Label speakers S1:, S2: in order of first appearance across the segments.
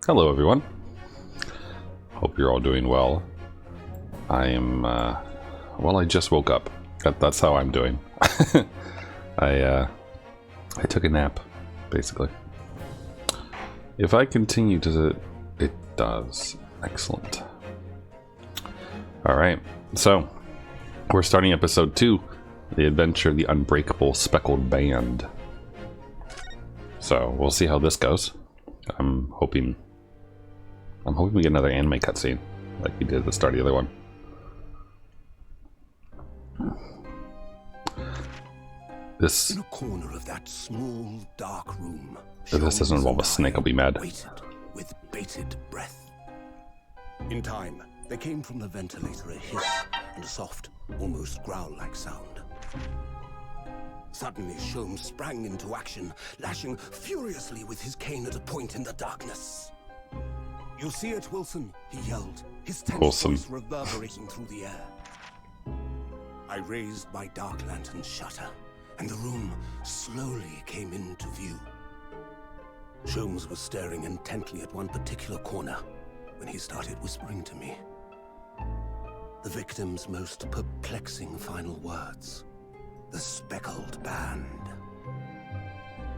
S1: Hello, everyone. Hope you're all doing well. I am, well, I just woke up. That's how I'm doing. I took a nap, basically. If I continue to, it does. Excellent. Alright, so, we're starting episode 2, The Adventure of the Unbreakable Speckled Band. So, we'll see how this goes. I'm hoping we get another anime cutscene, like we did at the start of the other one. This,
S2: in a corner of that small, dark room,
S1: if this doesn't involve a snake, I'll be mad.
S2: Waited with bated breath. In time, there came from the ventilator a hiss and a soft, almost growl-like sound. Suddenly, Sholmes sprang into action, lashing furiously with his cane at a point in the darkness. "You see it, Wilson?" he yelled, his tense voice reverberating through the air. I raised my dark lantern shutter, and the room slowly came into view. Sholmes was staring intently at one particular corner when he started whispering to me. The victim's most perplexing final words. The speckled band.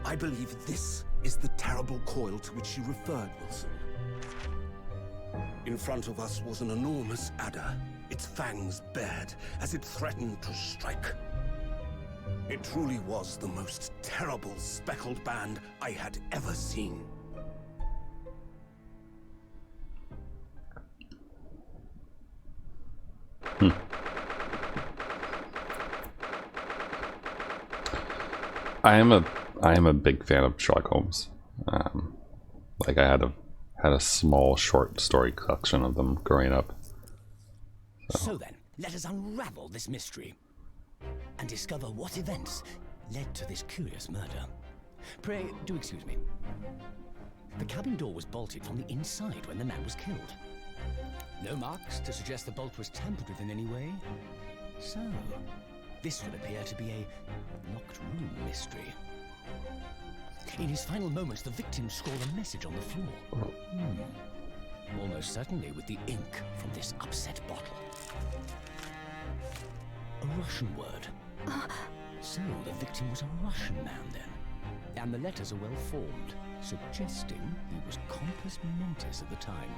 S2: I believe this is the terrible coil to which you referred, Wilson. In front of us was an enormous adder, its fangs bared as it threatened to strike. It truly was the most terrible speckled band I had ever seen.
S1: I am a big fan of Sherlock Holmes. Like I had a small short story collection of them growing up.
S3: So then, let us unravel this mystery and discover what events led to this curious murder. Pray, do excuse me. The cabin door was bolted from the inside when the man was killed. No marks to suggest the bolt was tampered with in any way. So, this would appear to be a locked room mystery. In his final moments, the victim scrawled a message on the floor. Almost certainly with the ink from this upset bottle. A Russian word. So the victim was a Russian man then. And the letters are well formed, suggesting he was compos mentis at the time.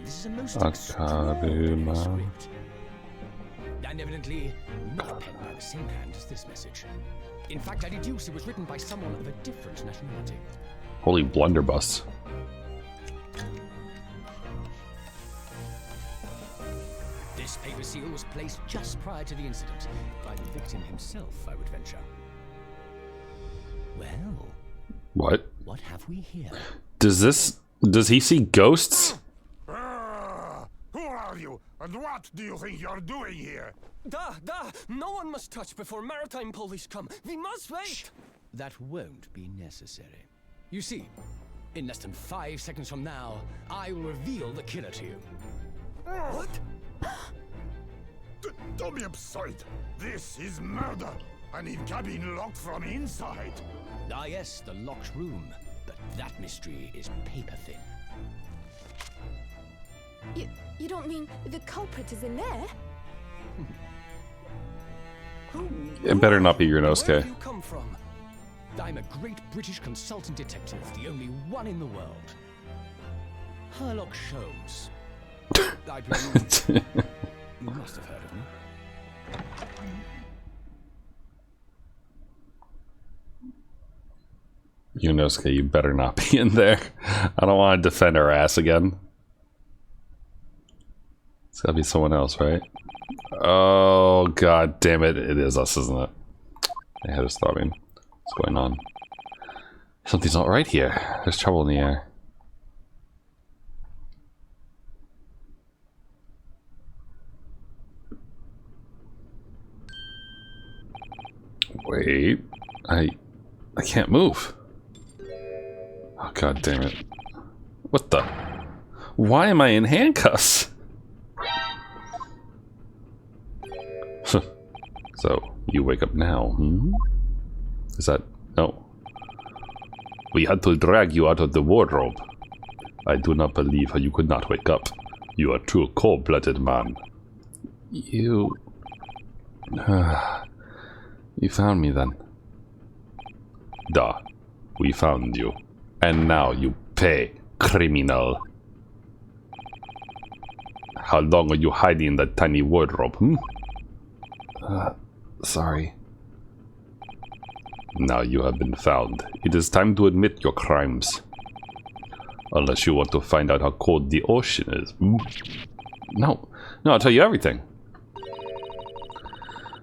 S3: This is a most extraordinary script. And evidently not penned by the same hand as this message. In fact, I deduce it was written by someone of a different nationality.
S1: Holy blunderbuss.
S3: This paper seal was placed just prior to the incident, by the victim himself, I would venture. Well...
S1: What
S3: have we here?
S1: Does he see ghosts?
S4: Who are you, and what do you think you're doing here?
S5: No one must touch before maritime police come. We must wait.
S3: Shh. That won't be necessary. You see, in less than 5 seconds from now, I will reveal the killer to you.
S5: What?
S4: Don't be absurd. This is murder. I need cabin locked from inside.
S3: Ah yes, the locked room. But that mystery is paper thin.
S6: You don't mean the culprit is in there?
S1: It better not be
S3: Where
S1: Urinosuke.
S3: do you come from? I'm a great British consultant detective, the only one in the world. Herr Lock Sholmes. I presume you must have heard of me.
S1: Urinosuke, you better not be in there. I don't want to defend our ass again. It's gotta be someone else, right? Oh, god damn it. It is us, isn't it? My head is throbbing. What's going on? Something's not right here. There's trouble in the air. Wait. I can't move. Oh, god damn it. What the? Why am I in handcuffs? So, you wake up now, hmm? Is that... no. We had to drag you out of the wardrobe. I do not believe how you could not wake up. You are a true cold-blooded man. You... you found me then. Da. We found you. And now you pay, criminal. How long are you hiding in that tiny wardrobe, Sorry. Now you have been found. It is time to admit your crimes. Unless you want to find out how cold the ocean is. No. No, I'll tell you everything.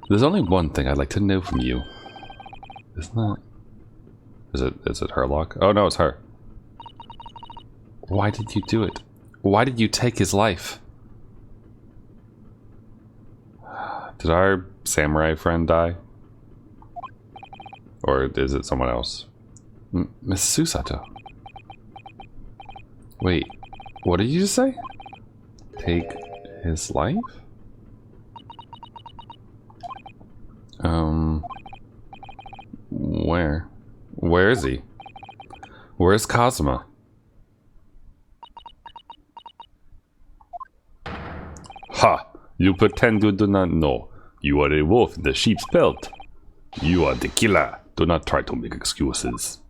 S1: There's only one thing I'd like to know from you. Isn't that... Is it Herr Lock? Oh no, it's her. Why did you do it? Why did you take his life? Did our samurai friend die? Or is it someone else? Miss Susato. Wait, what did you just say? Take his life? Where? Where is he? Where's Kazuma? Ha! You pretend you do not know. You are a wolf in the sheep's pelt. You are the killer. Do not try to make excuses.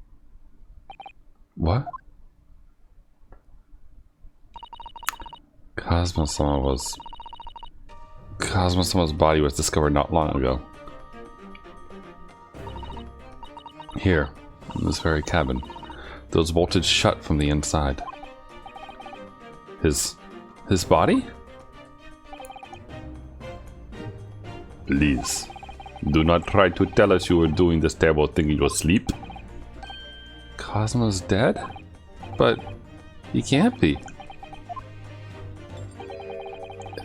S1: What? Kazuma-sama's body was discovered not long ago. Here, in this very cabin. Those bolted shut from the inside. His body? Please, do not try to tell us you were doing this terrible thing in your sleep. Cosmo's dead? But he can't be.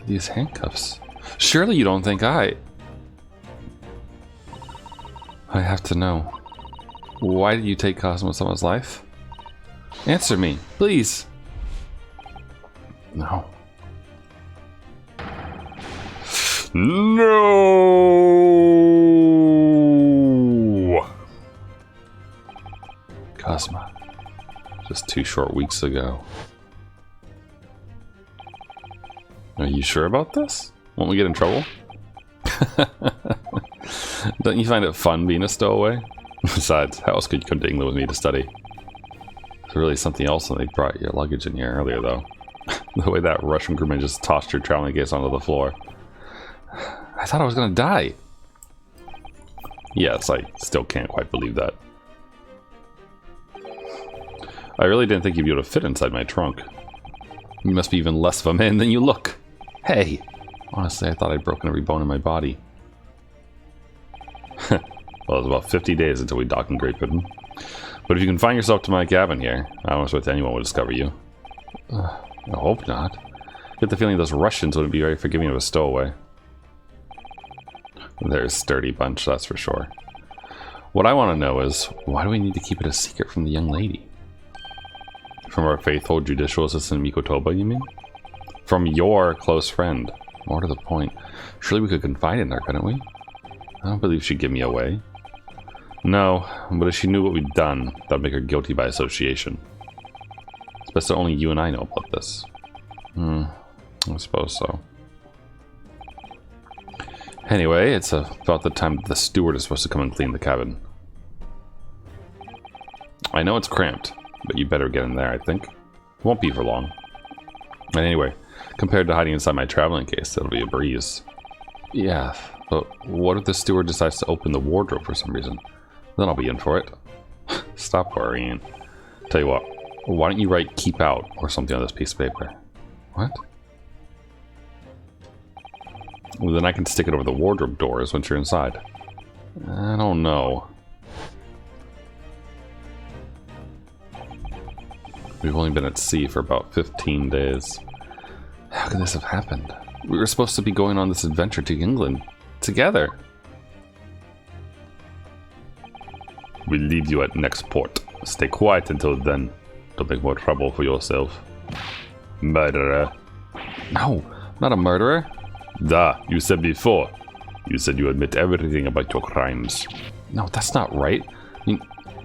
S1: These handcuffs. Surely you don't think I have to know. Why did you take Cosmo-sama's life? Answer me, please. No. No! Cosmo. Just 2 short weeks ago. Are you sure about this? Won't we get in trouble? Don't you find it fun being a stowaway? Besides, how else could you come to England with me to study? There's really something else when they brought your luggage in here earlier, though. The way that Russian crewman just tossed your traveling case onto the floor. I thought I was gonna die. Yes, I still can't quite believe that. I really didn't think you'd be able to fit inside my trunk. You must be even less of a man than you look. Hey! Honestly, I thought I'd broken every bone in my body. Well, it's about 50 days until we dock in Great Britain. But if you confine yourself to my cabin here, I don't expect anyone will discover you. I hope not. I get the feeling those Russians wouldn't be very forgiving of a stowaway. They're a sturdy bunch, that's for sure. What I want to know is, why do we need to keep it a secret from the young lady? From our faithful judicial assistant Mikotoba, you mean? From your close friend. More to the point. Surely we could confide in her, couldn't we? I don't believe she'd give me away. No, but if she knew what we'd done, that'd make her guilty by association. It's best that only you and I know about this. I suppose so. Anyway, it's about the time that the steward is supposed to come and clean the cabin. I know it's cramped, but you better get in there, I think. It won't be for long. And anyway, compared to hiding inside my traveling case, it'll be a breeze. Yeah, but what if the steward decides to open the wardrobe for some reason? Then I'll be in for it. Stop worrying. Tell you what, why don't you write "keep out" or something on this piece of paper? What? Well, then I can stick it over the wardrobe doors once you're inside. I don't know. We've only been at sea for about 15 days. How could this have happened? We were supposed to be going on this adventure to England together. We'll leave you at next port. Stay quiet until then. Don't make more trouble for yourself. Murderer. No, I'm not a murderer. Da, you said before. You said you admit everything about your crimes. No, that's not right.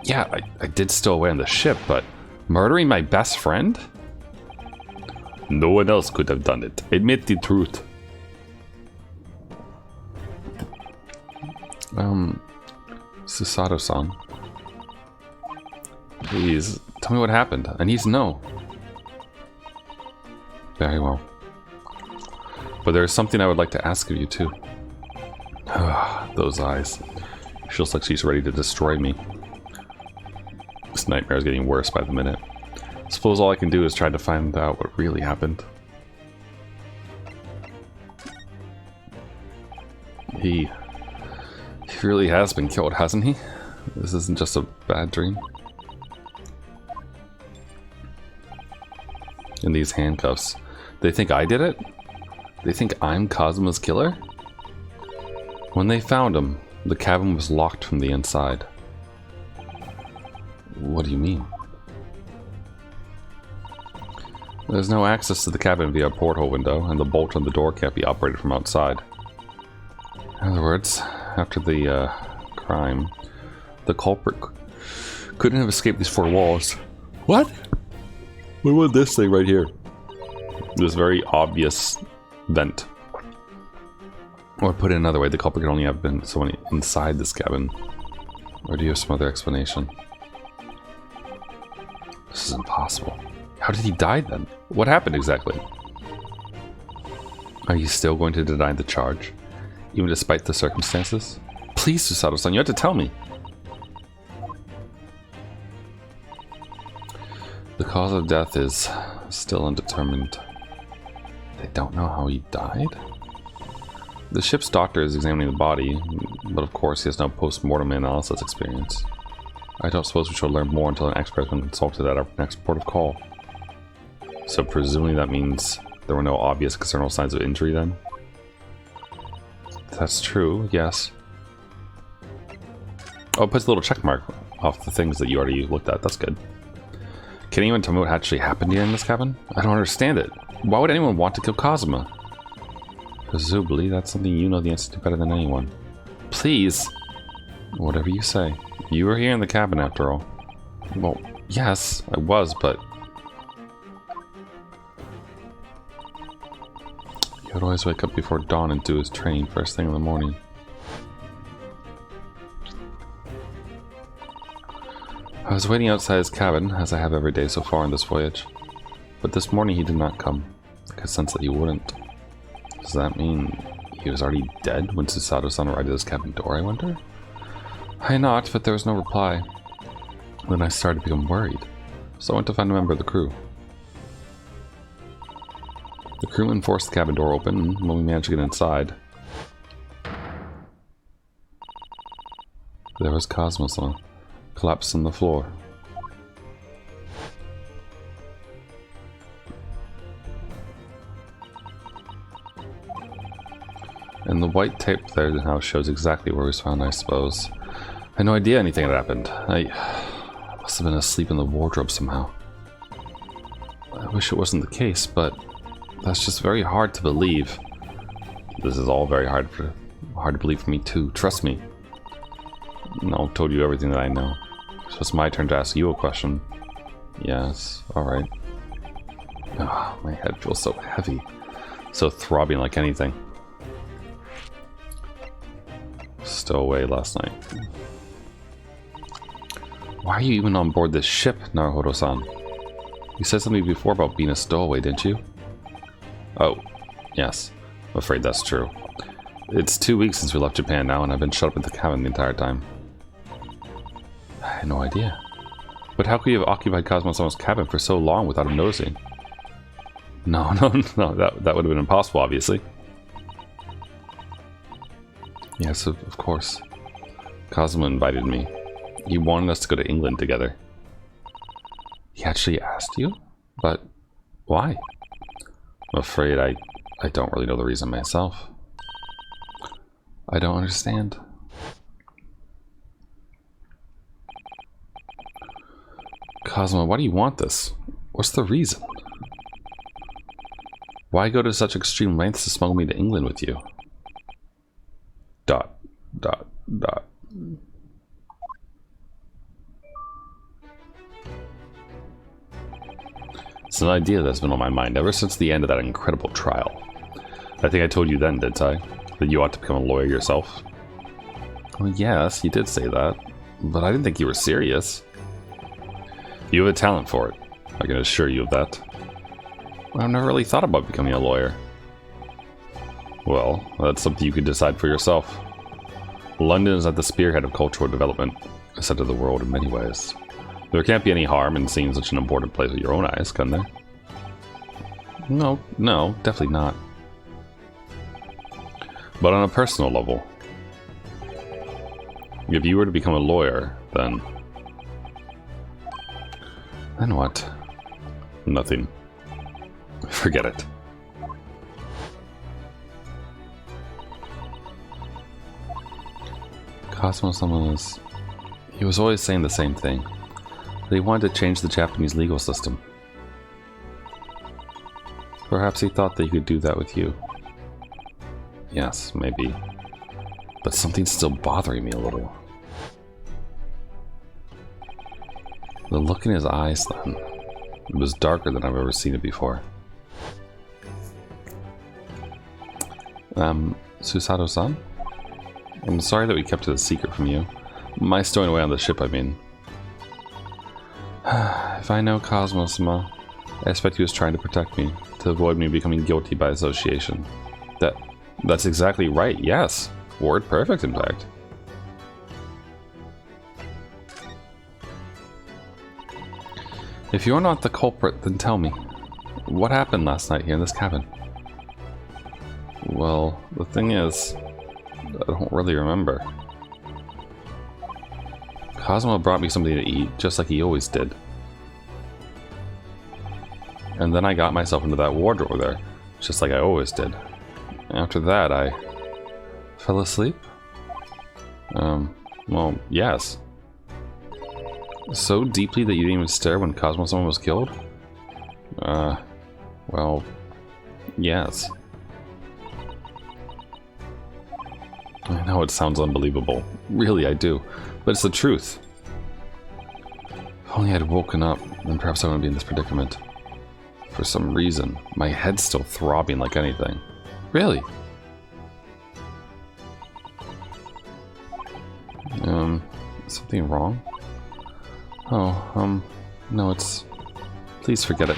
S1: Yeah, I did stow away on the ship, but murdering my best friend? No one else could have done it. Admit the truth. Susato-san. Please, tell me what happened. I need to know. Very well. But there's something I would like to ask of you, too. Those eyes. She looks like she's ready to destroy me. This nightmare is getting worse by the minute. I suppose all I can do is try to find out what really happened. He really has been killed, hasn't he? This isn't just a bad dream. And these handcuffs. They think I did it? They think I'm Kazuma's killer? When they found him, the cabin was locked from the inside. What do you mean? There's no access to the cabin via a porthole window, and the bolt on the door can't be operated from outside. In other words, after the crime, the culprit couldn't have escaped these four walls. What? What about this thing right here? This very obvious vent. Or put it another way, the culprit could only have been someone inside this cabin. Or do you have some other explanation? This is impossible. How did he die then? What happened exactly? Are you still going to deny the charge? Even despite the circumstances? Please, Susato-san, you have to tell me. The cause of death is still undetermined. They don't know how he died? The ship's doctor is examining the body, but of course he has no post-mortem analysis experience. I don't suppose we shall learn more until an expert has been consulted at our next port of call. So presumably that means there were no obvious external signs of injury then? That's true, yes. Oh, it puts a little check mark off the things that you already looked at. That's good. Can anyone tell me what actually happened here in this cabin? I don't understand it. Why would anyone want to kill Kazuma? Presumably, that's something you know the answer to better than anyone. Please! Whatever you say. You were here in the cabin after all. Well, yes, I was, but... He would always wake up before dawn and do his training first thing in the morning. I was waiting outside his cabin, as I have every day so far on this voyage. But this morning he did not come. I could sense that he wouldn't. Does that mean he was already dead when Susato-san arrived at his cabin door, I wonder? I knocked, but there was no reply. Then I started to become worried, so I went to find a member of the crew. The crewman forced the cabin door open, and when we managed to get inside, there was Kazuma-san, collapsed on the floor. And the white tape there now shows exactly where he was found, I suppose. I had no idea anything had happened. I must have been asleep in the wardrobe somehow. I wish it wasn't the case, but that's just very hard to believe. This is all very hard to believe for me too. Trust me. No, I've told you everything that I know. So it's my turn to ask you a question. Yes, alright. Oh, my head feels so heavy. So throbbing like anything. Stowaway last night. Why are you even on board this ship, Naruhodo-san? You said something before about being a stowaway, didn't you? Oh, yes. I'm afraid that's true. It's 2 weeks since we left Japan now, and I've been shut up in the cabin the entire time. I had no idea. But how could you have occupied Kazuma-sama's cabin for so long without him noticing? No, that would have been impossible, obviously. Yes, of course. Kazuma invited me. He wanted us to go to England together. He actually asked you? But why? I'm afraid I don't really know the reason myself. I don't understand. Kazuma, why do you want this? What's the reason? Why go to such extreme lengths to smuggle me to England with you? ... It's an idea that's been on my mind ever since the end of that incredible trial. I think I told you then, didn't I? That you ought to become a lawyer yourself? Well, yes, you did say that. But I didn't think you were serious. You have a talent for it. I can assure you of that. I've never really thought about becoming a lawyer. Well, that's something you could decide for yourself. London is at the spearhead of cultural development, a center of the world in many ways. There can't be any harm in seeing such an important place with your own eyes, can there? No, definitely not. But on a personal level, if you were to become a lawyer, then what? Nothing. Forget it. Cosmo-sama he was always saying the same thing. That he wanted to change the Japanese legal system. Perhaps he thought that he could do that with you. Yes, maybe. But something's still bothering me a little. The look in his eyes then. It was darker than I've ever seen it before. Susato-san? I'm sorry that we kept it a secret from you. My stowing away on the ship, I mean. If I know Cosmo-sama, I expect he was trying to protect me, to avoid me becoming guilty by association. That's exactly right, yes. Word perfect, in fact. If you're not the culprit, then tell me. What happened last night here in this cabin? Well, the thing is, I don't really remember. Cosmo brought me something to eat, just like he always did. And then I got myself into that wardrobe there, just like I always did. After that, I fell asleep? Well, yes. So deeply that you didn't even stir when Cosmo-sama was killed? Well, yes. I know it sounds unbelievable. Really, I do. But it's the truth. If only I'd woken up, then perhaps I wouldn't be in this predicament. For some reason, my head's still throbbing like anything. Really? Something wrong? Oh, no, it's... Please forget it.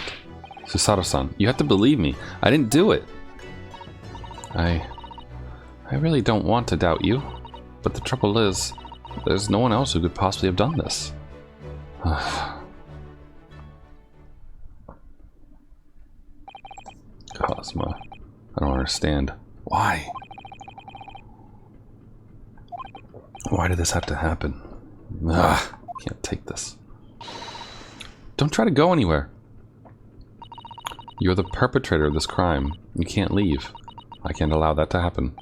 S1: Susato-san, you have to believe me. I didn't do it. I really don't want to doubt you. But the trouble is, there's no one else who could possibly have done this. Cosmo, I don't understand. Why? Why did this have to happen? Can't take this. Don't try to go anywhere. You're the perpetrator of this crime. You can't leave. I can't allow that to happen.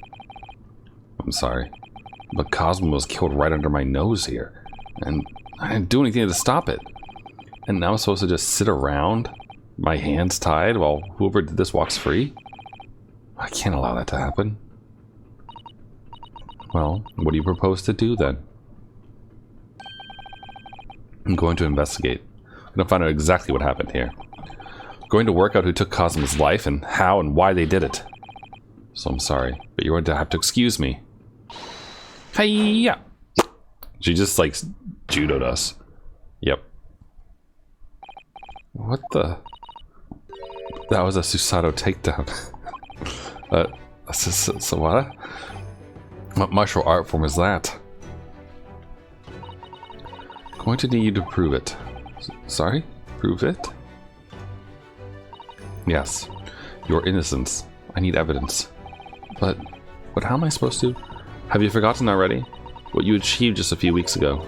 S1: I'm sorry, but Cosmo was killed right under my nose here, and I didn't do anything to stop it. And now I'm supposed to just sit around, my hands tied, while whoever did this walks free? I can't allow that to happen. Well, what do you propose to do then? I'm going to investigate. I'm going to find out exactly what happened here. I'm going to work out who took Cosmo's life and how and why they did it. So I'm sorry, but you're going to have to excuse me. Hi-ya! She just like judoed us. Yep. What the? That was a Susato takedown. So what? What martial art form is that? Going to need you to prove it. Sorry? Prove it? Yes. Your innocence. I need evidence. But how am I supposed to? Have you forgotten already? What you achieved just a few weeks ago.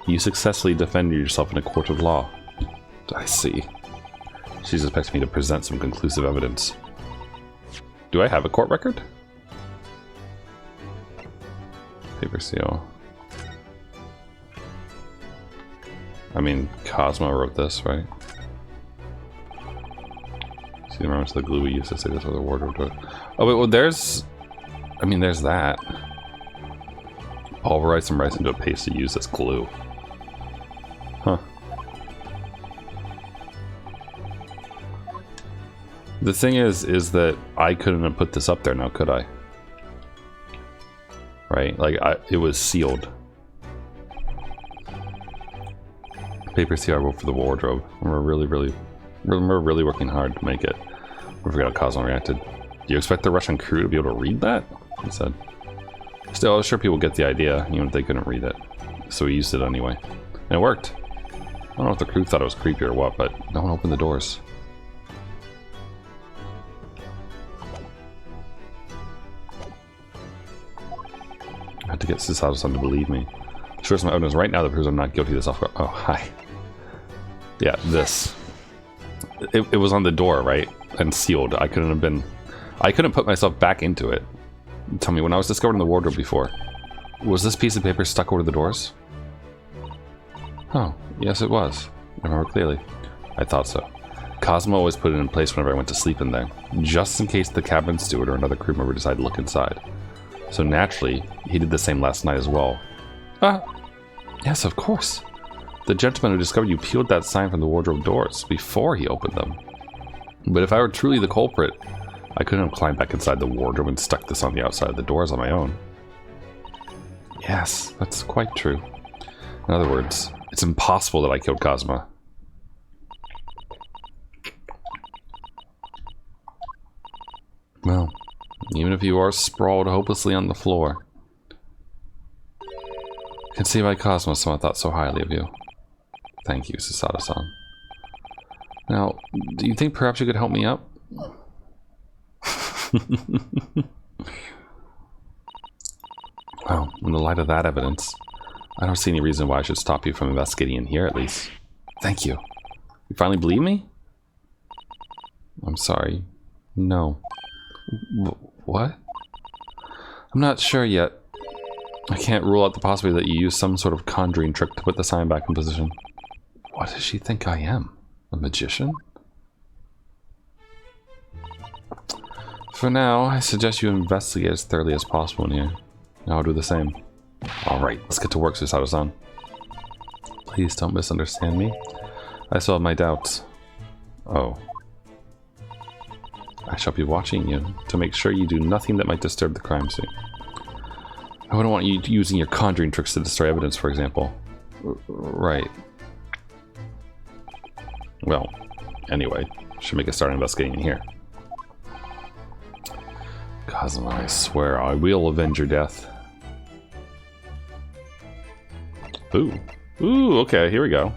S1: You successfully defended yourself in a court of law. I see. She's expecting me to present some conclusive evidence. Do I have a court record? Paper seal. I mean, Cosmo wrote this, right? See the remembrance of the glue we used to say this was a wardrobe to it. Oh wait, well there's... I mean, there's that. Pulverize some rice into a paste to use as glue. Huh. The thing is that I couldn't have put this up there now, could I? Right? Like, it was sealed. Papers here I wrote for the wardrobe. We're really working hard to make it. We forgot how Cosmo reacted. Do you expect the Russian crew to be able to read that? He said. Still, I was sure people get the idea, even if they couldn't read it. So we used it anyway. And it worked. I don't know if the crew thought it was creepy or what, but no one opened the doors. I had to get Susato-san to believe me. Sure, some evidence right now that proves I'm not guilty of this. Oh, hi. Yeah, this. It was on the door, right? And sealed. I couldn't put myself back into it. Tell me, when I was discovered in the wardrobe before, was this piece of paper stuck over the doors? Oh, yes it was. I remember clearly. I thought so. Cosmo always put it in place whenever I went to sleep in there, just in case the cabin steward or another crew member decided to look inside. So naturally, he did the same last night as well. Yes, of course. The gentleman who discovered you peeled that sign from the wardrobe doors before he opened them. But if I were truly the culprit, I couldn't have climbed back inside the wardrobe and stuck this on the outside of the doors on my own. Yes, that's quite true. In other words, it's impossible that I killed Cosmo. Well, even if you are sprawled hopelessly on the floor, I can see why Cosmo someone thought so highly of you. Thank you, Susato-san. Now, do you think perhaps you could help me up? Well, in the light of that evidence, I don't see any reason why I should stop you from investigating in here, at least. Thank you. You finally believe me? I'm sorry. No. What? I'm not sure yet. I can't rule out the possibility that you used some sort of conjuring trick to put the sign back in position. What does she think I am? A magician? For now, I suggest you investigate as thoroughly as possible in here. I'll do the same. Alright, let's get to work, Susato-san. Please don't misunderstand me. I still have my doubts. Oh. I shall be watching you to make sure you do nothing that might disturb the crime scene. I wouldn't want you using your conjuring tricks to destroy evidence, for example. Right. Well, anyway, should make a start investigating in here. Cosmo, I swear I will avenge your death. Ooh. Ooh, okay, here we go.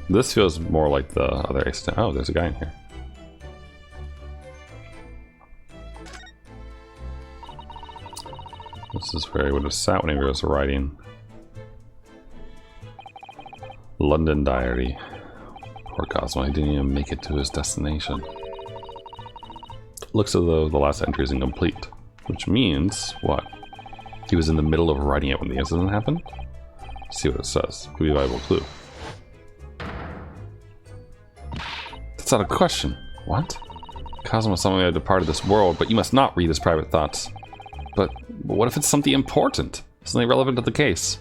S1: This feels more like the other Ace. Oh, there's a guy in here. This is where he would have sat when he was writing. London Diary. Poor Cosmo, he didn't even make it to his destination. Looks as though the last entry is incomplete. Which means, what? He was in the middle of writing it when the incident happened? Let's see what it says. Could be a valuable clue. That's out of question. What? Cosmo suddenly had departed this world, but you must not read his private thoughts. But what if it's something important? Something relevant to the case?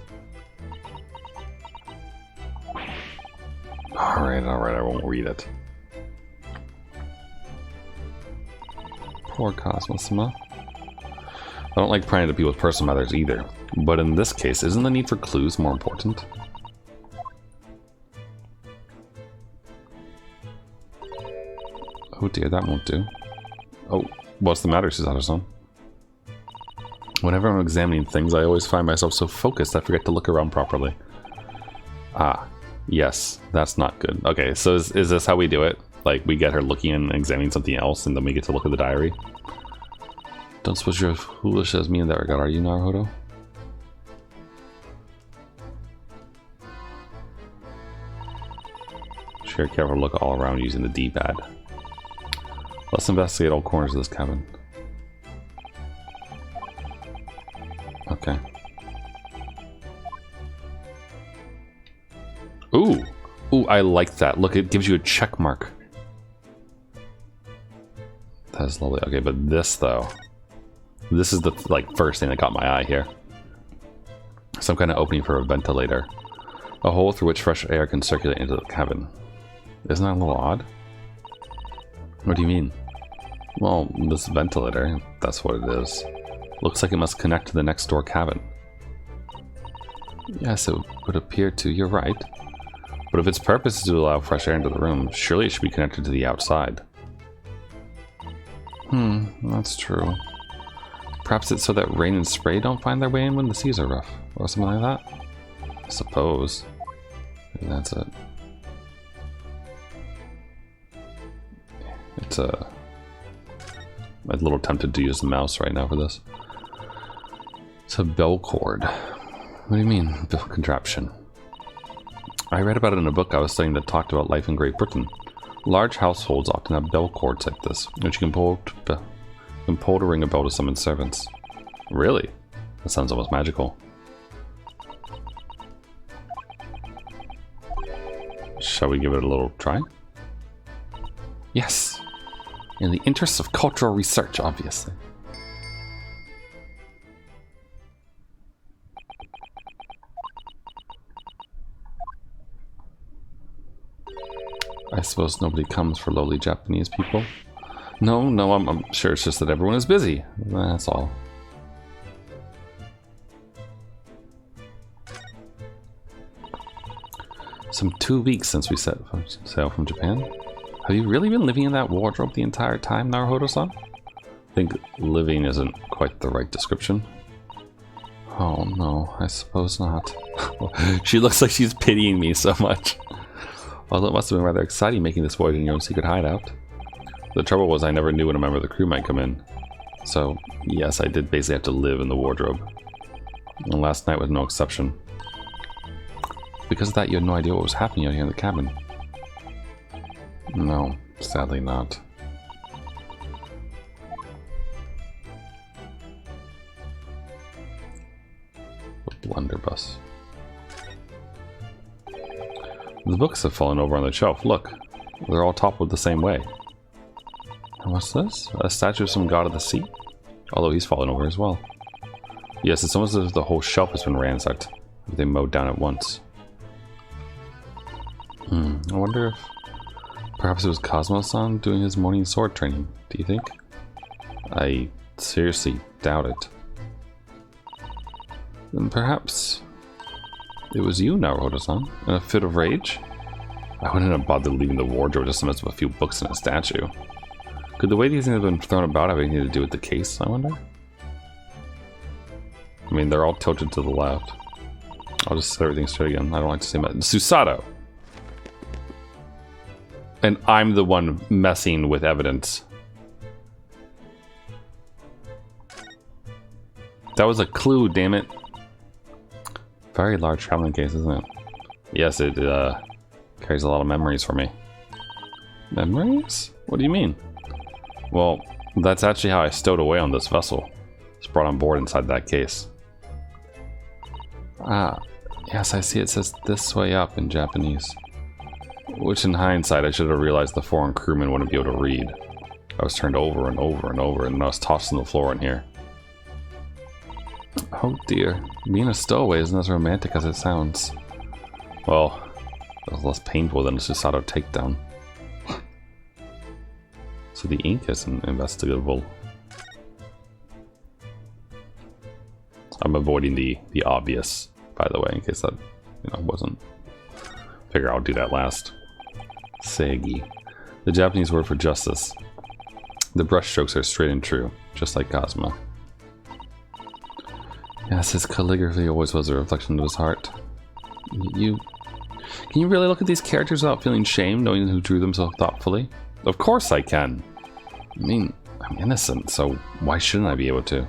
S1: Alright, I won't read it. Poor Cosmo-sama. I don't like prying into people's personal matters either, but in this case, isn't the need for clues more important? Oh dear, that won't do. Oh, what's the matter, Susato-san? Whenever I'm examining things, I always find myself so focused I forget to look around properly. Ah, yes, that's not good. Okay, so is this how we do it? Like, we get her looking and examining something else, and then we get to look at the diary? Don't suppose you're as foolish as me in that regard, are you, Naruhodo? Sure, careful to look all around using the D-pad. Let's investigate all corners of this cabin. Okay. Ooh! Ooh, I like that. Look, it gives you a check mark. That's lovely. Okay, but this, though. This is the, like, first thing that caught my eye here. Some kind of opening for a ventilator. A hole through which fresh air can circulate into the cabin. Isn't that a little odd? What do you mean? Well, this ventilator, that's what it is. Looks like it must connect to the next door cabin. Yes, it would appear to. You're right. But if its purpose is to allow fresh air into the room, surely it should be connected to the outside. That's true. Perhaps it's so that rain and spray don't find their way in when the seas are rough, or something like that? I suppose. Maybe that's it. It's I'm a little tempted to use the mouse right now for this. It's a bell cord. What do you mean, bell contraption? I read about it in a book I was studying that talked about life in Great Britain. Large households often have bell cords like this, which you can pull to ring a bell to summon servants. Really? That sounds almost magical. Shall we give it a little try? Yes! In the interests of cultural research, obviously. I suppose nobody comes for lowly Japanese people. No, I'm sure it's just that everyone is busy. That's all. Some 2 weeks since we set sail from Japan. Have you really been living in that wardrobe the entire time, Naruhodo-san? I think living isn't quite the right description. Oh no, I suppose not. She looks like she's pitying me so much. Well, it must have been rather exciting making this voyage in your own secret hideout. The trouble was I never knew when a member of the crew might come in. So, yes, I did basically have to live in the wardrobe. And last night was no exception. Because of that, you had no idea what was happening out here in the cabin. No, sadly not. The blunderbuss. The books have fallen over on the shelf. Look, they're all toppled the same way. And what's this? A statue of some god of the sea? Although he's fallen over as well. Yes, it's almost as if the whole shelf has been ransacked. They mowed down at once. I wonder if perhaps it was Cosmo-san doing his morning sword training. Do you think? I seriously doubt it. Then perhaps it was you, Naruhodo-san, in a fit of rage? I wouldn't have bothered leaving the wardrobe just to mess with a few books and a statue. Could the way these things have been thrown about have anything to do with the case, I wonder? I mean, they're all tilted to the left. I'll just set everything straight again. I don't like to say that. Susato! And I'm the one messing with evidence. That was a clue, damn it. Very large traveling case, isn't it? Yes, it carries a lot of memories for me. Memories? What do you mean? Well, that's actually how I stowed away on this vessel. It's brought on board inside that case. Ah, yes, I see it says "this way up" in Japanese. Which in hindsight, I should have realized the foreign crewman wouldn't be able to read. I was turned over and over and over, and I was tossed on the floor in here. Oh dear, being a stowaway isn't as romantic as it sounds. Well, it was less painful than a Susato takedown. So the ink isn't investigable. I'm avoiding the obvious, by the way, in case that wasn't. Figure I'll do that last. Seigi, the Japanese word for justice. The brushstrokes are straight and true, just like Cosmo. Yes, his calligraphy always was a reflection of his heart. Can you really look at these characters without feeling shame, knowing who drew them so thoughtfully? Of course I can. I mean, I'm innocent, so why shouldn't I be able to?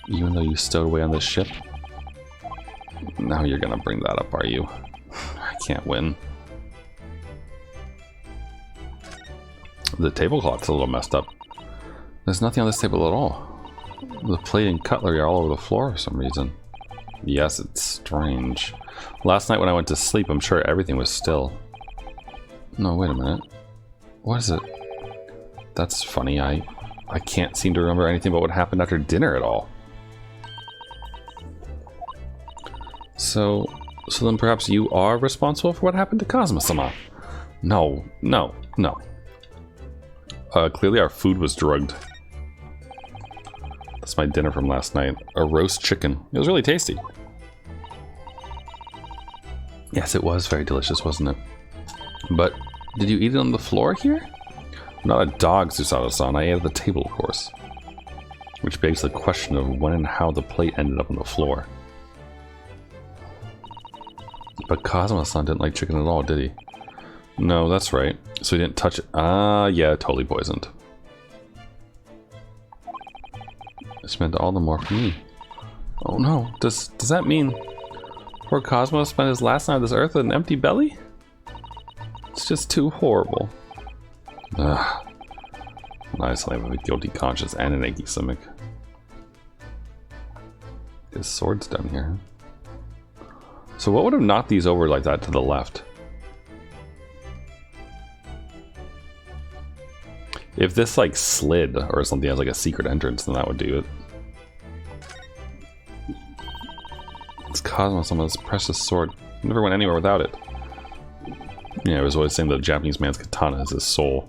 S1: Even though you stowed away on this ship? Now you're gonna bring that up, are you? I can't win. The tablecloth's a little messed up. There's nothing on this table at all. The plate and cutlery are all over the floor for some reason. Yes, it's strange. Last night when I went to sleep, I'm sure everything was still. No, wait a minute. What is it? That's funny. I can't seem to remember anything about what happened after dinner at all. So then perhaps you are responsible for what happened to Cosmo-sama? No. Clearly our food was drugged. That's my dinner from last night. A roast chicken. It was really tasty. Yes, it was very delicious, wasn't it? But did you eat it on the floor here? Not a dog, Susato-san. I ate at the table, of course. Which begs the question of when and how the plate ended up on the floor. But Kazuma-san didn't like chicken at all, did he? No, that's right. So he didn't touch it. Ah, yeah, totally poisoned. This meant all the more for me. Oh no, does that mean poor Cosmo spent his last night on this earth with an empty belly? It's just too horrible. Ugh. Nice, I have a guilty conscience and an achy stomach. His sword's down here. So what would have knocked these over like that to the left? If this like slid or something has like a secret entrance, then that would do it. It's Cosmo, some of this precious sword. Never went anywhere without it. Yeah, I was always saying the Japanese man's katana is his soul.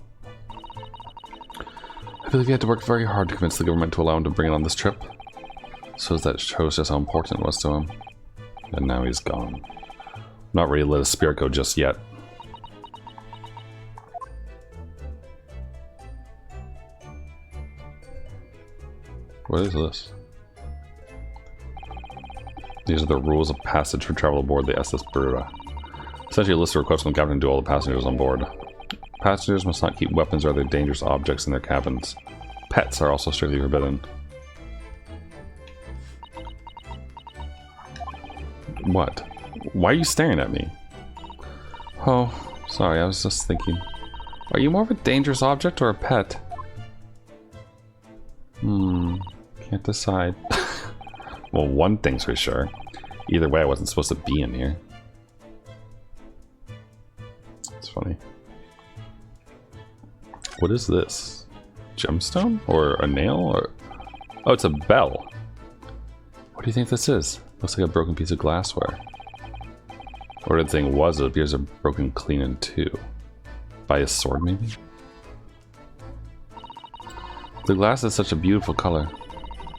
S1: I believe he had to work very hard to convince the government to allow him to bring it on this trip. So that shows just how important it was to him. And now he's gone. Not ready to let his spirit go just yet. What is this? These are the rules of passage for travel aboard the SS Burda. Essentially a list of requests from the captain to all the passengers on board. Passengers must not keep weapons or other dangerous objects in their cabins. Pets are also strictly forbidden. What? Why are you staring at me? Oh, sorry, I was just thinking. Are you more of a dangerous object or a pet? Can't decide. Well, one thing's for sure. Either way, I wasn't supposed to be in here. It's funny. What is this? Gemstone? Or a nail? Or... oh, it's a bell. What do you think this is? Looks like a broken piece of glassware. Or the thing was, it appears are broken clean in two. By his sword, maybe? The glass is such a beautiful color.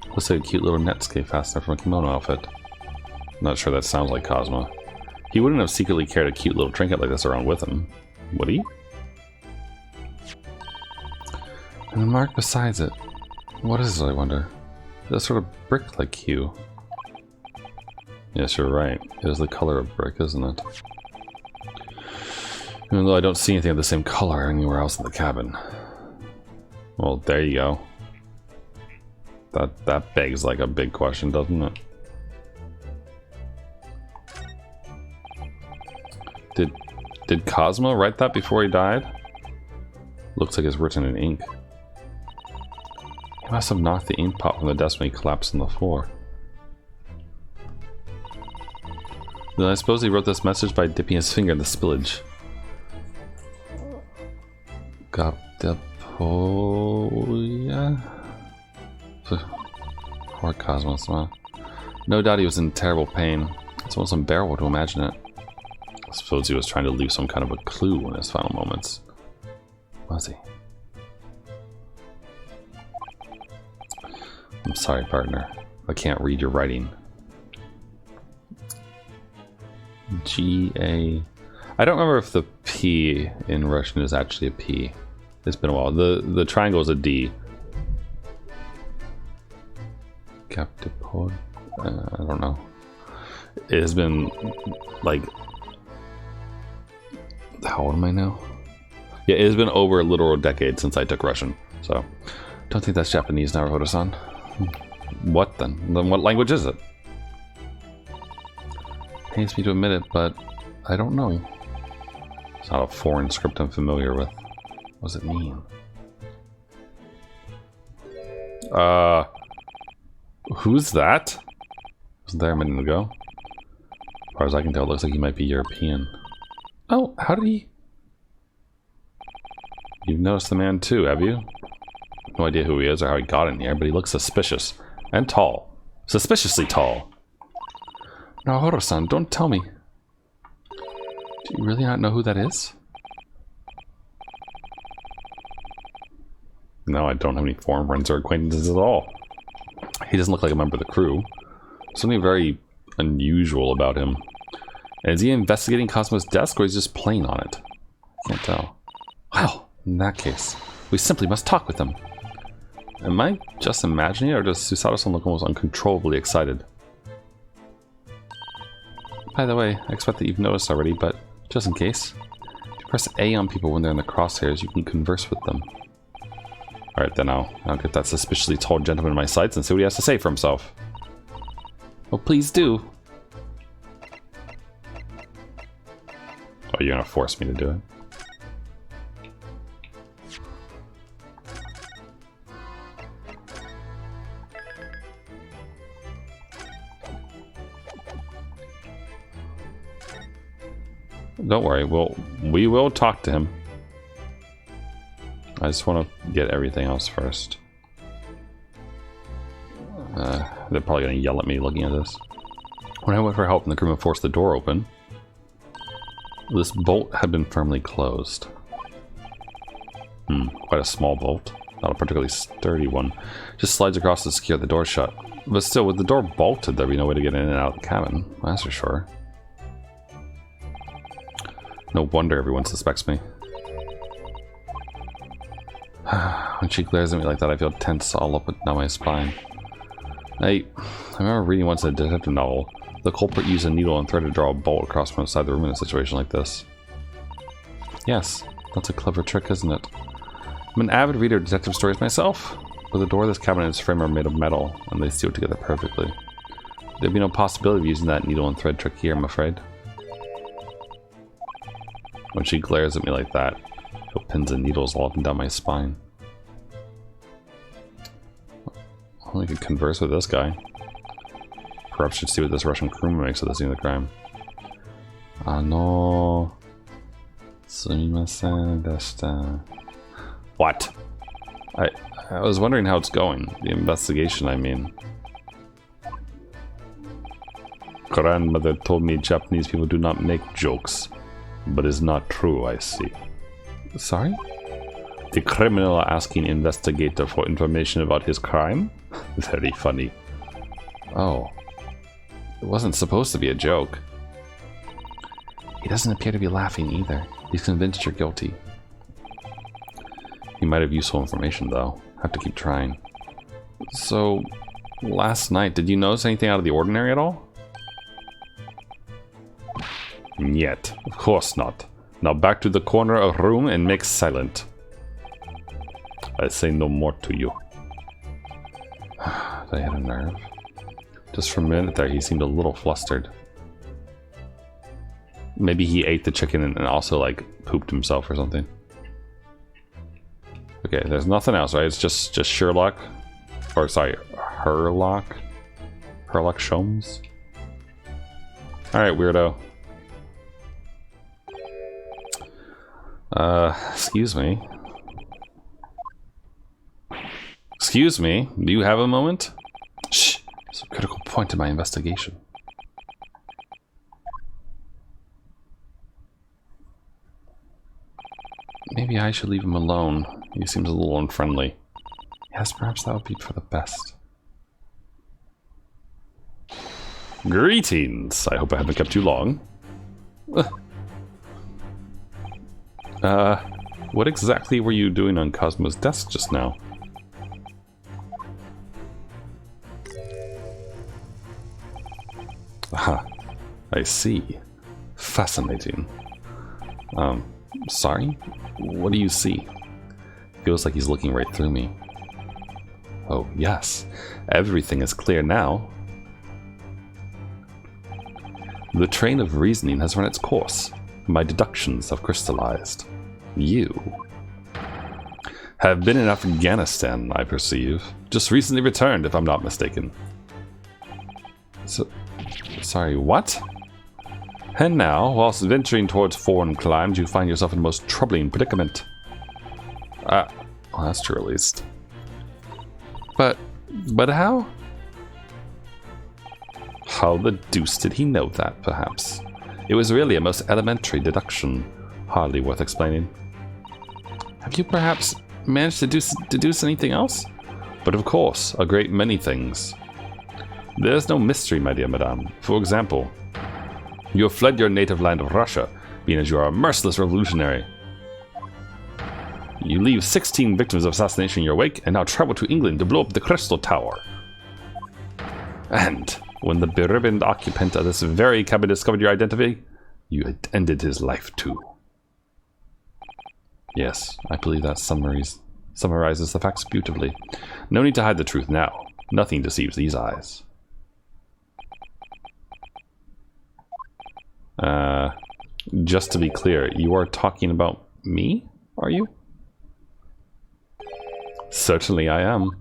S1: Looks like a cute little Netscape fastener from a kimono outfit. Not sure that sounds like Cosmo. He wouldn't have secretly carried a cute little trinket like this around with him, would he? And the mark beside it. What is it, I wonder? That sort of brick-like hue. Yes, you're right. It is the color of brick, isn't it? Even though I don't see anything of the same color anywhere else in the cabin. Well, there you go. That begs like a big question, doesn't it? Did Cosmo write that before he died? Looks like it's written in ink. He must have knocked the ink pot from the desk when he collapsed on the floor. Then I suppose he wrote this message by dipping his finger in the spillage. Gaptapoya? Poor Cosmos, huh? No doubt he was in terrible pain. It's almost unbearable to imagine it. I suppose he was trying to leave some kind of a clue in his final moments. Was he? I'm sorry, partner. I can't read your writing. G-A... I don't remember if the P in Russian is actually a P. It's been a while. The triangle is a D. Captipod? I don't know. It has been, like... how old am I now? Yeah, it has been over a literal decade since I took Russian. So, don't think that's Japanese, Naruhodo-san. What then? Then what language is it? Pains me to admit it, but I don't know. It's not a foreign script I'm familiar with. What does it mean? Who's that? Wasn't there a minute ago? As far as I can tell, it looks like he might be European. Oh, how did he... You've noticed the man too, have you? No idea who he is or how he got in here, but he looks suspicious. And tall. Suspiciously tall. Naruhodo-san, don't tell me. Do you really not know who that is? No, I don't have any foreign friends or acquaintances at all. He doesn't look like a member of the crew. Something very unusual about him. And is he investigating Cosmo's desk, or is he just playing on it? Can't tell. Well, in that case, we simply must talk with him. Am I just imagining it, or does Susato-san look almost uncontrollably excited? By the way, I expect that you've noticed already, but just in case, if you press A on people when they're in the crosshairs, you can converse with them. Alright, then I'll get that suspiciously tall gentleman in my sights and see what he has to say for himself. Well, please do. Oh, you're gonna force me to do it? Don't worry, we will talk to him. I just want to get everything else first. They're probably going to yell at me looking at this. When I went for help and the crewman forced the door open, this bolt had been firmly closed. Quite a small bolt. Not a particularly sturdy one. Just slides across to secure the door shut. But still, with the door bolted, there'd be no way to get in and out of the cabin. That's for sure. No wonder everyone suspects me. When she glares at me like that, I feel tense all up and down my spine. I remember reading once in a detective novel, the culprit used a needle and thread to draw a bolt across from inside the room in a situation like this. Yes, that's a clever trick, isn't it? I'm an avid reader of detective stories myself, but the door of this cabinet and its frame are made of metal, and they seal together perfectly. There'd be no possibility of using that needle and thread trick here, I'm afraid. When she glares at me like that, I feel pins and needles all up and down my spine. Well, I could converse with this guy. Perhaps should see what this Russian crewman makes of the scene of the crime. No. Sumimasen deshita. What? I was wondering how it's going. The investigation, I mean. Grandmother told me Japanese people do not make jokes. But it's not true, I see. Sorry? The criminal asking investigator for information about his crime? Very funny. Oh. It wasn't supposed to be a joke. He doesn't appear to be laughing either. He's convinced you're guilty. He might have useful information, though. Have to keep trying. So, last night, did you notice anything out of the ordinary at all? Yet, of course not. Now back to the corner of the room and make silent. I say no more to you. They had a nerve. Just for a minute there, he seemed a little flustered. Maybe he ate the chicken and also, like, pooped himself or something. Okay, there's nothing else, right? It's just Sherlock. Or, sorry, Herr Lock. Herr Lock Sholmes. Alright, weirdo. Excuse me. Excuse me, do you have a moment? Shh, it's a critical point in my investigation. Maybe I should leave him alone. He seems a little unfriendly. Yes, perhaps that would be for the best. Greetings! I hope I haven't kept you long. What exactly were you doing on Cosmo's desk just now? Aha, I see. Fascinating. Sorry? What do you see? Feels like he's looking right through me. Oh, yes. Everything is clear now. The train of reasoning has run its course. My deductions have crystallized. You have been in Afghanistan, I perceive. Just recently returned, if I'm not mistaken. So, sorry, what? And now, whilst venturing towards foreign climes, you find yourself in a most troubling predicament. Well, that's true at least. But how? How the deuce did he know that, perhaps? It was really a most elementary deduction, hardly worth explaining. Have you perhaps manage to deduce anything else? But of course, a great many things. There's no mystery, my dear madame. For example, you have fled your native land of Russia, being as you are a merciless revolutionary. You leave 16 victims of assassination in your wake, and now travel to England to blow up the Crystal Tower. And when the beribboned occupant of this very cabin discovered your identity, you had ended his life too. Yes, I believe that summarizes the facts beautifully. No need to hide the truth now. Nothing deceives these eyes. Just to be clear, you are talking about me, are you? Certainly I am.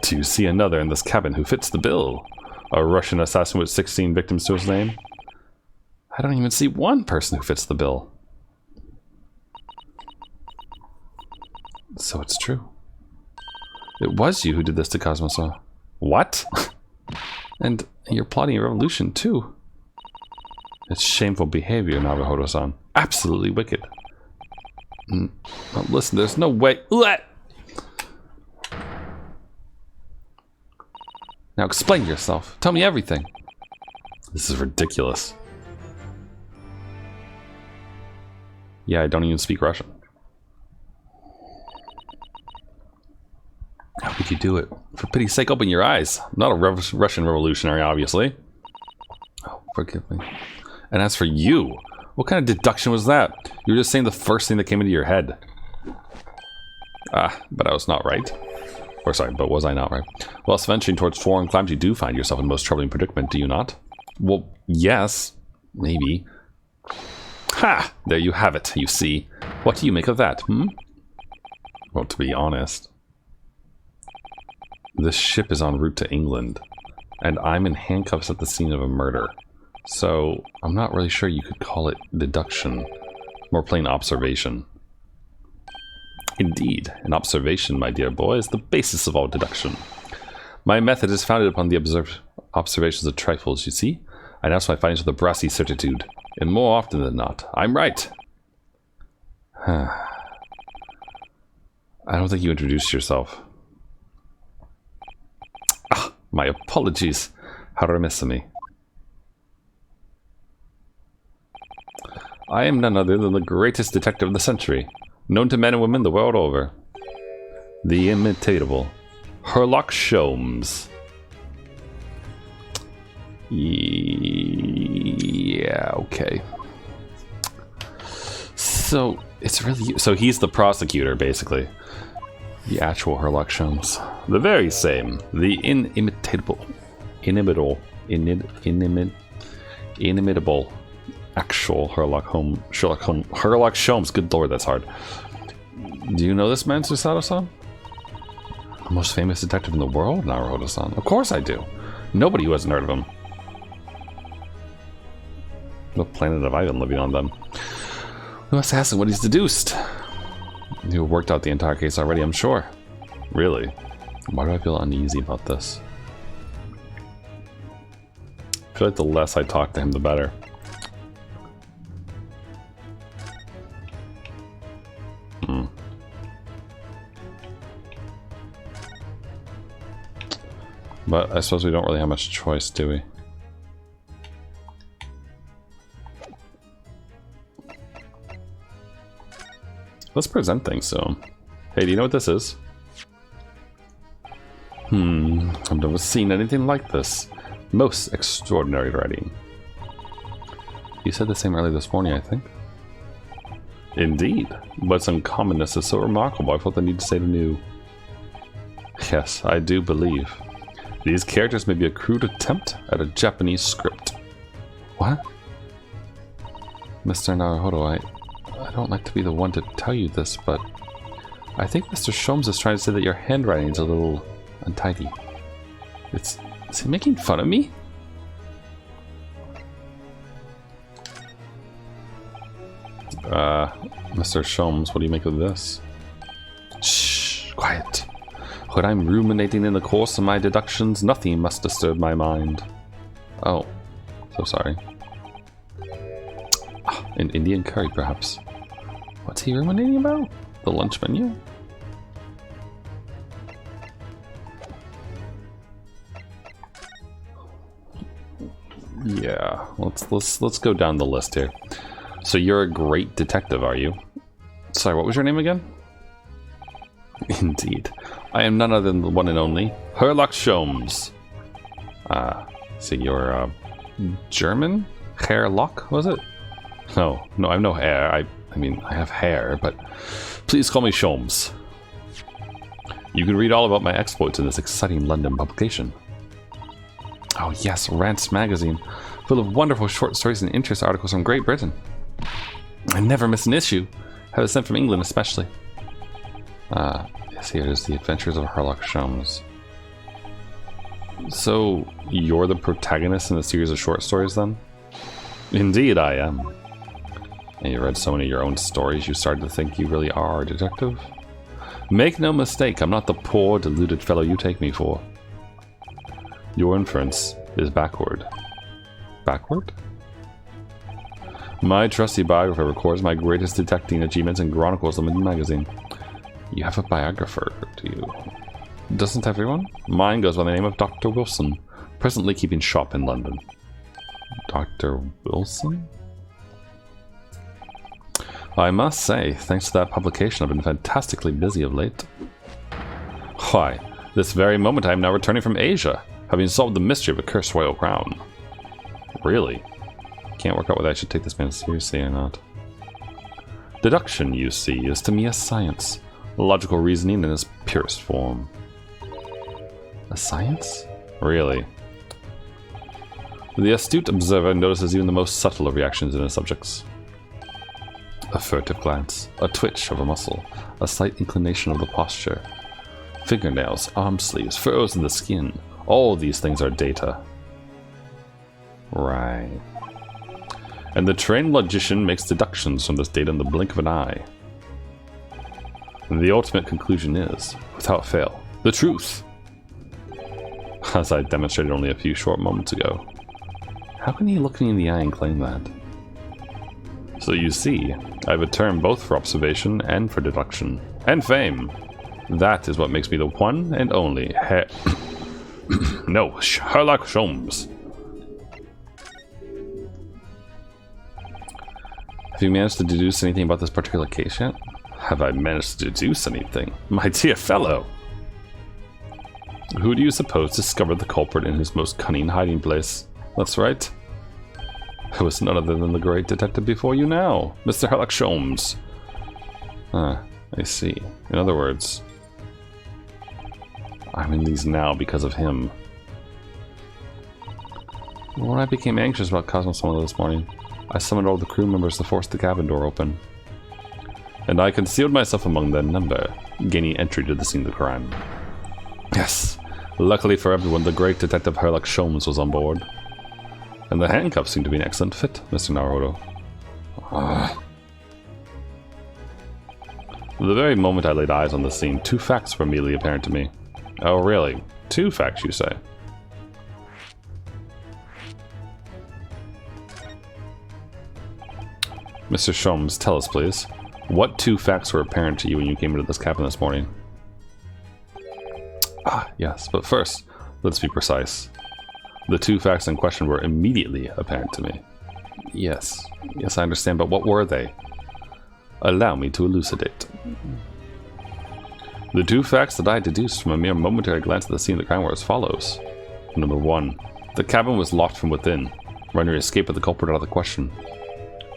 S1: Do you see another in this cabin who fits the bill? A Russian assassin with 16 victims to his name? I don't even see one person who fits the bill. So it's true. It was you who did this to Cosmosa. What? And you're plotting a revolution too. It's shameful behavior, Naruhodo-san. Absolutely wicked. Well, listen, there's no way. Now explain yourself. Tell me everything. This is ridiculous. Yeah, I don't even speak Russian. How could you do it? For pity's sake, open your eyes. I'm not a Russian revolutionary, obviously. Oh, forgive me. And as for you, what kind of deduction was that? You were just saying the first thing that came into your head. Ah, but I was not right. Or sorry, but was I not right? Whilst venturing towards foreign climes, you do find yourself in the most troubling predicament, do you not? Well, yes. Maybe. Ha! There you have it, you see. What do you make of that, hmm? Well, to be honest, this ship is en route to England, and I'm in handcuffs at the scene of a murder. So, I'm not really sure you could call it deduction. More plain observation. Indeed, an observation, my dear boy, is the basis of all deduction. My method is founded upon the observations of trifles, you see. I announce my findings with a brassy certitude. And more often than not, I'm right. I don't think you introduced yourself. Ah, my apologies. How remiss of me. I am none other than the greatest detective of the century, known to men and women the world over. The imitatable Herr Lock Sholmes. Yeah, okay. So, it's really you. So he's the prosecutor, basically. The actual Herr Lock Sholmes. The very same. The inimitable actual Herr Lock Sholmes. Good lord, that's hard. Do you know this man, Susato-san? The most famous detective in the world, Naruhodo-san. Of course I do. Nobody who hasn't heard of him. What planet have I been living on then? We must ask him what he's deduced. You have worked out the entire case already, I'm sure. Really? Why do I feel uneasy about this? I feel like the less I talk to him, the better. But I suppose we don't really have much choice, do we? Let's present things to him. Hey, do you know what this is? I've never seen anything like this. Most extraordinary writing. You said the same earlier this morning, I think. Indeed, but its uncommonness is so remarkable I felt the need to say it anew. Yes, I do believe. These characters may be a crude attempt at a Japanese script. What? Mr. Naruhodo, I don't like to be the one to tell you this, but I think Mr. Sholmes is trying to say that your handwriting is a little untidy. Is he making fun of me? Mr. Sholmes, what do you make of this? Shh, quiet. When I'm ruminating in the course of my deductions, nothing must disturb my mind. Oh, so sorry. An Indian curry, perhaps. What's he ruminating about? the lunch menu? Yeah, let's go down the list here. So you're a great detective, are you? Sorry, what was your name again? Indeed. I am none other than the one and only Herr Lock. So you're German? Herr Lock, was it? No, I have no hair. I mean, I have hair, but please call me Sholmes. You can read all about my exploits in this exciting London publication. Oh yes, Rants magazine, full of wonderful short stories and interest articles from Great Britain. I never miss an issue. Have it sent from England especially. Yes, here is The Adventures of Herr Lock. So, you're the protagonist in a series of short stories then? Indeed I am. And you read so many of your own stories you started to think you really are a detective? Make no mistake, I'm not the poor, deluded fellow you take me for. Your inference is backward. Backward? My trusty biographer records my greatest detecting achievements and chronicles them in the magazine. You have a biographer, do you? Doesn't everyone? Mine goes by the name of Dr. Wilson, presently keeping shop in London. Dr. Wilson? I must say, thanks to that publication, I've been fantastically busy of late. Why, this very moment I am now returning from Asia, having solved the mystery of a cursed royal crown. Really? Can't work out whether I should take this man seriously or not. Deduction, you see, is to me a science. Logical reasoning in its purest form. A science? Really? The astute observer notices even the most subtle of reactions in his subjects. A furtive glance, a twitch of a muscle, a slight inclination of the posture. Fingernails, arm sleeves, furrows in the skin. All these things are data. Right. And the trained logician makes deductions from this data in the blink of an eye. And the ultimate conclusion is, without fail, the truth! As I demonstrated only a few short moments ago. How can he look me in the eye and claim that? So you see, I have a term both for observation and for deduction. And fame! That is what makes me the one and only Herr Lock. Have you managed to deduce anything about this particular case yet? Have I managed to deduce anything? My dear fellow! Who do you suppose discovered the culprit in his most cunning hiding place? That's right. It was none other than the great detective before you now, Mr. Herr Lock. I see. In other words, I'm in these now because of him. When I became anxious about Cosmos this morning, I summoned all the crew members to force the cabin door open. And I concealed myself among their number, gaining entry to the scene of the crime. Yes, luckily for everyone, the great detective Herr Lock was on board. And the handcuffs seem to be an excellent fit, Mr. Naruto. The very moment I laid eyes on the scene, two facts were immediately apparent to me. Oh really? Two facts, you say? Mr. Sholmes, tell us please, what two facts were apparent to you when you came into this cabin this morning? Yes, but first, let's be precise. The two facts in question were immediately apparent to me. Yes, I understand, but what were they? Allow me to elucidate. The two facts that I deduced from a mere momentary glance at the scene of the crime were as follows. Number one, the cabin was locked from within, rendering escape of the culprit out of the question.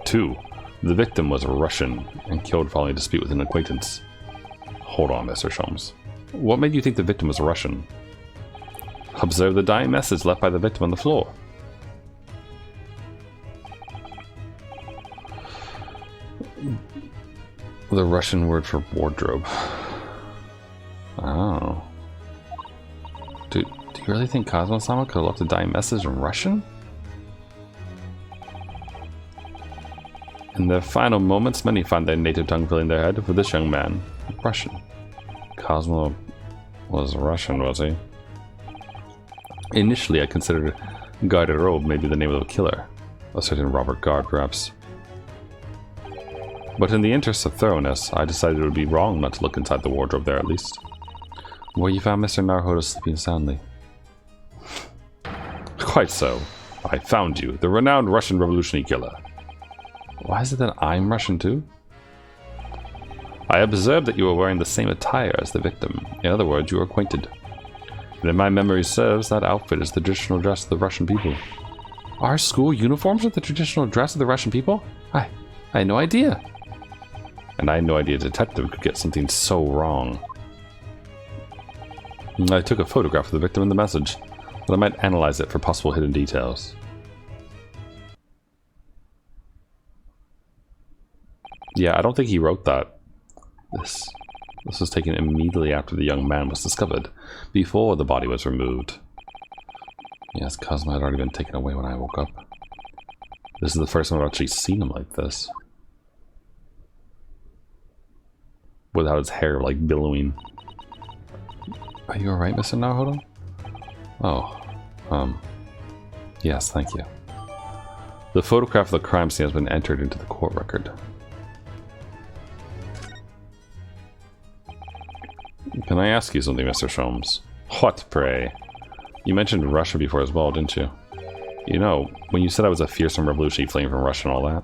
S1: 2. The victim was a Russian and killed following a dispute with an acquaintance. Hold on, Mr. Sholmes. What made you think the victim was a Russian? Observe the dying message left by the victim on the floor. The Russian word for wardrobe. Oh. Do you really think Cosmo-sama could have left a dying message in Russian? In their final moments, many find their native tongue filling their head. For this young man, Russian. Cosmo was Russian, was he? Initially, I considered Garderobe may be the name of the killer. A certain Robert Gard, perhaps. But in the interest of thoroughness, I decided it would be wrong not to look inside the wardrobe there at least. Where you found Mr. Naruhodo sleeping soundly. Quite so. I found you, the renowned Russian revolutionary killer. Why is it that I'm Russian too? I observed that you were wearing the same attire as the victim. In other words, you were acquainted. And if my memory serves, that outfit is the traditional dress of the Russian people. Our school uniforms are the traditional dress of the Russian people? I had no idea. And I had no idea a detective could get something so wrong. I took a photograph of the victim in the message, but I might analyze it for possible hidden details. Yeah, I don't think he wrote that. This was taken immediately after the young man was discovered, before the body was removed. Yes, Cosmo had already been taken away when I woke up. This is the first time I've actually seen him like this. Without his hair, like, billowing. Are you alright, Mr. Naruhodo? Oh, yes, thank you. The photograph of the crime scene has been entered into the court record. Can I ask you something, Mr. Sholmes? What, pray? You mentioned Russia before as well, didn't you? You know, when you said I was a fearsome revolutionary fleeing from Russia and all that.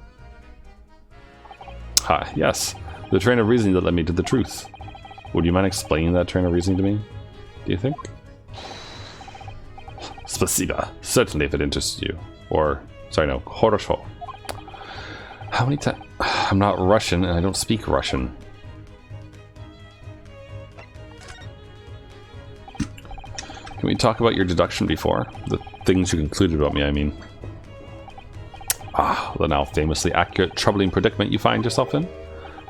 S1: Ah, yes. The train of reasoning that led me to the truth. Would you mind explaining that train of reasoning to me? Do you think? Spasiba. Certainly if it interests you. Or, sorry, no, Horosho. How many times? I'm not Russian and I don't speak Russian. Can we talk about your deduction before? The things you concluded about me, I mean. Ah, the now famously accurate, troubling predicament you find yourself in?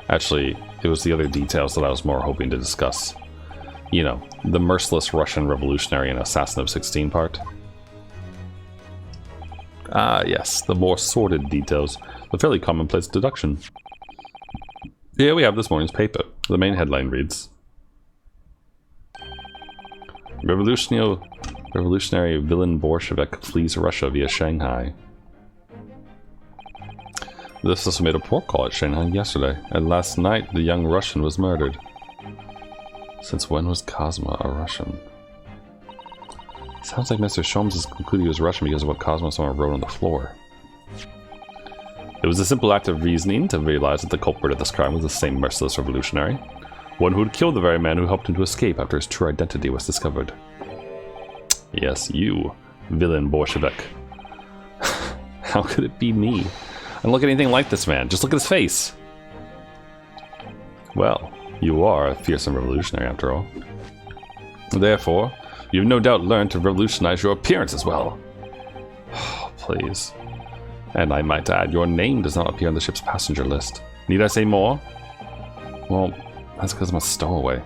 S1: Actually, it was the other details that I was more hoping to discuss. You know, the merciless Russian revolutionary and assassin of 16 part. Ah, yes, the more sordid details. The fairly commonplace deduction. Here we have this morning's paper. The main headline reads... Revolutionary villain Bolshevik flees Russia via Shanghai. This also made a port call at Shanghai yesterday, and last night the young Russian was murdered. Since when was Cosmo a Russian? Sounds like Mr. Sholmes has concluded he was Russian because of what Cosmo someone wrote on the floor. It was a simple act of reasoning to realize that the culprit of this crime was the same merciless revolutionary. One who had killed the very man who helped him to escape after his true identity was discovered. Yes, you, villain Bolshevik. How could it be me? I don't look anything like this man. Just look at his face. Well, you are a fearsome revolutionary after all. Therefore, you've no doubt learned to revolutionize your appearance as well. Oh, please. And I might add, your name does not appear on the ship's passenger list. Need I say more? Well, that's because I'm a stowaway.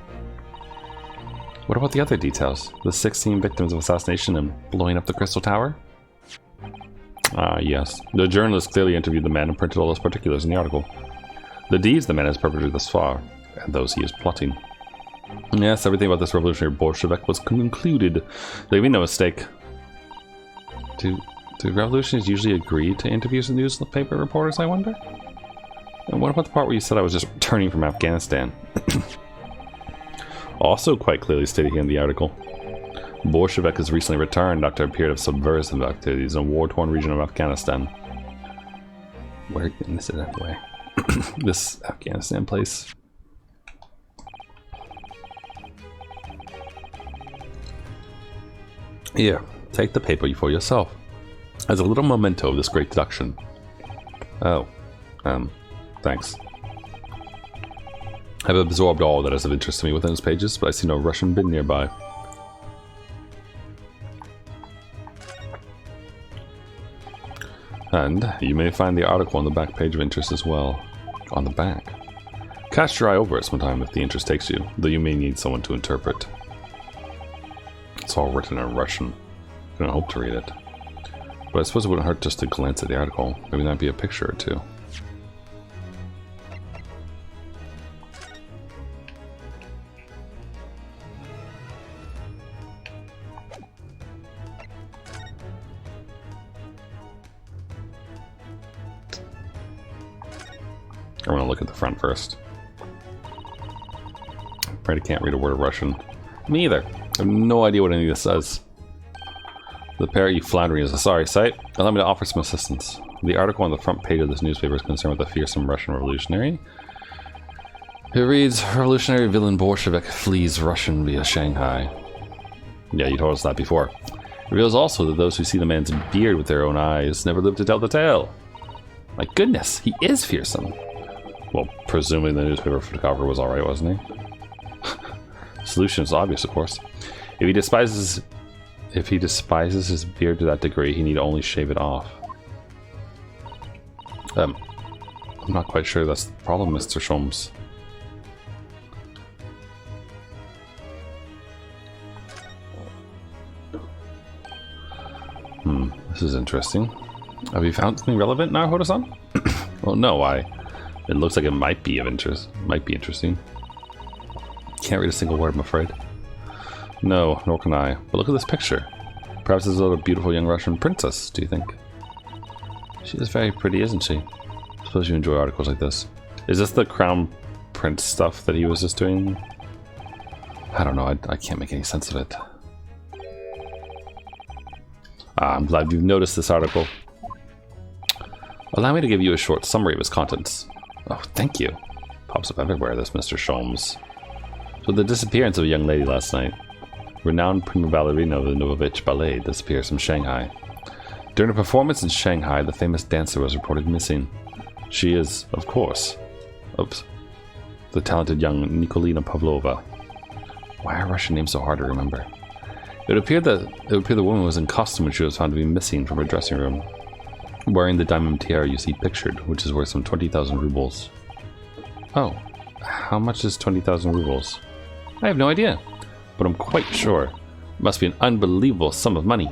S1: What about the other details? The 16 victims of assassination and blowing up the Crystal Tower? Ah, yes. The journalist clearly interviewed the man and printed all those particulars in the article. The deeds the man has perpetrated thus far, and those he is plotting. Yes, everything about this revolutionary Bolshevik was concluded. There can be no mistake. Do revolutionaries usually agree to interviews with newspaper reporters, I wonder? And what about the part where you said I was just returning from Afghanistan? Also quite clearly stated here in the article. Bolshevik has recently returned after a period of subversive activities in a war-torn region of Afghanistan. Where is it anyway? This Afghanistan place. Here, take the paper for yourself. As a little memento of this great deduction. Oh, thanks. I've absorbed all that is of interest to me within its pages, but I see no Russian bin nearby. And you may find the article on the back page of interest as well. On the back. Cast your eye over it sometime if the interest takes you, though you may need someone to interpret. It's all written in Russian. I don't hope to read it. But I suppose it wouldn't hurt just to glance at the article. Maybe there'd be a picture or two. I'm gonna look at the front first. I'm afraid I can't read a word of Russian. Me either. I have no idea what any of this says. The pair of you floundering is a sorry sight. Allow me to offer some assistance. The article on the front page of this newspaper is concerned with a fearsome Russian revolutionary. It reads, revolutionary villain Bolshevik flees Russian via Shanghai. Yeah, you told us that before. It reveals also that those who see the man's beard with their own eyes never live to tell the tale. My goodness, he is fearsome. Well, presumably the newspaper photographer was alright, wasn't he? Solution is obvious, of course. If he despises his beard to that degree, he need only shave it off. I'm not quite sure that's the problem, Mr. Sholmes. This is interesting. Have you found something relevant now, Hoda-san? Well, no, it looks like it might be of interest. Might be interesting. Can't read a single word, I'm afraid. No, nor can I. But look at this picture. Perhaps this is a beautiful young Russian princess, do you think? She is very pretty, isn't she? I suppose you enjoy articles like this. Is this the Crown Prince stuff that he was just doing? I don't know, I can't make any sense of it. I'm glad you've noticed this article. Allow me to give you a short summary of its contents. Oh, thank you. Pops up everywhere, this Mr. Sholmes. So the disappearance of a young lady last night. Renowned prima ballerina of the Novovich Ballet disappears from Shanghai. During a performance in Shanghai, the famous dancer was reported missing. She is, of course, the talented young Nikolina Pavlova. Why are Russian names so hard to remember? It would appear the woman was in costume when she was found to be missing from her dressing room, wearing the diamond tiara you see pictured, which is worth some 20,000 rubles. Oh, how much is 20,000 rubles? I have no idea, but I'm quite sure it must be an unbelievable sum of money.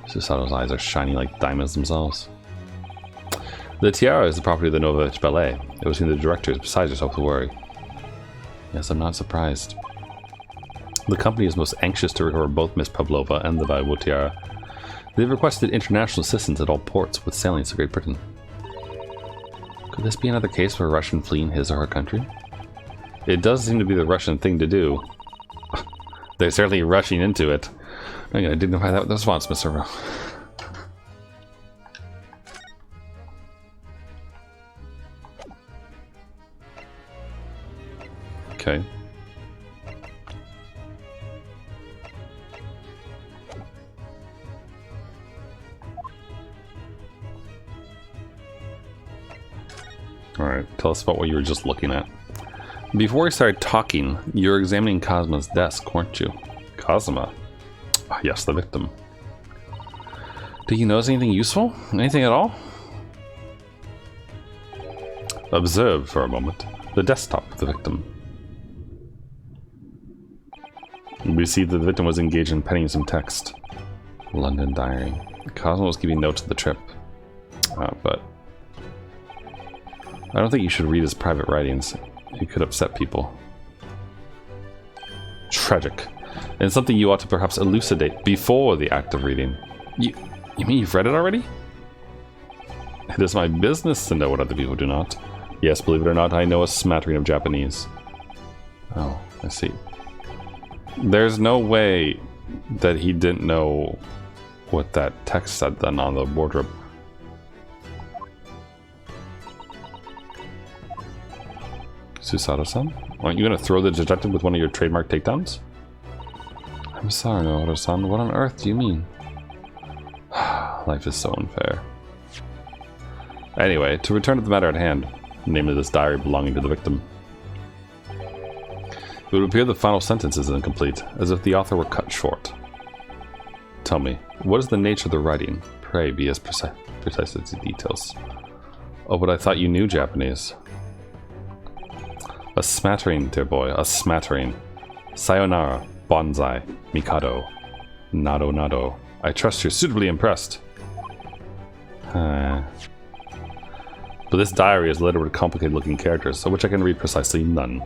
S1: Susato's eyes are shining like diamonds themselves. The tiara is the property of the Novovich Ballet. It was in the directors besides yourself to worry. Yes, I'm not surprised. The company is most anxious to recover both Miss Pavlova and the valuable tiara. They've requested international assistance at all ports with sailings to Great Britain. Could this be another case of a Russian fleeing his or her country? It does seem to be the Russian thing to do. They're certainly rushing into it. I'm going to dignify that with a response, Mr. Rowe. Okay. Alright, tell us about what you were just looking at. Before we started talking, you were examining Cosma's desk, weren't you? Cosma? Oh, yes, the victim. Did you notice anything useful? Anything at all? Observe for a moment the desktop of the victim. We see that the victim was engaged in penning some text. London diary. Cosmo was keeping notes of the trip. But I don't think you should read his private writings. It could upset people. Tragic. And something you ought to perhaps elucidate before the act of reading. You mean you've read it already? It is my business to know what other people do not. Yes, believe it or not, I know a smattering of Japanese. Oh, I see. There's no way that he didn't know what that text said then on the wardrobe. Susato-san? Aren't you going to throw the detective with one of your trademark takedowns? I'm sorry, Naoto-san. What on earth do you mean? Life is so unfair. Anyway, to return to the matter at hand, namely this diary belonging to the victim. It would appear the final sentence is incomplete, as if the author were cut short. Tell me, what is the nature of the writing? Pray be as precise as the details. Oh, but I thought you knew Japanese. A smattering, dear boy, a smattering. Sayonara, bonsai, mikado, nado nado. I trust you're suitably impressed. But this diary is littered with complicated looking characters, of which I can read precisely none.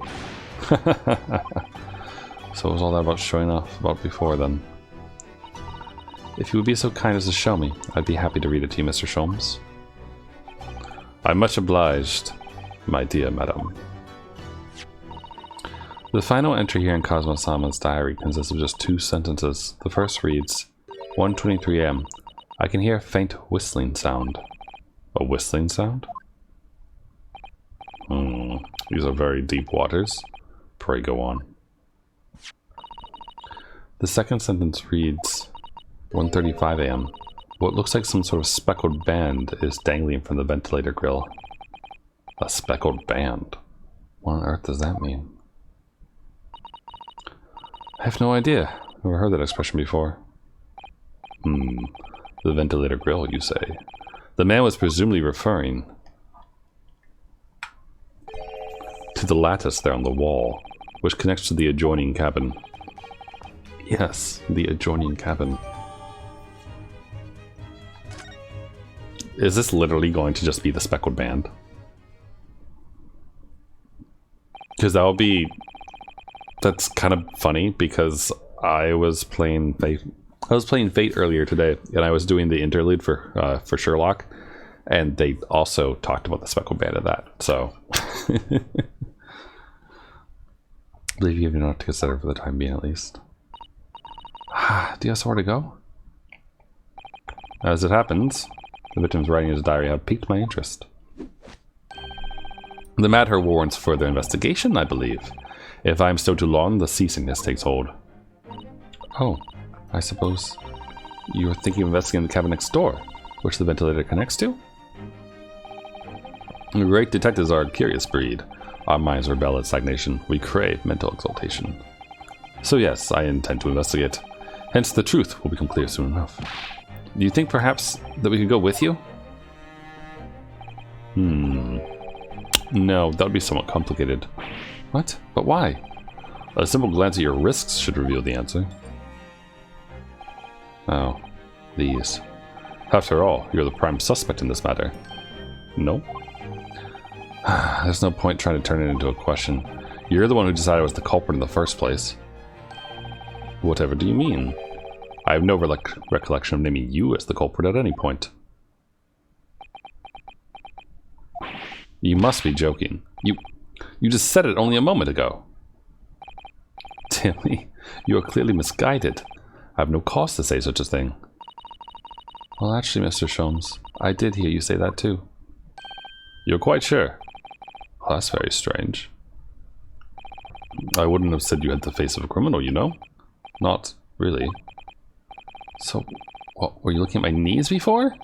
S1: So what was all that about showing off about before then? If you would be so kind as to show me, I'd be happy to read it to you, Mr. Sholmes. I'm much obliged. my dear madam. The final entry here in Cosmo-sama's diary consists of just 2 sentences. The first reads, 1:23 a.m. I can hear a faint whistling sound. A whistling sound? These are very deep waters. Pray go on. The second sentence reads, 1:35 a.m. What looks like some sort of speckled band is dangling from the ventilator grill. A speckled band? What on earth does that mean? I have no idea. Never heard that expression before. The ventilator grill, you say? The man was presumably referring to the lattice there on the wall, which connects to the adjoining cabin. Yes, the adjoining cabin. Is this literally going to just be the speckled band? Because that would be... That's kind of funny, because I was playing Fate. I was playing Fate earlier today, and I was doing the interlude for Sherlock, and they also talked about the speckled band of that. So, I believe you have enough to consider for the time being, at least. Do you have somewhere to go? As it happens, the victim's writing in his diary have piqued my interest. The matter warrants further investigation, I believe. If I am still too long, the seasickness takes hold. Oh, I suppose you were thinking of investigating the cabin next door, which the ventilator connects to? Great detectives are a curious breed. Our minds rebel at stagnation. We crave mental exaltation. So yes, I intend to investigate. Hence, the truth will become clear soon enough. Do you think perhaps that we could go with you? No, that would be somewhat complicated. What? But why? A simple glance at your wrists should reveal the answer. Oh, these. After all, you're the prime suspect in this matter. No? There's no point trying to turn it into a question. You're the one who decided I was the culprit in the first place. Whatever do you mean? I have no recollection of naming you as the culprit at any point. You must be joking. You just said it only a moment ago. Tilly, you are clearly misguided. I have no cause to say such a thing. Well, actually, Mr. Sholmes, I did hear you say that too. You're quite sure? Well, that's very strange. I wouldn't have said you had the face of a criminal, you know? Not really. So, what, were you looking at my knees before?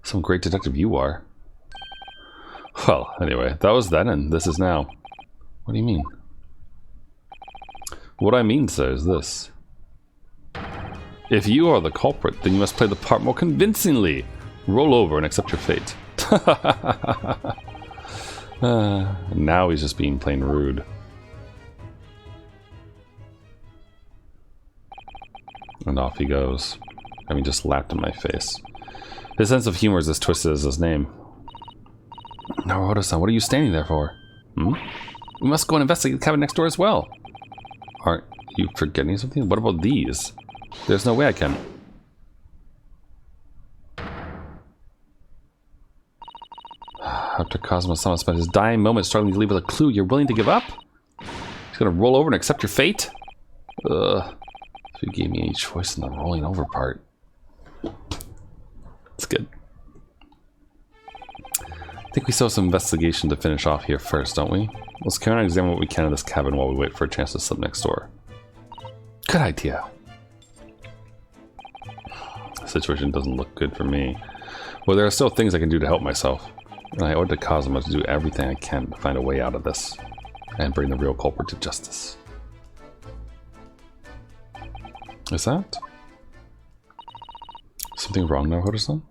S1: Some great detective you are. Well, anyway, that was then and this is now. What do you mean? What I mean, sir, is this. If you are the culprit, then you must play the part more convincingly. Roll over and accept your fate. Now he's just being plain rude. And off he goes. Having just laughed in my face. His sense of humor is as twisted as his name. Naruto-san, what are you standing there for? We must go and investigate the cabin next door as well. Aren't you forgetting something? What about these? There's no way I can. After Cosmo-sama spent his dying moments struggling to leave with a clue, you're willing to give up? He's gonna roll over and accept your fate? Ugh. If you gave me any choice in the rolling over part. It's good. I think we still have some investigation to finish off here first, don't we? Let's carry on and examine what we can in this cabin while we wait for a chance to slip next door. Good idea. The situation doesn't look good for me. Well, there are still things I can do to help myself. And I owe it to Cosmo to do everything I can to find a way out of this. And bring the real culprit to justice. Is that something wrong now, Hoda-san?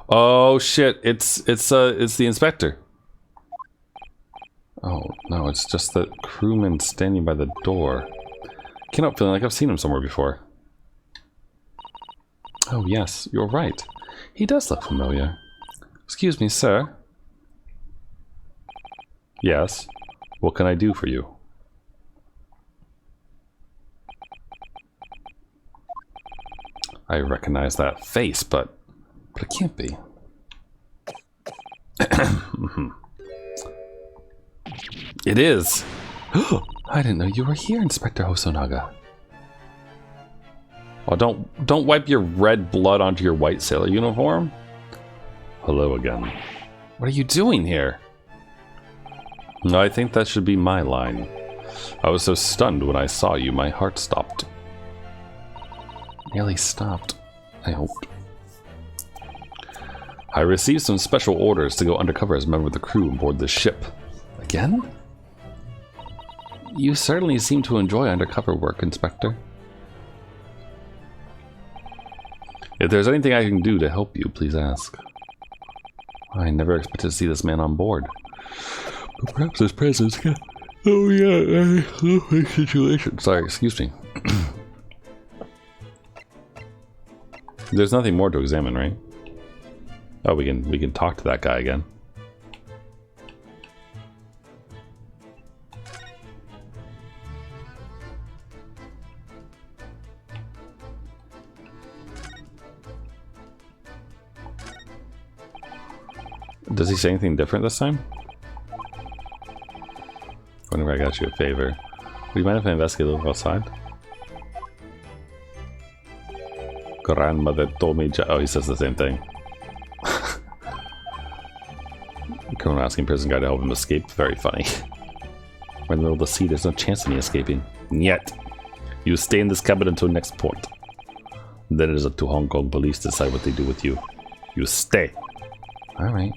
S1: Oh shit! It's the inspector. Oh no, it's just the crewman standing by the door. Cannot feeling like I've seen him somewhere before. Oh yes, you're right. He does look familiar. Excuse me, sir. Yes. What can I do for you? I recognize that face, but it can't be. It is! I didn't know you were here, Inspector Hosonaga. Oh, don't wipe your red blood onto your white sailor uniform. Hello again. What are you doing here? No, I think that should be my line. I was so stunned when I saw you, my heart stopped. Nearly stopped, I hoped. I received some special orders to go undercover as a member of the crew aboard the ship. Again? You certainly seem to enjoy undercover work, Inspector. If there's anything I can do to help you, please ask. I never expected to see this man on board. But perhaps his presence can... Oh yeah, situation. Sorry, excuse me. There's nothing more to examine, right? Oh, we can talk to that guy again. Does he say anything different this time? Whenever I got you a favor. Would you mind if I investigate a little outside? Grandmother told me... Oh, he says the same thing. Criminal asking prison guard to help him escape. Very funny. We're in the middle of the sea. There's no chance of me escaping. Yet. You stay in this cabin until next port. Then it is up to Hong Kong police to decide what they do with you. You stay. Alright.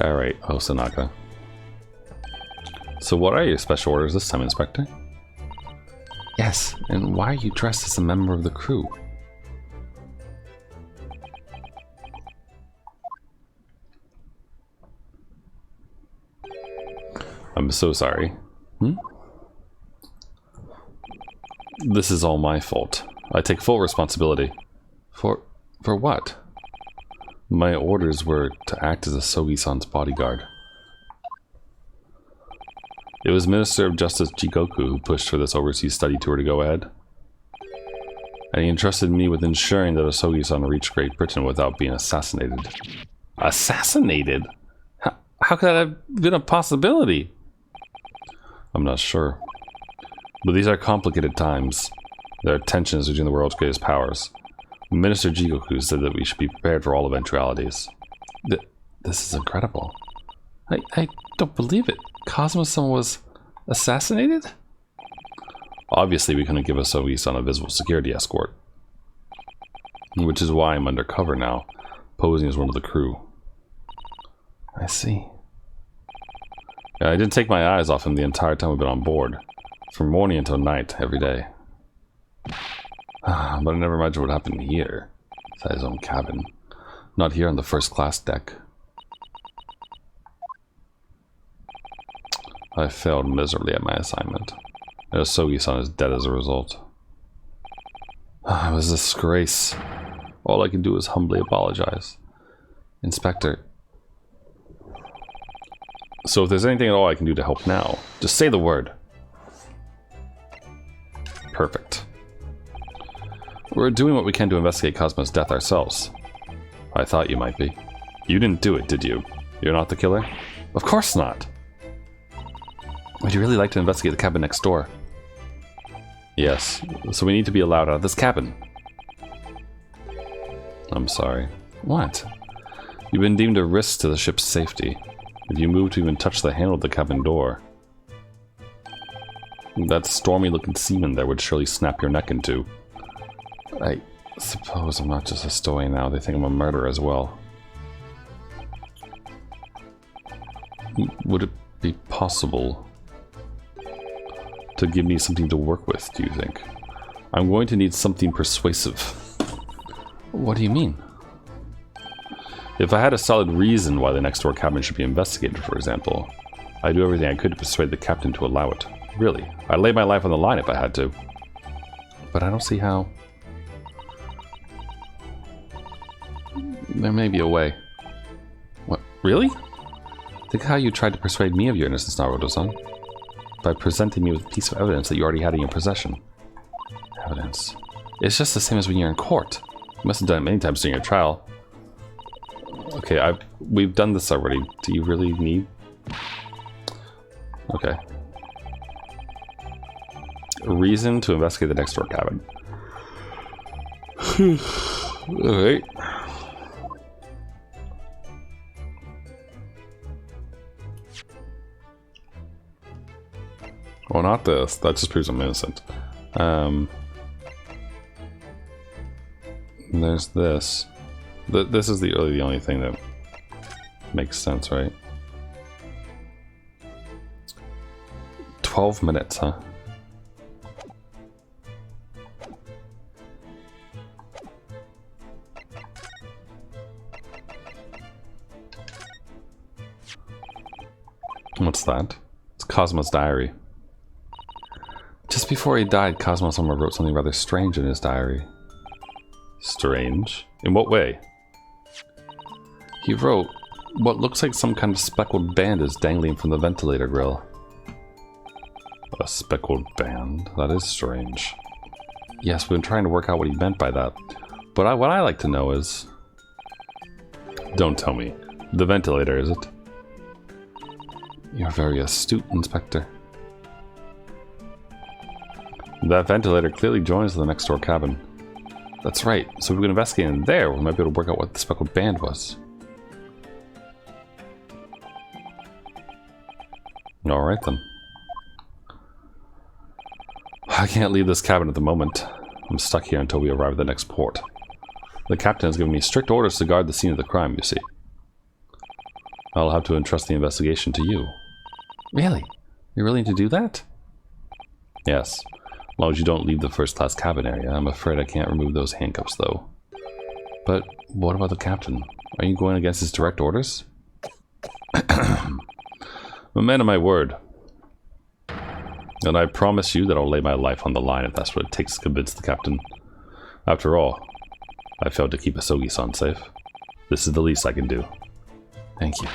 S1: Alright, Hosonaga. So what are your special orders this time, Inspector? Yes, and why are you dressed as a member of the crew? I'm so sorry. This is all my fault. I take full responsibility. For what? My orders were to act as a Sogi-san's bodyguard. It was Minister of Justice Jigoku who pushed for this overseas study tour to go ahead. And he entrusted me with ensuring that Asogi-san reached Great Britain without being assassinated. Assassinated? How could that have been a possibility? I'm not sure. But these are complicated times. There are tensions between the world's greatest powers. Minister Jigoku said that we should be prepared for all eventualities. This is incredible. I don't believe it. Cosmo-san was assassinated? Obviously, we couldn't give Asogi-san a visible security escort. Which is why I'm undercover now, posing as one of the crew. I see. Yeah, I didn't take my eyes off him the entire time we've been on board. From morning until night, every day. But I never imagined what happened here. Inside his own cabin. Not here on the first class deck. I failed miserably at my assignment. And Asogi-san is dead as a result. It was a disgrace. All I can do is humbly apologize. Inspector. So if there's anything at all I can do to help now, just say the word. Perfect. We're doing what we can to investigate Cosmo's death ourselves. I thought you might be. You didn't do it, did you? You're not the killer? Of course not! Would you really like to investigate the cabin next door? Yes, so we need to be allowed out of this cabin. I'm sorry. What? You've been deemed a risk to the ship's safety. If you move to even touch the handle of the cabin door, that stormy looking seaman there would surely snap your neck in two. I suppose I'm not just a stowaway now, they think I'm a murderer as well. Would it be possible to give me something to work with, do you think? I'm going to need something persuasive. What do you mean? If I had a solid reason why the next door cabin should be investigated, for example, I'd do everything I could to persuade the captain to allow it. Really, I'd lay my life on the line if I had to. But I don't see how. There may be a way. What? Really? Think how you tried to persuade me of your innocence, Naruto-san. By presenting me with a piece of evidence that you already had in your possession. Evidence. It's just the same as when you're in court. You must have done it many times during your trial. Okay, we've done this already. Do you really need... Okay. A reason to investigate the next door cabin. Alright. Well, not this. That just proves I'm innocent. There's this. This is really the only thing that makes sense, right? 12 minutes, huh? What's that? It's Cosmo's diary. Just before he died, Cosmo Summer wrote something rather strange in his diary. Strange? In what way? He wrote, what looks like some kind of speckled band is dangling from the ventilator grill. A speckled band? That is strange. Yes, we've been trying to work out what he meant by that. But what I like to know is... Don't tell me. The ventilator, is it? You're very astute, Inspector. That ventilator clearly joins the next door cabin. That's right, so if we can investigate in there, we might be able to work out what the speckled band was. Alright then. I can't leave this cabin at the moment. I'm stuck here until we arrive at the next port. The captain has given me strict orders to guard the scene of the crime, you see. I'll have to entrust the investigation to you. Really? You're willing to do that? Yes. As long as you don't leave the first-class cabin area. I'm afraid I can't remove those handcuffs, though. But what about the captain? Are you going against his direct orders? I'm a man of my word. And I promise you that I'll lay my life on the line if that's what it takes to convince the captain. After all, I failed to keep Asogi-san safe. This is the least I can do. Thank you.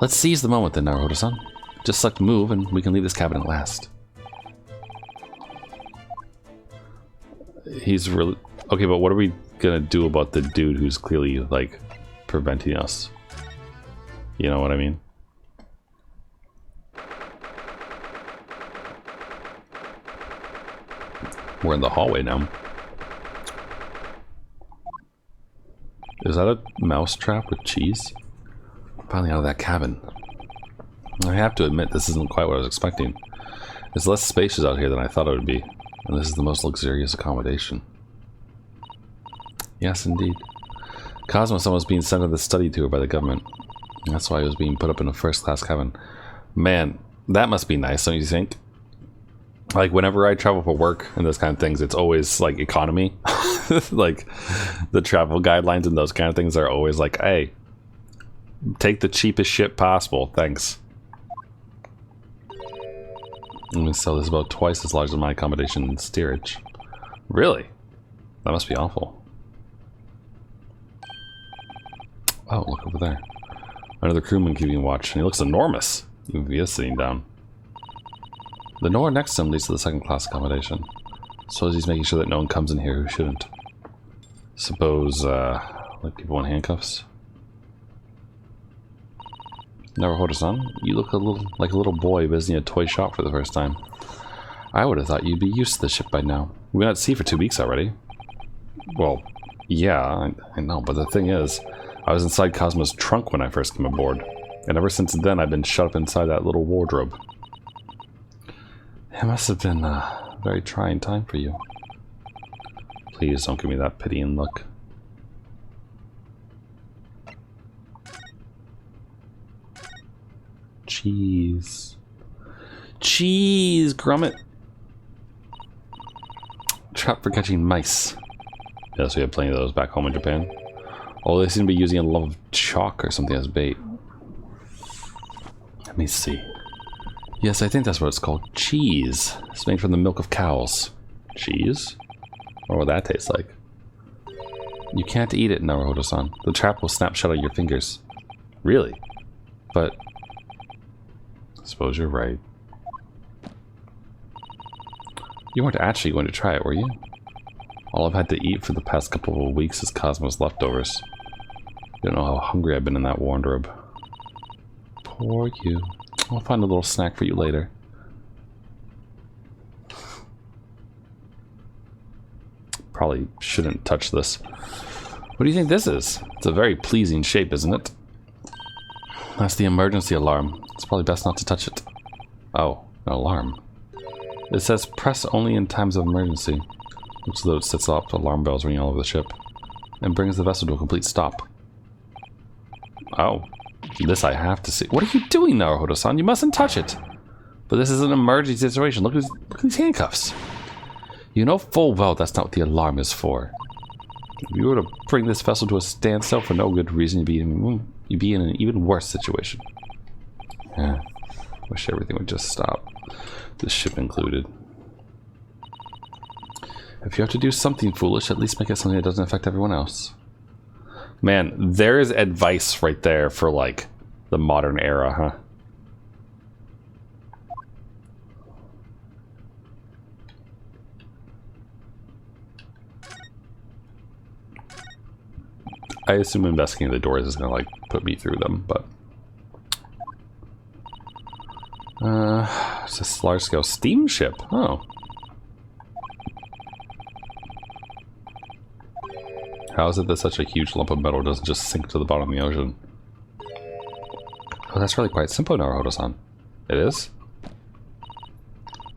S1: Let's seize the moment then, Naruto-san. Just select move and we can leave this cabin at last. He's really... Okay, but what are we gonna do about the dude who's clearly, like, preventing us? You know what I mean? We're in the hallway now. Is that a mouse trap with cheese? Finally out of that cabin. I have to admit, this isn't quite what I was expecting. It's less spacious out here than I thought it would be. And this is the most luxurious accommodation. Yes, indeed. Cosmo-san was being sent to the study tour by the government. That's why he was being put up in a first-class cabin. Man, that must be nice, don't you think? Like, whenever I travel for work and those kind of things, it's always, like, economy. Like, the travel guidelines and those kind of things are always like, hey, take the cheapest shit possible, thanks. So this is about twice as large as my accommodation in steerage. Really? That must be awful. Oh, look over there. Another crewman keeping watch, and he looks enormous. Even if he is sitting down. The door next to him leads to the second-class accommodation. Suppose he's making sure that no one comes in here who shouldn't. Suppose, like people in handcuffs? Naruto-san, you look like a little boy visiting a toy shop for the first time. I would have thought you'd be used to the ship by now. We've been at sea for 2 weeks already. Well, yeah, I know, but the thing is, I was inside Cosmo's trunk when I first came aboard. And ever since then, I've been shut up inside that little wardrobe. It must have been a very trying time for you. Please don't give me that pitying look. Cheese. Cheese, grommet. Trap for catching mice. Yes, we have plenty of those back home in Japan. Oh, they seem to be using a lot of chalk or something as bait. Let me see. Yes, I think that's what it's called. Cheese. It's made from the milk of cows. Cheese? What would that taste like? You can't eat it, Naruto-san. The trap will snap shut on your fingers. Really? But... I suppose you're right. You weren't actually going to try it, were you? All I've had to eat for the past couple of weeks is Cosmo's leftovers. You don't know how hungry I've been in that wardrobe. Poor you. I'll find a little snack for you later. Probably shouldn't touch this. What do you think this is? It's a very pleasing shape, isn't it? That's the emergency alarm. It's probably best not to touch it. Oh, an alarm. It says press only in times of emergency. Looks as though it sets off alarm bells ringing all over the ship and brings the vessel to a complete stop. Oh, this I have to see. What are you doing, Naruhodo-san? You mustn't touch it. But this is an emergency situation. Look at these handcuffs. You know full well that's not what the alarm is for. If you were to bring this vessel to a standstill for no good reason, you'd be in an even worse situation. Yeah, wish everything would just stop. This ship included. If you have to do something foolish, at least make it something that doesn't affect everyone else. Man, there's advice right there for, like, the modern era, huh? I assume investigating the doors is gonna, like, put me through them, but... it's this large-scale steamship. Oh. How is it that such a huge lump of metal doesn't just sink to the bottom of the ocean? Oh, that's really quite simple, Naruhodo-san. It is?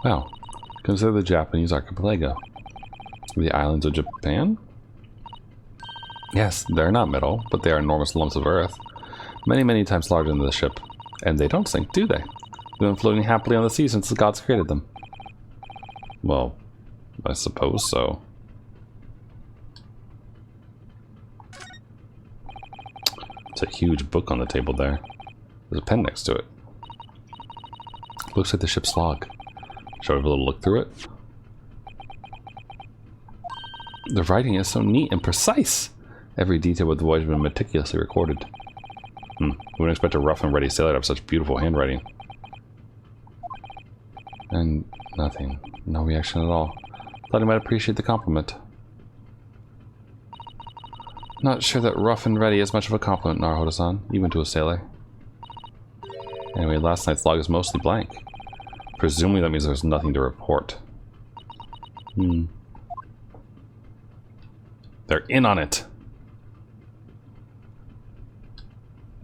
S1: Well, consider the Japanese archipelago. The islands of Japan? Yes, they're not metal, but they are enormous lumps of earth. Many, many times larger than the ship. And they don't sink, do they? They've been floating happily on the sea since the gods created them. Well, I suppose so. It's a huge book on the table there. There's a pen next to it. Looks like the ship's log. Shall we have a little look through it? The writing is so neat and precise. Every detail of the voyage has been meticulously recorded. We wouldn't expect a rough and ready sailor to have such beautiful handwriting. And nothing. No reaction at all. Thought he might appreciate the compliment. Not sure that rough and ready is much of a compliment, Naruhodo-san, even to a sailor. Anyway, last night's log is mostly blank. Presumably that means there's nothing to report. They're in on it.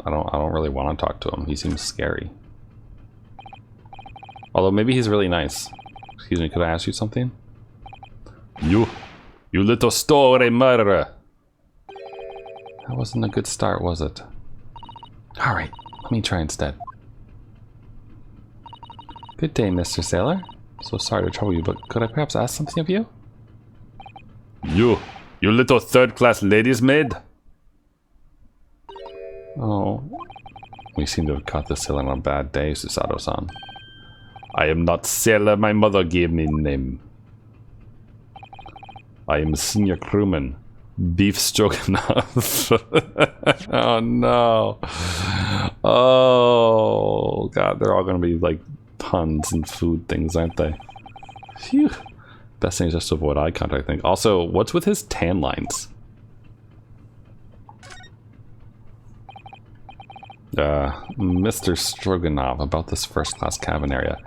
S1: I don't really want to talk to him. He seems scary. Although maybe he's really nice. Excuse me, could I ask you something? You little story murderer. That wasn't a good start, was it? Alright, let me try instead. Good day, Mr. Sailor. So sorry to trouble you, but could I perhaps ask something of you? You little third-class lady's maid? Oh. We seem to have caught the sailor on a bad day, Susato-san. I am not sailor, my mother gave me name. I am senior crewman. Beef stroganoff. Oh no. Oh god, they're all gonna be like puns and food things, aren't they? Phew. Best thing is just to avoid eye contact, I think. Also, what's with his tan lines? Mr. Stroganoff, about this first-class cabin area.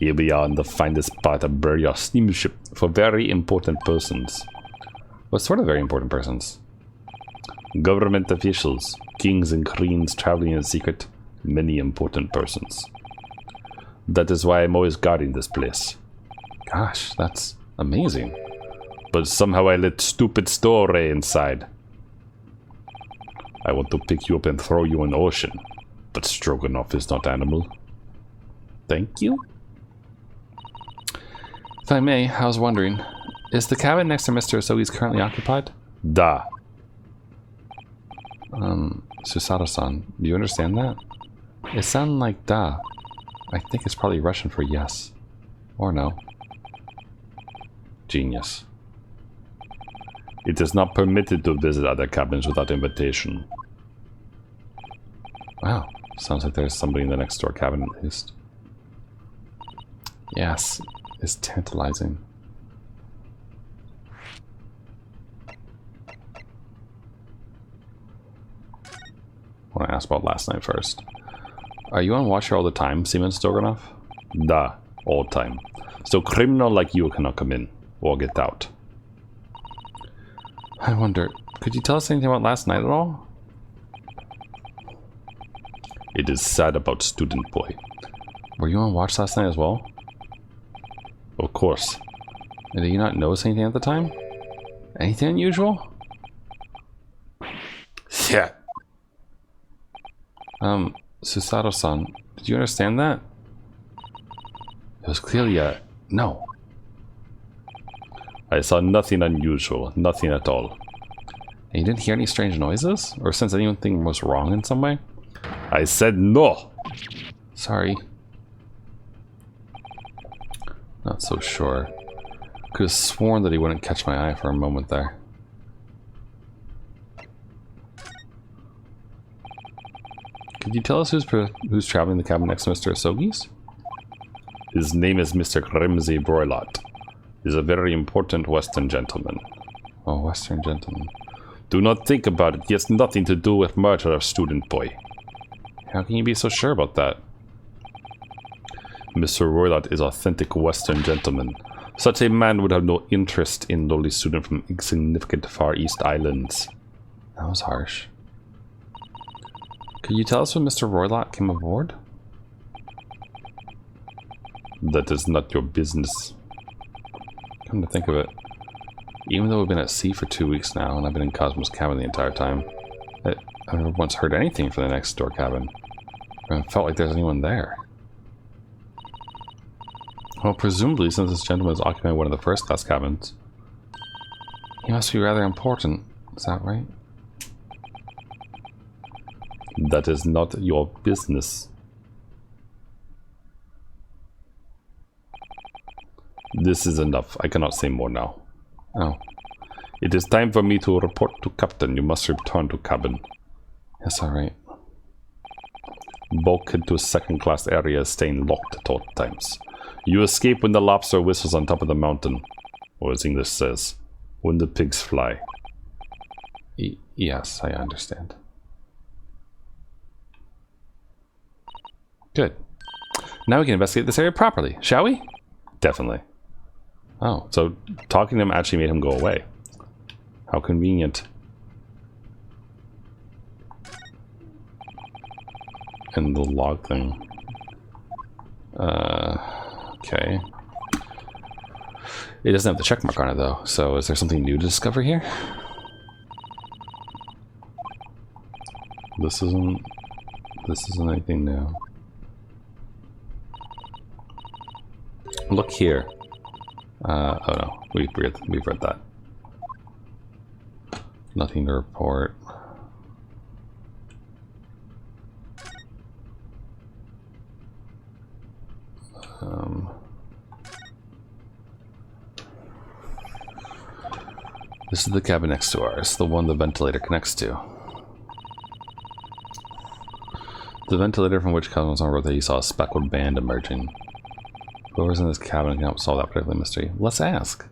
S1: Here we are in the finest part of your steamship for very important persons. What sort of very important persons? Government officials, kings and queens traveling in secret, many important persons. That is why I'm always guarding this place. Gosh, that's amazing. But somehow I let stupid story inside. I want to pick you up and throw you in the ocean. But Stroganoff is not animal. Thank you. If I may, I was wondering, is the cabin next to Mr. Asogi's currently occupied? Da. Susato-san, do you understand that? It sounded like da. I think it's probably Russian for yes. Or no. Genius. It is not permitted to visit other cabins without invitation. Wow, sounds like there's somebody in the next door cabin at least. Yes, it's tantalizing. want to ask about last night first. Are you on watch here all the time, Seaman Stroganov? Da, all time. So criminal like you cannot come in or get out. I wonder, could you tell us anything about last night at all? It is sad about student boy. Were you on watch last night as well? Of course. And did you not notice anything at the time? Anything unusual? Yeah. Susato-san, did you understand that? It was clearly a no. I saw nothing unusual, nothing at all. And you didn't hear any strange noises? Or sense anything was wrong in some way? I said no! Sorry. Not so sure. Could have sworn that he wouldn't catch my eye for a moment there. Could you tell us who's traveling the cabin next to Mr. Asogi's? His name is Mr. Grimsey Broilot. He's a very important Western gentleman. Oh, Western gentleman. Do not think about it. He has nothing to do with murder of student boy. How can you be so sure about that? Mr. Broilot is authentic Western gentleman. Such a man would have no interest in lowly student from insignificant Far East Islands. That was harsh. Could you tell us when Mr. Roylott came aboard? That is not your business. Come to think of it, even though we've been at sea for 2 weeks now, and I've been in Cosmo's cabin the entire time, I've never once heard anything from the next door cabin. I haven't felt like there's anyone there. Well, presumably, since this gentleman is occupying one of the first class cabins, he must be rather important. Is that right? That is not your business. This is enough. I cannot say more now. Oh. It is time for me to report to Captain. You must return to cabin. Yes, alright. Bulkhead to second class area is staying locked at all times. You escape when the lobster whistles on top of the mountain. Or as English says, when the pigs fly. Yes, I understand. Good. Now we can investigate this area properly, shall we? Definitely. Oh, so talking to him actually made him go away. How convenient. And the log thing. Okay. It doesn't have the check mark on it though, so is there something new to discover here? This isn't anything new. Look here. Oh no, we've read that. Nothing to report. This is the cabin next to ours, the one the ventilator connects to. The ventilator from which Cosmos on Earth, you saw a speckled band emerging. Whoever's in this cabin can help solve that particular mystery. Let's ask.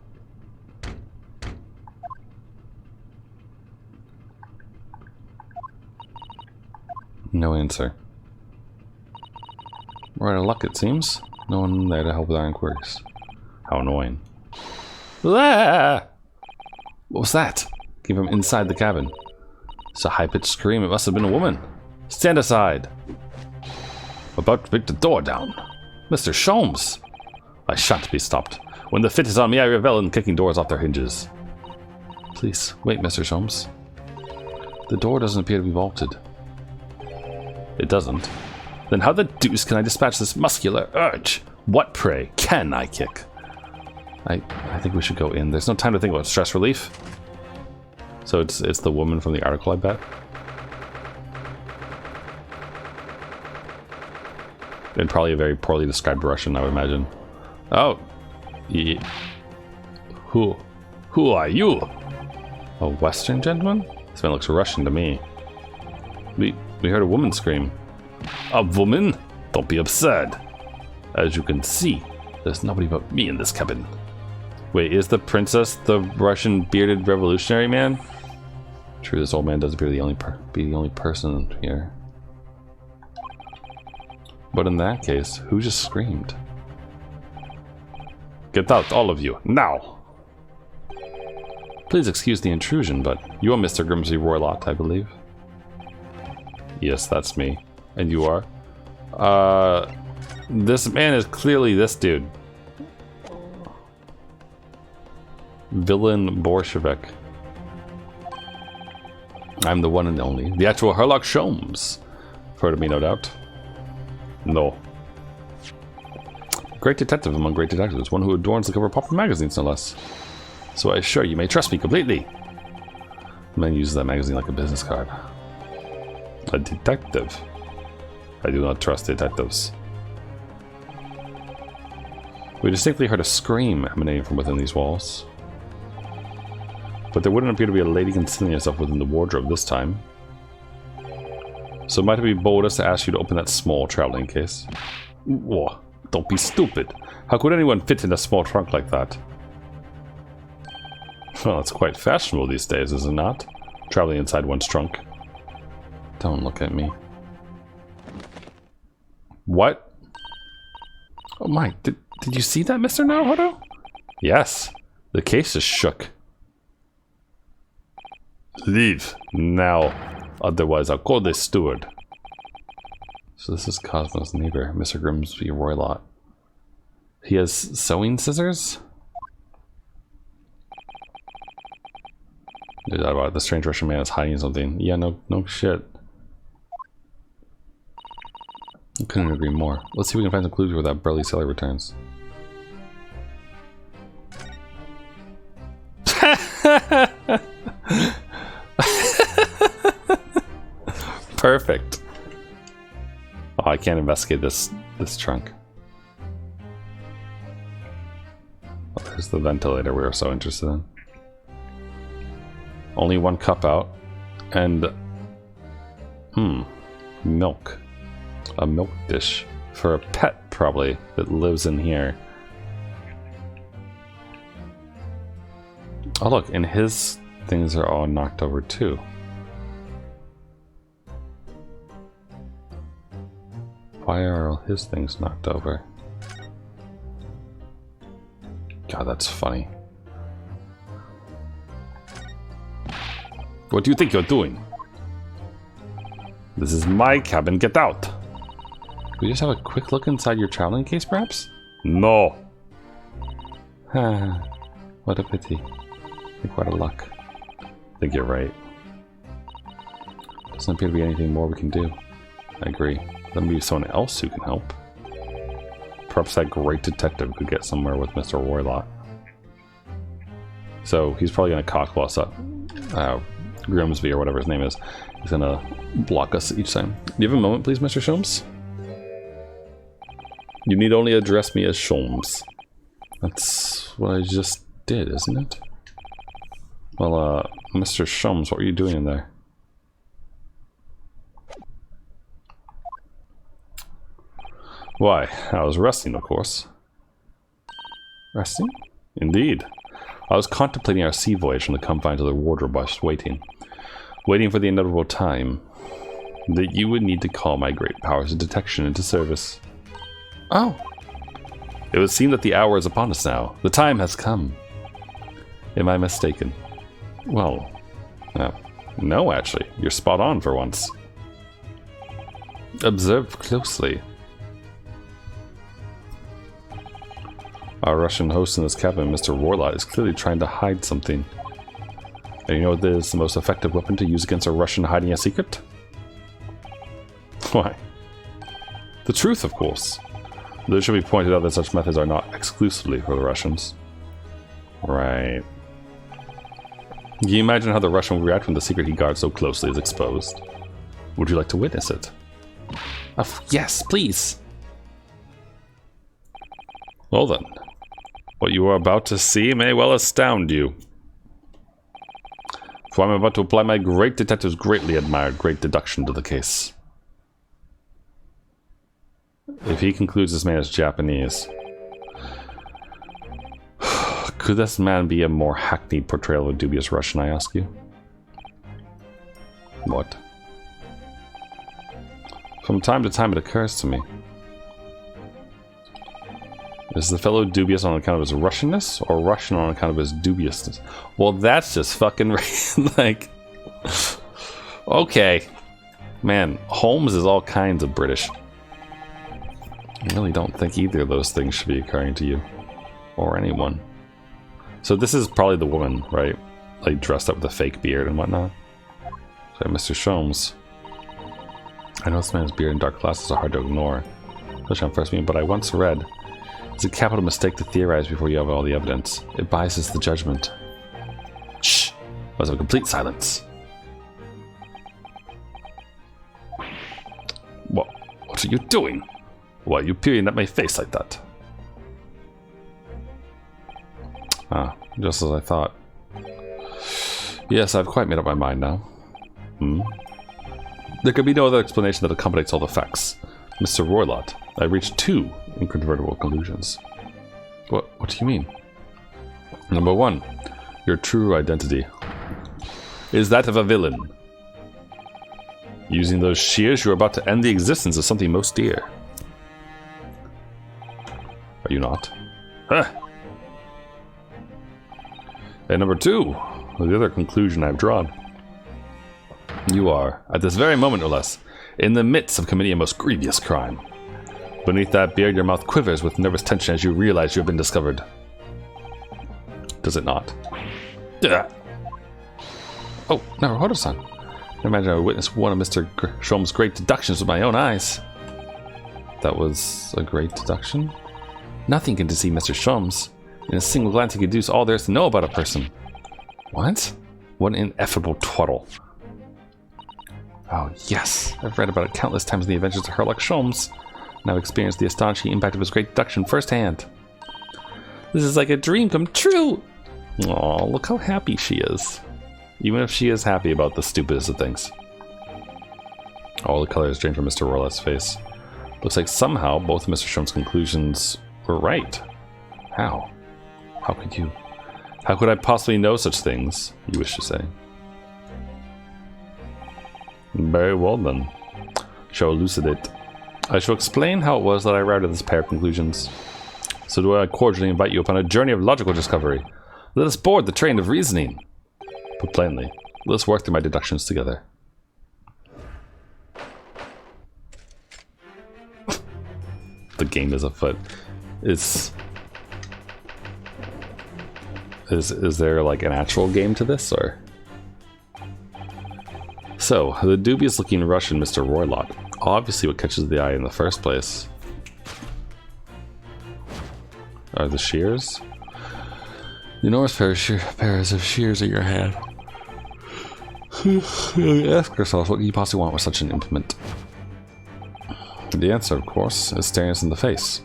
S1: No answer. We're out of luck, it seems. No one there to help with our inquiries. How annoying. Ah! What was that? Came from inside the cabin. It's a high-pitched scream. It must have been a woman. Stand aside. About to break the door down. Mr. Sholmes! I shan't be stopped. When the fit is on me, I revel in kicking doors off their hinges. Please, wait, Mr. Sholmes. The door doesn't appear to be vaulted. It doesn't? Then how the deuce can I dispatch this muscular urge? What, pray, can I kick? I think we should go in. There's no time to think about stress relief. So it's the woman from the article, I bet. And probably a very poorly described Russian, I would imagine. Oh, who are you? A Western gentleman? This man looks Russian to me. We heard a woman scream. A woman? Don't be absurd. As you can see, there's nobody but me in this cabin. Wait, is the princess the Russian bearded revolutionary man? True, this old man does appear to be the only person here. But in that case, who just screamed? Get out, all of you, now! Please excuse the intrusion, but you are Mr. Grimsby Roylott, I believe. Yes, that's me. And you are? This man is clearly this dude. Villain Bolshevik. I'm the one and only. The actual Herr Lock Sholmes. Heard of me, no doubt. No. Great detective among great detectives. One who adorns the cover of popular magazines, no less. So I assure you may trust me completely. The man uses that magazine like a business card. A detective? I do not trust detectives. We distinctly heard a scream emanating from within these walls. But there wouldn't appear to be a lady concealing herself within the wardrobe this time. So might it be bold as to ask you to open that small traveling case? Whoa, don't be stupid. How could anyone fit in a small trunk like that? Well, it's quite fashionable these days, is it not? Traveling inside one's trunk. Don't look at me. What? Oh my, did you see that, Mr. Naruhodo? Yes, the case is shook. Leave now, otherwise I'll call this steward. So this is Cosmo's neighbor, Mr. Grimsby Roylott. He has sewing scissors? The strange Russian man is hiding something. Yeah, no shit. I couldn't agree more. Let's see if we can find some clues where that burly sailor returns. Perfect. Oh, I can't investigate this trunk. Oh, there's the ventilator we were so interested in. Only one cup out, and milk. A milk dish for a pet, probably, that lives in here. Oh look, and his things are all knocked over too. Why are all his things knocked over? God, that's funny. What do you think you're doing? This is my cabin, get out! Can we just have a quick look inside your traveling case, perhaps? No! What a pity. I think we're out of luck. I think you're right. Doesn't appear to be anything more we can do. I agree. There may be someone else who can help. Perhaps that great detective could get somewhere with Mr. Roylott. So he's probably going to cockbloss up. Grimsby or whatever his name is. He's going to block us each time. Do you have a moment, please, Mr. Sholmes? You need only address me as Sholmes. That's what I just did, isn't it? Well, Mr. Sholmes, what were you doing in there? Why, I was resting, of course. Resting? Indeed. I was contemplating our sea voyage from the confines of the wardrobe bus, waiting for the inevitable time that you would need to call my great powers of detection into service. Oh! It would seem that the hour is upon us now. The time has come. Am I mistaken? Well, no, actually. You're spot on for once. Observe closely. Our Russian host in this cabin, Mr. Roylott, is clearly trying to hide something. And you know what is the most effective weapon to use against a Russian hiding a secret? Why? The truth, of course. Though it should be pointed out that such methods are not exclusively for the Russians. Right. Can you imagine how the Russian would react when the secret he guards so closely is exposed? Would you like to witness it? Yes, please! Well then. What you are about to see may well astound you. For I'm about to apply my great detective's greatly admired great deduction to the case. If he concludes this man is Japanese, could this man be a more hackneyed portrayal of a dubious Russian, I ask you? What? From time to time it occurs to me. Is the fellow dubious on account of his Russianness, or Russian on account of his dubiousness? Well, that's just fucking like... Okay. Man, Holmes is all kinds of British. I really don't think either of those things should be occurring to you. Or anyone. So this is probably the woman, right? Like dressed up with a fake beard and whatnot. So Mr. Sholmes. I know this man's beard and dark glasses are hard to ignore, especially on first meeting, but I once read, it's a capital mistake to theorize before you have all the evidence. It biases the judgment. Shh! Must have complete silence. What are you doing? Why are you peering at my face like that? Ah, just as I thought. Yes, I've quite made up my mind now. There could be no other explanation that accommodates all the facts. Mr. Roylott, I reached two incontrovertible conclusions. What do you mean? Number one, your true identity is that of a villain. Using those shears, you're about to end the existence of something most dear. Are you not? Huh. And number two, the other conclusion I've drawn. You are, at this very moment or less, in the midst of committing a most grievous crime. Beneath that beard, your mouth quivers with nervous tension as you realize you have been discovered. Does it not? Oh, never heard of son. I imagine I witnessed one of Mr. Sholmes' great deductions with my own eyes. That was a great deduction? Nothing can deceive Mr. Sholmes. In a single glance he can deduce all there is to know about a person. What? What an ineffable twaddle. Oh yes, I've read about it countless times in the adventures of Herr Lock Sholmes, and I've experienced the astonishing impact of his great deduction firsthand. This is like a dream come true! Aw, look how happy she is. Even if she is happy about the stupidest of things. All the colors drained from Mr. Roylott's face. Looks like somehow both of Mr. Sholmes' conclusions were right. How? How could you? How could I possibly know such things, you wish to say? Very well then. Shall elucidate. I shall explain how it was that I arrived at this pair of conclusions. So do I cordially invite you upon a journey of logical discovery. Let us board the train of reasoning. Put plainly, let us work through my deductions together. The game is afoot. Is there like an actual game to this, or? So, the dubious-looking Russian Mr. Roylott, obviously what catches the eye in the first place are the shears. The enormous pairs of shears at your hand. Ask yourself, what can you possibly want with such an implement? The answer, of course, is staring us in the face.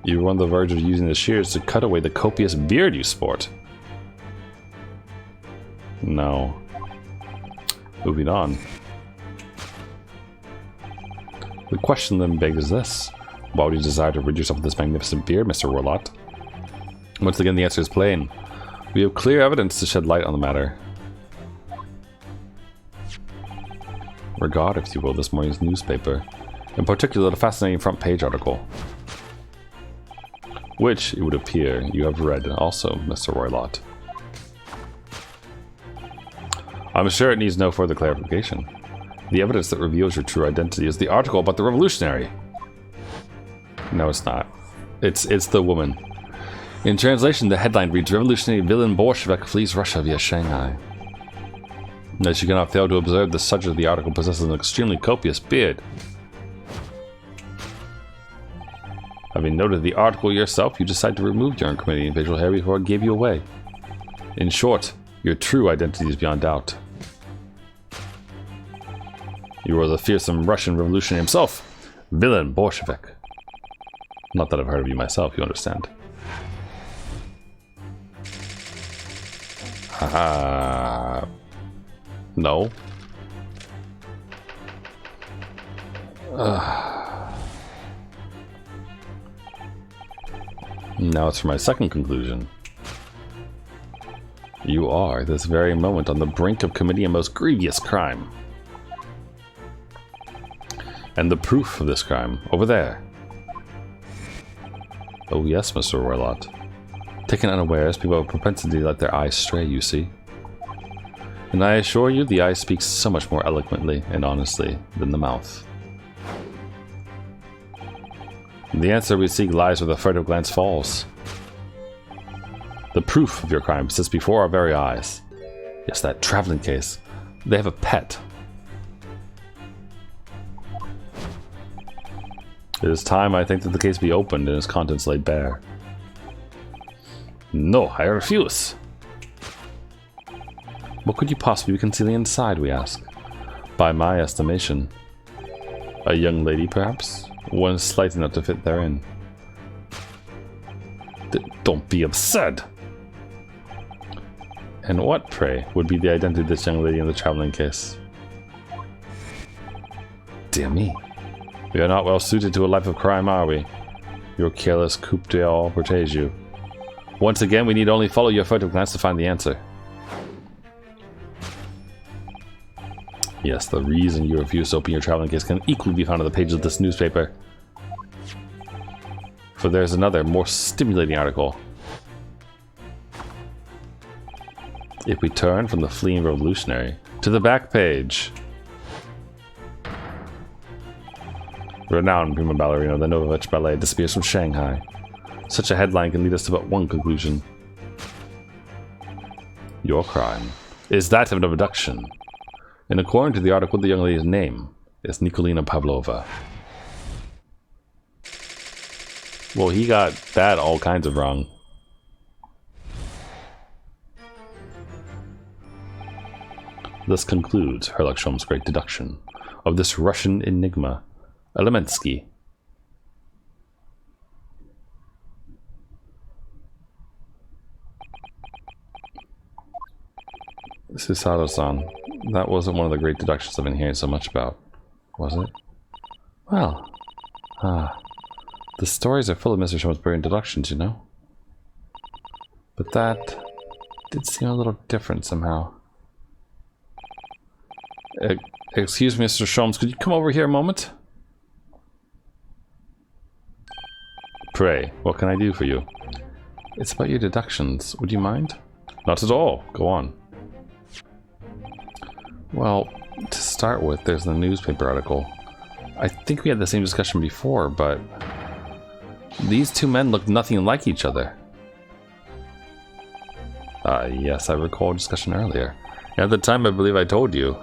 S1: You were on the verge of using the shears to cut away the copious beard you sport. No. Moving on. The question then begged is this. Why would you desire to rid yourself of this magnificent beard, Mr. Roylott? Once again, the answer is plain. We have clear evidence to shed light on the matter. Regard, if you will, this morning's newspaper. In particular, the fascinating front page article. Which, it would appear, you have read also, Mr. Roylott. I'm sure it needs no further clarification. The evidence that reveals your true identity is the article about the revolutionary. No, it's not. It's the woman. In translation, the headline reads, Revolutionary villain Bolshevik flees Russia via Shanghai. As you cannot fail to observe, the subject of the article possesses an extremely copious beard. Having noted the article yourself, you decide to remove your incriminating facial hair before it gave you away. In short, your true identity is beyond doubt. You are the fearsome Russian revolutionary himself, villain Bolshevik. Not that I've heard of you myself, you understand. Haha. No. Now it's for my second conclusion. You are, this very moment, on the brink of committing a most grievous crime. And the proof of this crime, over there. Oh yes, Mr. Warlot. Taken unawares, people have a propensity to let their eyes stray, you see. And I assure you, the eye speaks so much more eloquently and honestly than the mouth. The answer we seek lies where the furtive glance falls. The proof of your crime sits before our very eyes. Yes, that traveling case. They have a pet. It is time, I think, that the case be opened and its contents laid bare. No, I refuse. What could you possibly be concealing inside, we ask? By my estimation, a young lady, perhaps? One slight enough to fit therein. Don't be absurd! And what, pray, would be the identity of this young lady in the traveling case? Dear me. We are not well suited to a life of crime, are we? Your careless coup d'etat betrays you. Once again, we need only follow your furtive glance to find the answer. Yes, the reason you refuse to open your traveling case can equally be found on the pages of this newspaper. For there's another, more stimulating article. If we turn from the fleeing revolutionary to the back page. Renowned prima ballerina of the Novovich Ballet disappears from Shanghai. Such a headline can lead us to but one conclusion. Your crime is that of an abduction. And according to the article, the young lady's name is Nikolina Pavlova. Well, he got that all kinds of wrong. Thus concludes Herr Lock's great deduction of this Russian enigma, Elemensky. Susato-san, that wasn't one of the great deductions I've been hearing so much about, was it? Well, the stories are full of Mr. Shoma's brilliant deductions, you know? But that did seem a little different somehow. Excuse me, Mr. Sholmes, could you come over here a moment? Pray, what can I do for you? It's about your deductions. Would you mind? Not at all. Go on. Well, to start with, there's the newspaper article. I think we had the same discussion before, but these two men look nothing like each other. Yes, I recall a discussion earlier. At the time, I believe I told you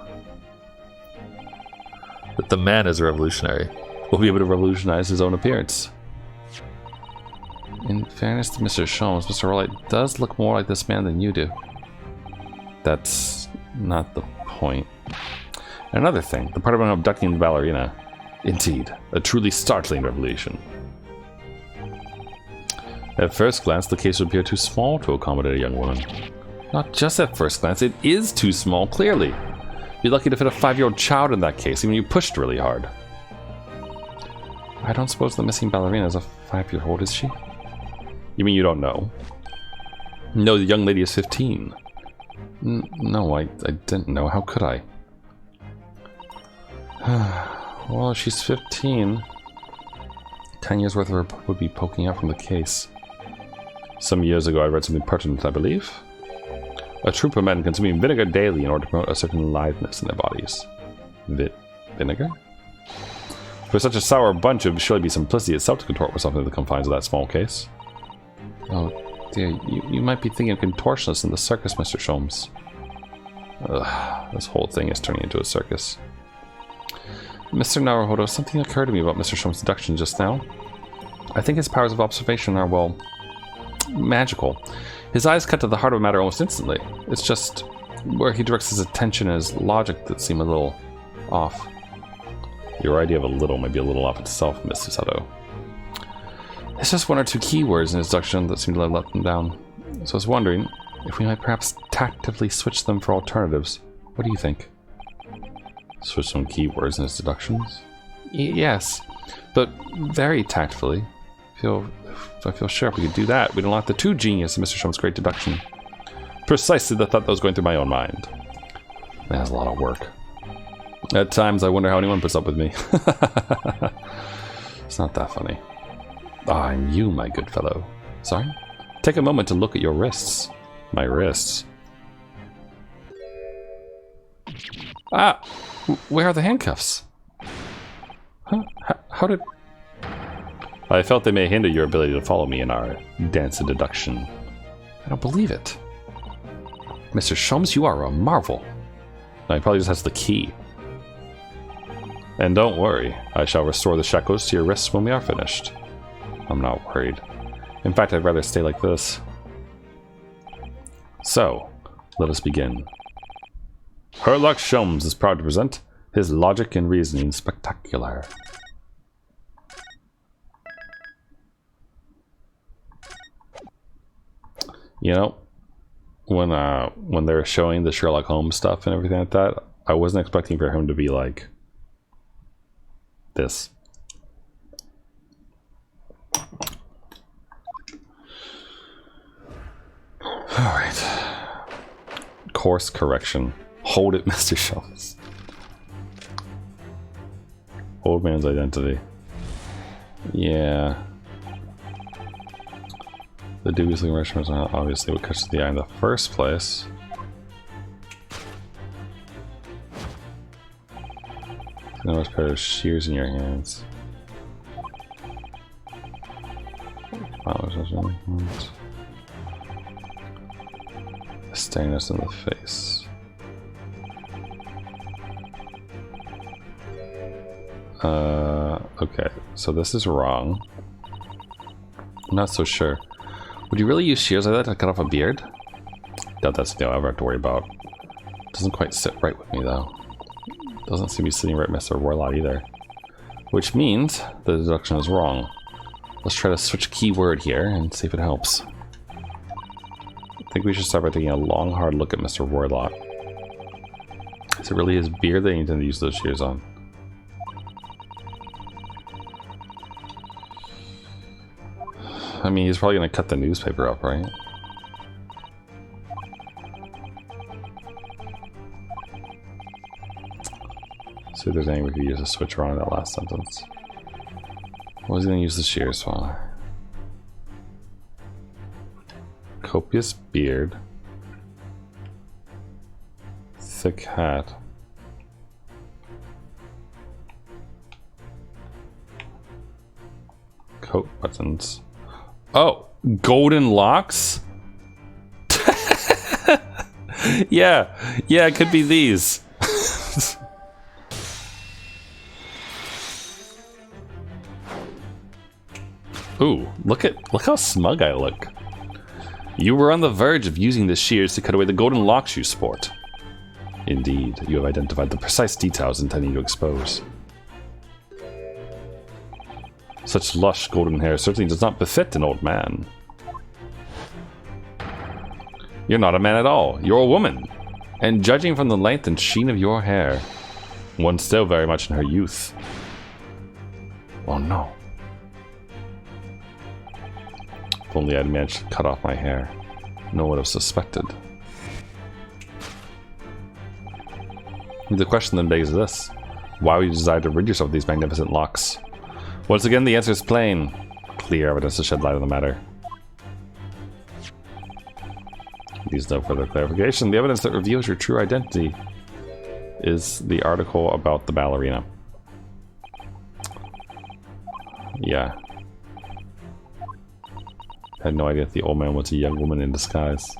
S1: that the man is a revolutionary. Will be able to revolutionize his own appearance. In fairness to Mr. Sholmes, Mr. Rowley does look more like this man than you do. That's not the point. Another thing, the part about abducting the ballerina. Indeed, a truly startling revelation. At first glance, the case would appear too small to accommodate a young woman. Not just at first glance, it is too small, clearly. You're lucky to fit a 5-year-old child in that case, even if you pushed really hard. I don't suppose the missing ballerina is a 5-year-old, is she? You mean you don't know? No, the young lady is 15. No, I didn't know. How could I? Well, she's 15. 10 years worth of her would be poking out from the case. Some years ago, I read something pertinent, I believe. A troop of men consuming vinegar daily in order to promote a certain litheness in their bodies. Vinegar? For such a sour bunch, it would surely be simplicity itself to contort with something in the confines of that small case. Oh dear, you might be thinking of contortionists in the circus, Mr. Sholmes. Ugh, this whole thing is turning into a circus. Mr. Naruhodo, something occurred to me about Mr. Sholmes' deduction just now. I think his powers of observation are, well, magical. His eyes cut to the heart of the matter almost instantly. It's just where he directs his attention and his logic that seem a little off. Your idea of a little may be a little off itself, Miss Susato. It's just one or two keywords in his deduction that seem to have let them down. So I was wondering if we might perhaps tactively switch them for alternatives. What do you think? Switch some keywords in his deductions? Yes, but very tactfully. I feel sure if we could do that, we'd unlock the true genius of Mr. Shum's great deduction. Precisely the thought that was going through my own mind. That's a lot of work. At times, I wonder how anyone puts up with me. It's not that funny. Ah, and you, my good fellow. Sorry? Take a moment to look at your wrists. My wrists. Ah! Where are the handcuffs? Huh? How did... I felt they may hinder your ability to follow me in our dance of deduction. I don't believe it. Mr. Sholmes, you are a marvel. No, he probably just has the key. And don't worry, I shall restore the shackles to your wrists when we are finished. I'm not worried. In fact, I'd rather stay like this. So, let us begin. Herr Lock Sholmes is proud to present his logic and reasoning spectacular. You know, when they were showing the Sherlock Holmes stuff and everything like that, I wasn't expecting for him to be like this. Alright. Course correction. Hold it, Mr. Sholmes. Old man's identity. Yeah. The dubiously enrichment obviously what catches the eye in the first place. Now it's pair of shears in your hands. Staring us in the face. Okay, so this is wrong. I'm not so sure. Would you really use shears like that to cut off a beard? Doubt that's something I'll ever have to worry about. Doesn't quite sit right with me though. Doesn't seem to be sitting right with Mr. Warlock either. Which means the deduction is wrong. Let's try to switch keyword here and see if it helps. I think we should start by taking a long, hard look at Mr. Warlock. Is it really his beard that he intended to use those shears on? I mean, he's probably going to cut the newspaper up, right? See if there's any we could use to switch around in that last sentence. What was he going to use the shears for? Copious beard. Thick hat. Coat buttons. Oh, golden locks? Yeah, it could be these. Ooh, look how smug I look. You were on the verge of using the shears to cut away the golden locks you sport. Indeed, you have identified the precise details intending to expose. Such lush golden hair certainly does not befit an old man. You're not a man at all, you're a woman. And judging from the length and sheen of your hair, one still very much in her youth. Oh no. If only I'd managed to cut off my hair, no one would have suspected. The question then begs this. Why would you desire to rid yourself of these magnificent locks? Once again, the answer is plain. Clear evidence to shed light on the matter. Needs no further clarification. The evidence that reveals your true identity is the article about the ballerina. Yeah. I had no idea if the old man was a young woman in disguise.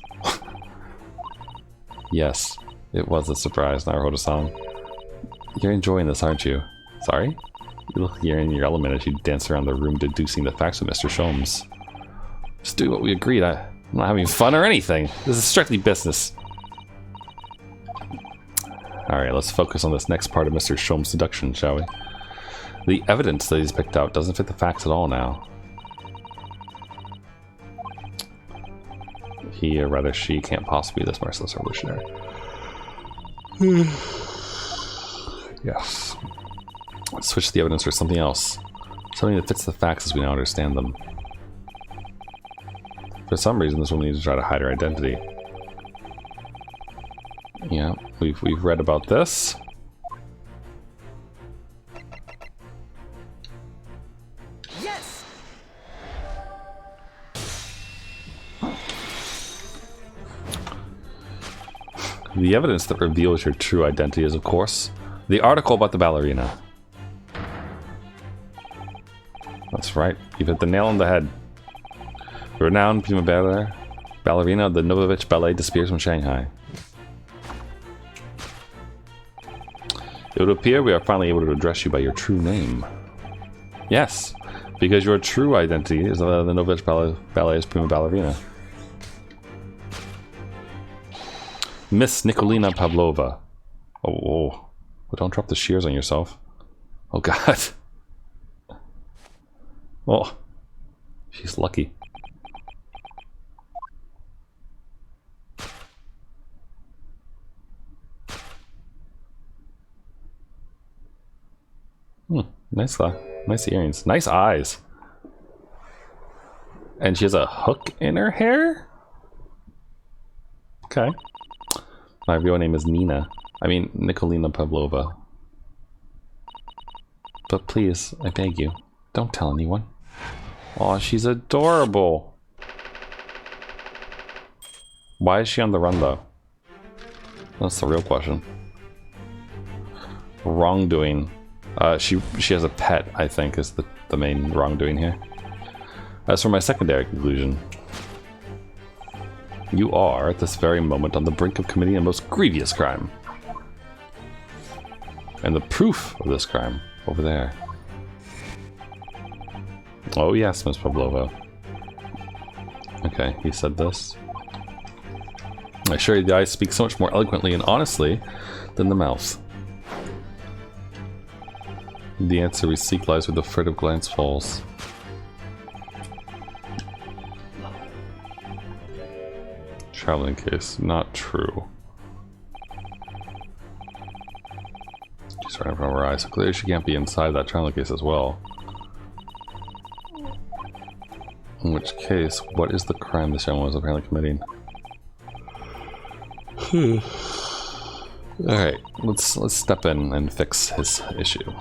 S1: Yes, it was a surprise, and I wrote a song. You're enjoying this, aren't you? Sorry? You look like you're in your element as you dance around the room deducing the facts with Mr. Sholmes. Just do what we agreed. I'm not having fun or anything. This is strictly business. Alright, let's focus on this next part of Mr. Sholmes' deduction, shall we? The evidence that he's picked out doesn't fit the facts at all now. He, or rather she, can't possibly be this merciless or visionary. Yes. Let's switch the evidence for something else. Something that fits the facts as we now understand them. For some reason, this woman needs to try to hide her identity. Yeah, we've read about this.
S5: Yes!
S1: The evidence that reveals your true identity is, of course, the article about the ballerina. That's right, you've hit the nail on the head. The renowned prima ballerina of the Novovich Ballet disappears from Shanghai. It would appear we are finally able to address you by your true name. Yes, because your true identity is the Novovich Ballet's prima ballerina. Miss Nikolina Pavlova. Oh, but don't drop the shears on yourself. Oh god. Oh, she's lucky. Nice earrings. Nice eyes. And she has a hook in her hair? Okay. My real name is Nikolina Pavlova. But please, I beg you, don't tell anyone. Aw, she's adorable. Why is she on the run, though? That's the real question. Wrongdoing. She has a pet, I think, is the main wrongdoing here. As for my secondary conclusion, you are, at this very moment, on the brink of committing a most grievous crime. And the proof of this crime, over there. Oh yes, Miss Pavlova. Okay, he said this. I assure you the eyes speak so much more eloquently and honestly than the mouth. The answer we seek lies where the furtive glance falls. Traveling case, not true. She's right in front of her eyes, so clearly she can't be inside that traveling case as well. In which case, what is the crime this young one was apparently committing? Alright, let's step in and fix his issue.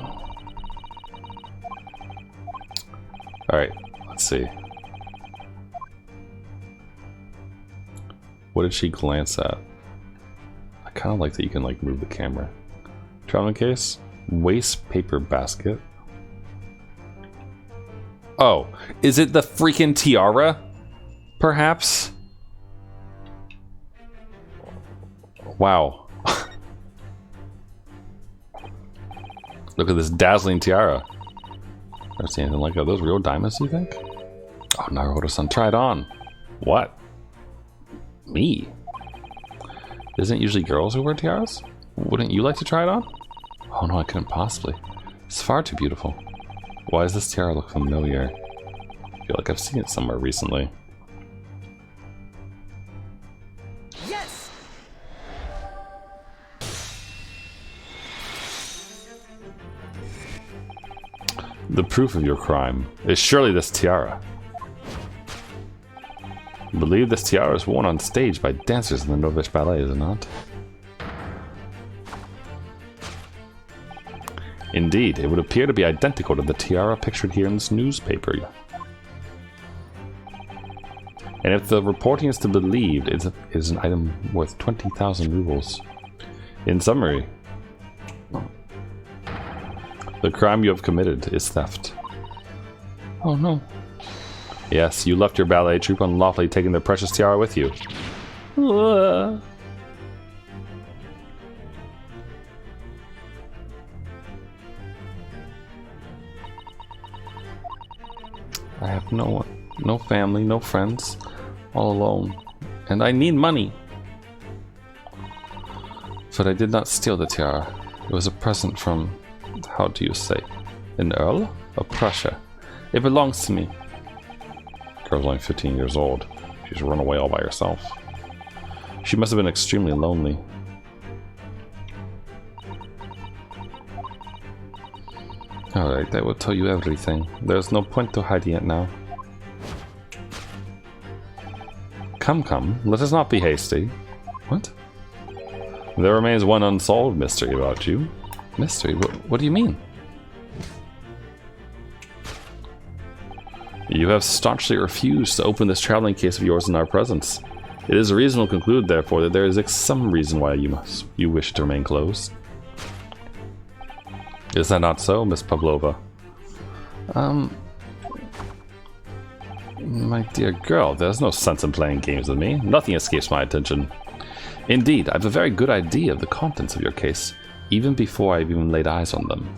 S1: Alright, let's see. What did she glance at? I kind of like that you can like move the camera. Traveling case, waste paper basket. Oh, is it the freaking tiara? Perhaps? Wow. Look at this dazzling tiara. Never seen anything like that. Are those real diamonds, you think? Oh, Naruto-san, try it on. What? Me? Isn't it usually girls who wear tiaras? Wouldn't you like to try it on? Oh no, I couldn't possibly. It's far too beautiful. Why does this tiara look familiar? I feel like I've seen it somewhere recently.
S5: Yes!
S1: The proof of your crime is surely this tiara. I believe this tiara is worn on stage by dancers in the Novovich Ballet, is it not? Indeed, it would appear to be identical to the tiara pictured here in this newspaper. And if the reporting is to be believed, it is an item worth 20,000 rubles. In summary, the crime you have committed is theft. Oh no. Yes, you left your ballet troupe unlawfully, taking their precious tiara with you. I have no one, no family, no friends, all alone, and I need money. But I did not steal the tiara. It was a present from, how do you say, an earl of Prussia. It belongs to me. The girl's only 15 years old. She's run away all by herself. She must have been extremely lonely. Alright, I will tell you everything. There's no point to hiding it now. Come, let us not be hasty. What? There remains one unsolved mystery about you. Mystery? What do you mean? You have staunchly refused to open this traveling case of yours in our presence. It is reasonable to conclude, therefore, that there is some reason why you wish to remain closed. Is that not so, Miss Pavlova? My dear girl, there's no sense in playing games with me. Nothing escapes my attention. Indeed, I have a very good idea of the contents of your case, even before I've even laid eyes on them.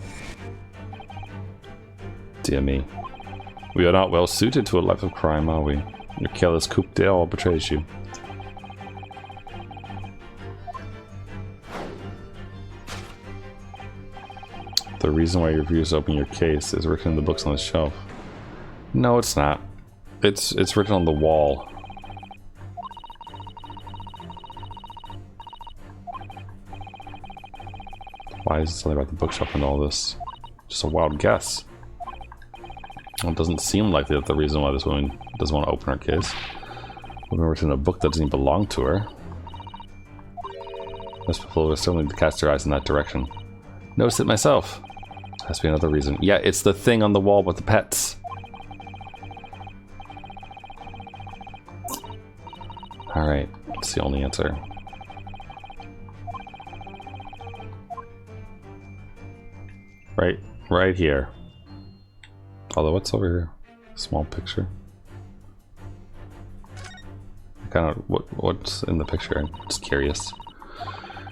S1: Dear me. We are not well suited to a life of crime, are we? Your careless coup d'etat betrays you. The reason why you refuse to open your case is written in the books on the shelf. No, it's not. It's written on the wall. Why is it something about the bookshelf and all this? Just a wild guess. It doesn't seem likely that the reason why this woman doesn't want to open her case would be written in a book that doesn't even belong to her. Miss Pavlova still need to cast her eyes in that direction. Notice it myself. Has to be another reason. Yeah, it's the thing on the wall with the pets. Alright, that's the only answer. Right here. Although, what's over here? Small picture. Kind of, what's in the picture? I'm just curious.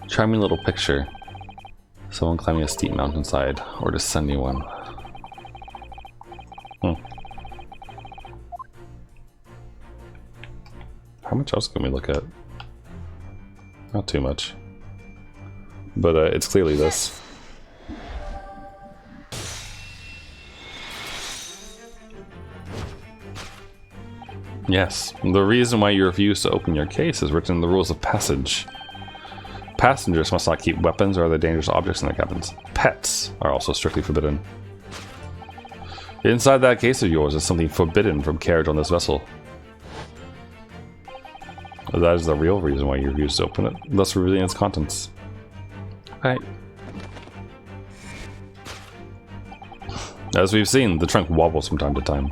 S1: Charming little picture. Someone climbing a steep mountainside, or descending one. How much else can we look at? Not too much. But it's clearly this. Yes, the reason why you refuse to open your case is written in the rules of passage. Passengers must not keep weapons or other dangerous objects in their cabins. Pets are also strictly forbidden. Inside that case of yours is something forbidden from carriage on this vessel. That is the real reason why you refuse to open it, thus revealing its contents. Right. As we've seen, the trunk wobbles from time to time,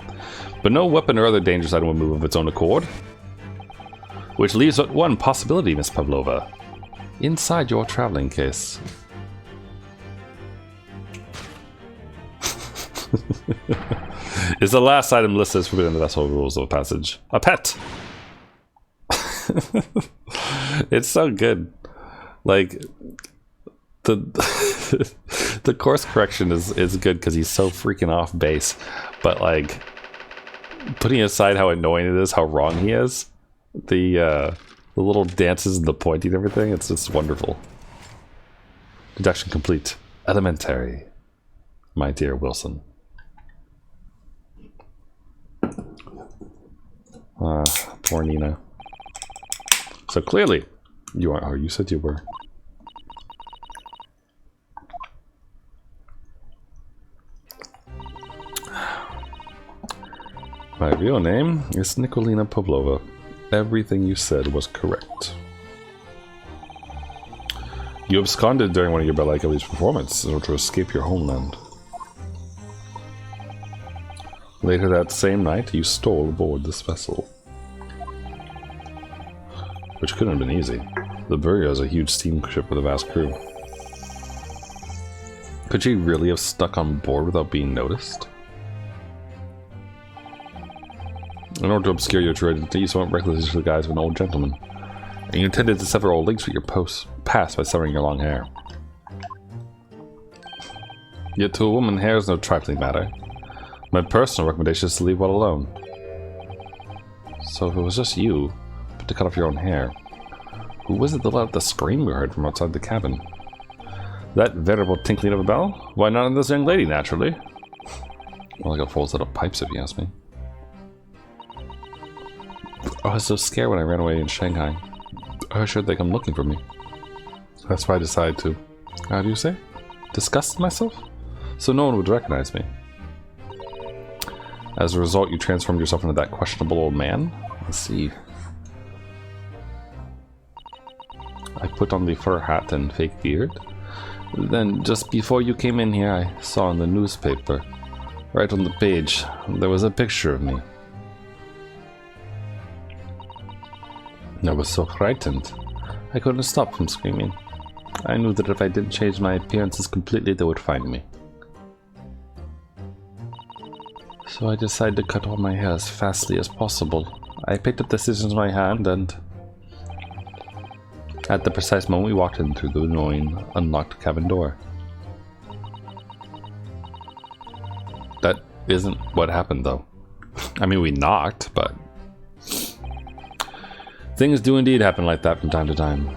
S1: but no weapon or other dangerous item will move of its own accord. Which leaves but one possibility, Miss Pavlova. Inside your traveling case. Is the last item listed as forbidden in the vessel rules of passage. A pet! It's so good. Like, the course correction is good because he's so freaking off base. But, like, putting aside how annoying it is, how wrong he is, the little dances and the pointing and everything, it's just wonderful. Deduction complete. Elementary. My dear Wilson. Poor Nina. So clearly, you are. Oh, you said you were. My real name is Nikolina Pavlova. Everything you said was correct. You absconded during one of your Balakalis performances in order to escape your homeland. Later that same night, you stole aboard this vessel. Which couldn't have been easy. The Burya is a huge steamship with a vast crew. Could she really have stuck on board without being noticed? In order to obscure your true identity, you went recklessly to the guise of an old gentleman, and you intended to sever all links with your past by severing your long hair. Yet to a woman, hair is no trifling matter. My personal recommendation is to leave well alone. So if it was just you, but to cut off your own hair, who was it that let out the scream we heard from outside the cabin? That veritable tinkling of a bell? Why not in this young lady, naturally? More like a full set of pipes, if you ask me. I was so scared when I ran away in Shanghai. I was sure they'd come looking for me. That's why I decided to, how do you say, disgust myself? So no one would recognize me. As a result, you transformed yourself into that questionable old man? Let's see. I put on the fur hat and fake beard. Then, just before you came in here, I saw in the newspaper, right on the page, there was a picture of me. I was so frightened, I couldn't stop from screaming. I knew that if I didn't change my appearances completely, they would find me. So I decided to cut all my hair as fastly as possible. I picked up the scissors in my hand and... At the precise moment we walked in through the annoying, unlocked cabin door. That isn't what happened though. I mean, we knocked, but... Things do indeed happen like that from time to time.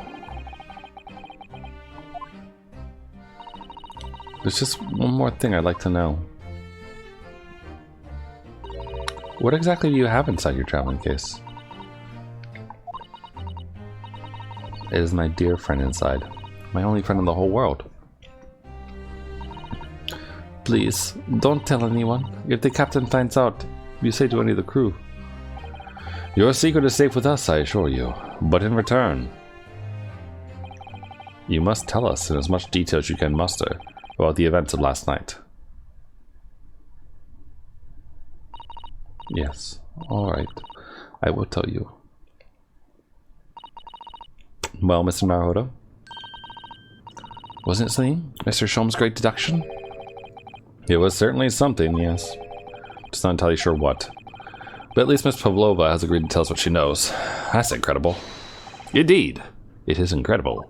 S1: There's just one more thing I'd like to know. What exactly do you have inside your traveling case? It is my dear friend inside. My only friend in the whole world. Please, don't tell anyone. If the captain finds out, you say to any of the crew. Your secret is safe with us, I assure you. But in return, you must tell us in as much detail as you can muster about the events of last night. Yes, alright. I will tell you. Well, Mr. Naruto, wasn't it something? Mr. Shulm's great deduction? It was certainly something, yes. Just not entirely sure what. But at least Miss Pavlova has agreed to tell us what she knows. That's incredible. Indeed, it is incredible.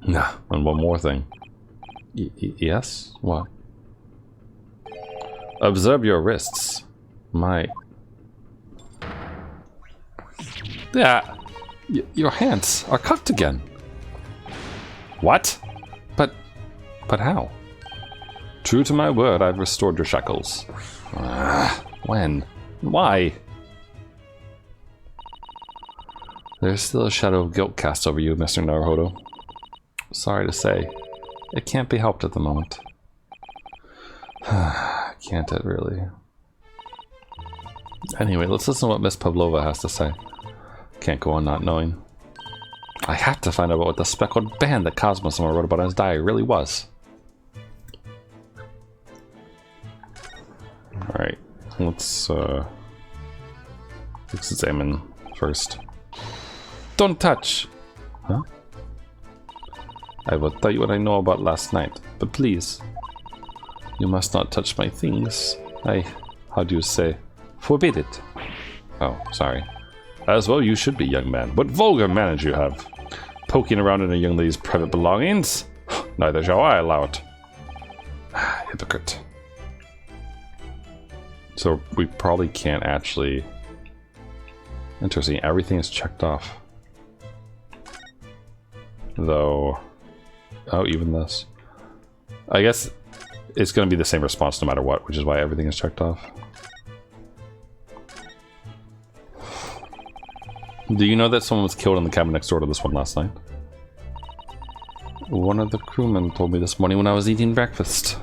S1: Nah, and one more thing. Yes? What? Observe your wrists. My... Yeah. Your hands are cuffed again. What? But how? True to my word, I've restored your shackles. When? Why? There's still a shadow of guilt cast over you, Mr. Naruto. Sorry to say, it can't be helped at the moment. Can't it really? Anyway, let's listen to what Miss Pavlova has to say. Can't go on not knowing. I have to find out what the speckled band that Cosmo someone wrote about in his diary really was. Alright, let's examine first. Don't touch! Huh? I will tell you what I know about last night, but please, you must not touch my things. How do you say, forbid it. Oh, sorry. As well you should be, young man. What vulgar manners you have. Poking around in a young lady's private belongings? Neither shall I allow it. Hypocrite. So we probably can't actually... Interesting, everything is checked off. Though... Oh, even this. I guess it's going to be the same response no matter what, which is why everything is checked off. Do you know that someone was killed in the cabin next door to this one last night? One of the crewmen told me this morning when I was eating breakfast.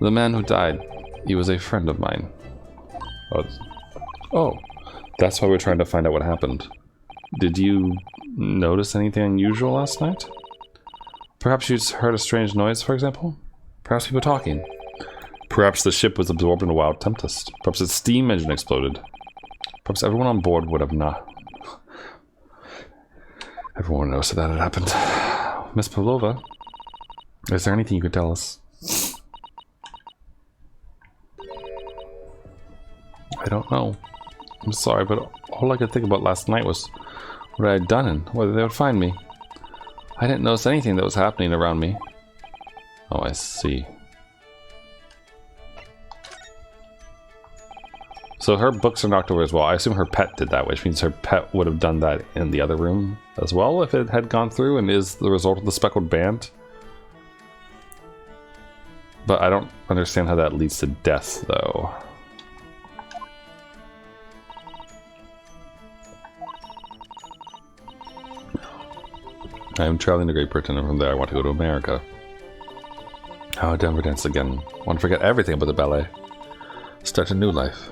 S1: The man who died, he was a friend of mine. Oh, that's why we're trying to find out what happened. Did you notice anything unusual last night? Perhaps you heard a strange noise, for example? Perhaps people talking. Perhaps the ship was absorbed in a wild tempest. Perhaps its steam engine exploded. Perhaps everyone on board would have not. Everyone knows that had happened. Miss Pavlova, is there anything you could tell us? I don't know. I'm sorry, but all I could think about last night was what I had done and whether they would find me. I didn't notice anything that was happening around me. Oh, I see. So her books are knocked over as well. I assume her pet did that, which means her pet would have done that in the other room as well if it had gone through and is the result of the speckled band. But I don't understand how that leads to death, though. I am traveling to Great Britain, and from there I want to go to America. Oh, Denver dance again. I want to forget everything about the ballet. Start a new life.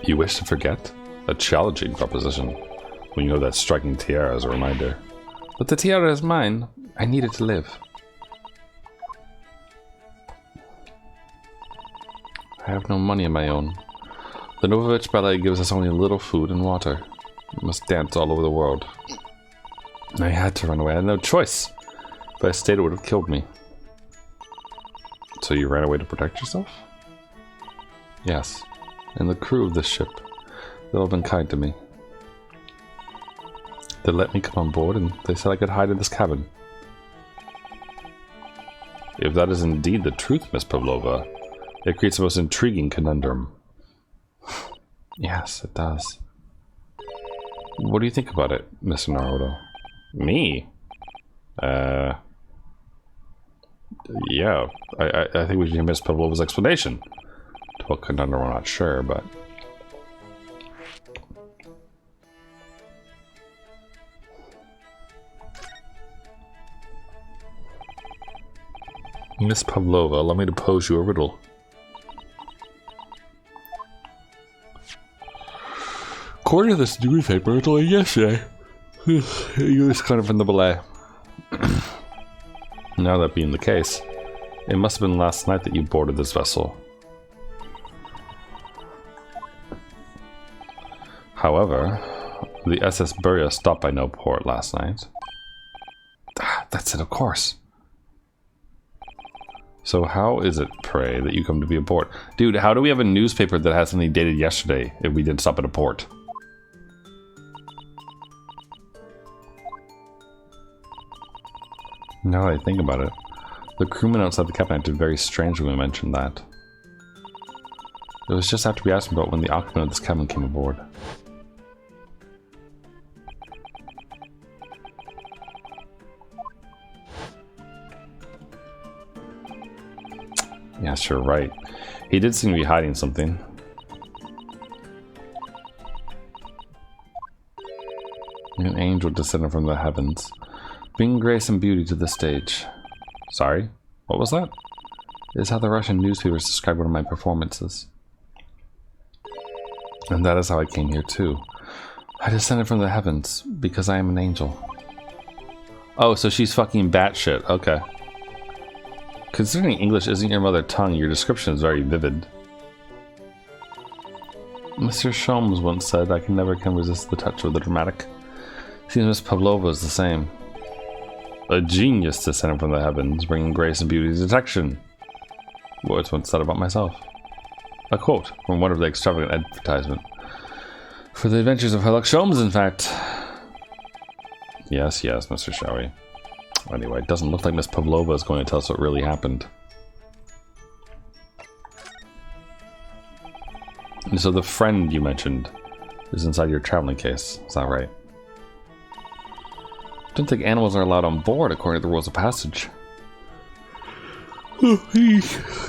S1: You wish to forget? A challenging proposition. When you have that striking tiara as a reminder. But the tiara is mine. I need it to live. I have no money of my own. The Novovich ballet gives us only a little food and water. We must dance all over the world. I had to run away. I had no choice. If I stayed, it would have killed me. So you ran away to protect yourself? Yes. And the crew of this ship. They'll have been kind to me. They let me come on board and they said I could hide in this cabin. If that is indeed the truth, Miss Pavlova, it creates the most intriguing conundrum. Yes, it does. What do you think about it, Mr. Naruto? Me? Yeah, I think we should hear Miss Pavlova's explanation. To what conundrum, I'm not sure, but... Miss Pavlova, allow me to pose you a riddle. According to this newspaper, it's only yesterday. You was kind of in the ballet. Now that being the case, it must have been last night that you boarded this vessel. However, the SS Burya stopped by no port last night. That's it, of course. So how is it, pray, that you come to be aboard? Dude, how do we have a newspaper that has something dated yesterday if we didn't stop at a port? Now that I think about it, the crewman outside the cabin acted very strangely when we mentioned that. It was just after we asked him about when the occupant of this cabin came aboard. Yes, you're right. He did seem to be hiding something. An angel descended from the heavens, bringing grace and beauty to the stage. Sorry? What was that? It is how the Russian newspapers describe one of my performances. And that is how I came here too. I descended from the heavens because I am an angel. Oh, so she's fucking batshit. Okay. Considering English isn't your mother tongue, your description is very vivid. Mr. Sholmes once said, I can never resist the touch of the dramatic. Seems Miss Pavlova is the same. A genius descended from the heavens, bringing grace and beauty to detection. Words once said about myself. A quote from one of the extravagant advertisement. For the adventures of Herr Lock Sholmes, in fact. Yes, yes, Mr. Showy. Anyway, it doesn't look like Miss Pavlova is going to tell us what really happened. And so the friend you mentioned is inside your traveling case, is that right? I don't think animals are allowed on board according to the rules of passage. Oh,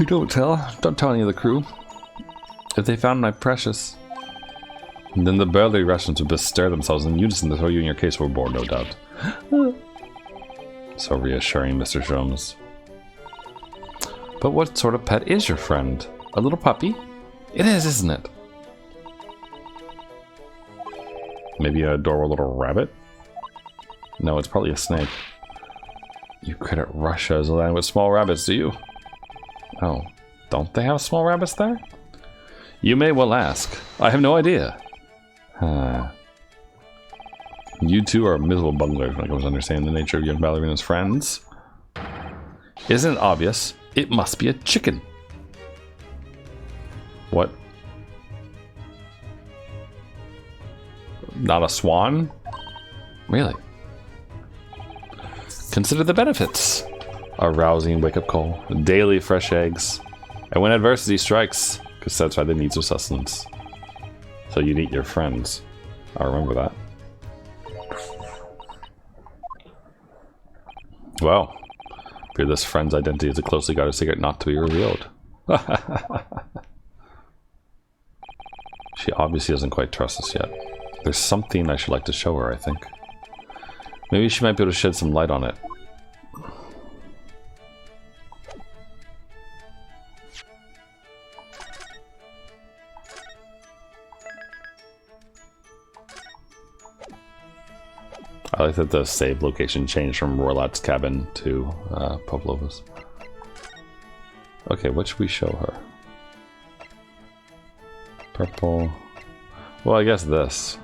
S1: don't tell any of the crew. If they found my precious, then the burly Russians would bestir themselves in unison to throw you and your case overboard, no doubt. So reassuring, Mr. Sholmes. But what sort of pet is your friend? A little puppy? It is, isn't it? Maybe a adorable little rabbit? No, it's probably a snake. You credit Russia as a land with small rabbits, do you? Oh, don't they have small rabbits there? You may well ask. I have no idea. You two are miserable bunglers when it comes to understanding the nature of young ballerina's friends. Isn't it obvious? It must be a chicken. What? Not a swan? Really? Consider the benefits. A rousing wake-up call, daily fresh eggs, and when adversity strikes, could satisfy the needs of sustenance. So you'd eat your friends. I'll remember that. Well, fear this friend's identity is a closely guarded secret not to be revealed. She obviously doesn't quite trust us yet. There's something I should like to show her, I think. Maybe she might be able to shed some light on it. I like that the save location changed from Roylat's cabin to Pavlova's. Okay, what should we show her? Purple. Well, I guess this.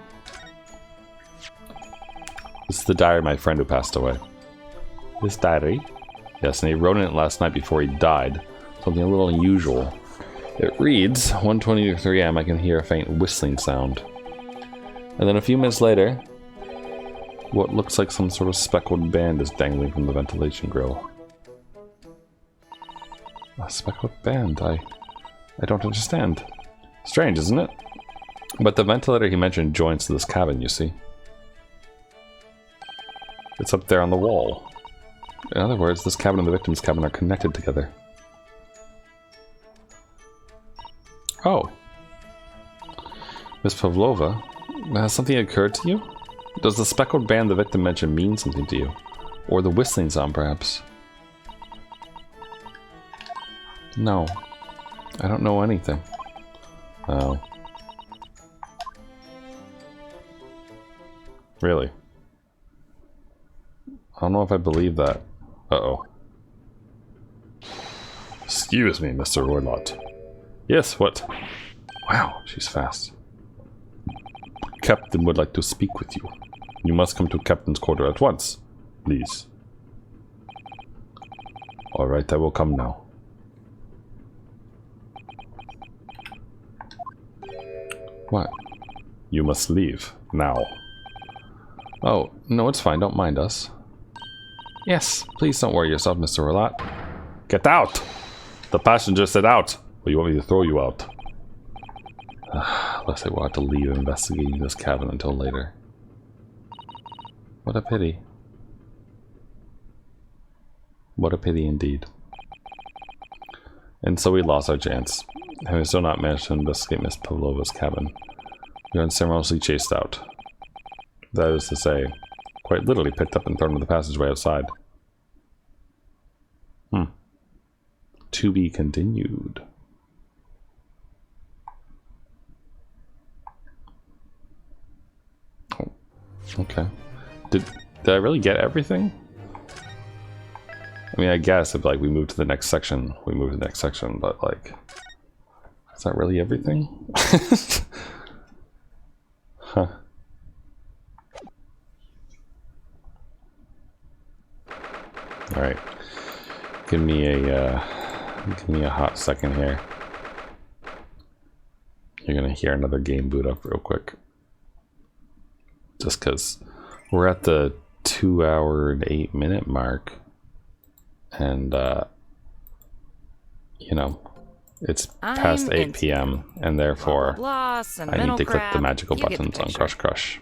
S1: This is the diary of my friend who passed away. This diary? Yes, and he wrote in it last night before he died. Something a little unusual. It reads, 1:20 to 3 a.m. I can hear a faint whistling sound. And then a few minutes later, what looks like some sort of speckled band is dangling from the ventilation grill. A speckled band? I don't understand. Strange, isn't it? But the ventilator he mentioned joins to this cabin, you see. It's up there on the wall. In other words, this cabin and the victim's cabin are connected together. Oh. Miss Pavlova, has something occurred to you? Does the speckled band the victim mentioned mean something to you? Or the whistling sound, perhaps? No. I don't know anything. Oh. Really? I don't know if I believe that. Uh-oh. Excuse me, Mr. Roylott. Yes, what? Wow, she's fast. Captain would like to speak with you. You must come to Captain's quarter at once, please. Alright, I will come now. What? You must leave, now. Oh, no, it's fine, don't mind us. Yes, please don't worry yourself, Mr. Roylott. Get out! The passenger said out! Or you want me to throw you out? Looks like we'll have to leave investigating this cabin until later. What a pity. What a pity indeed. And so we lost our chance. Having still not managed to investigate Miss Pavlova's cabin, we were unceremoniously chased out. That is to say, quite literally picked up and thrown into the passageway outside. To be continued. Oh, okay. Did I really get everything? I mean, I guess if like we move to the next section, we move to the next section, but like, is that really everything? Huh. All right. Give me a hot second here. You're gonna hear another game boot up real quick. Just because we're at the 2 hour and 8 minute mark. And, you know, it's past 8 p.m. and therefore I need to click the magical buttons on Crush Crush.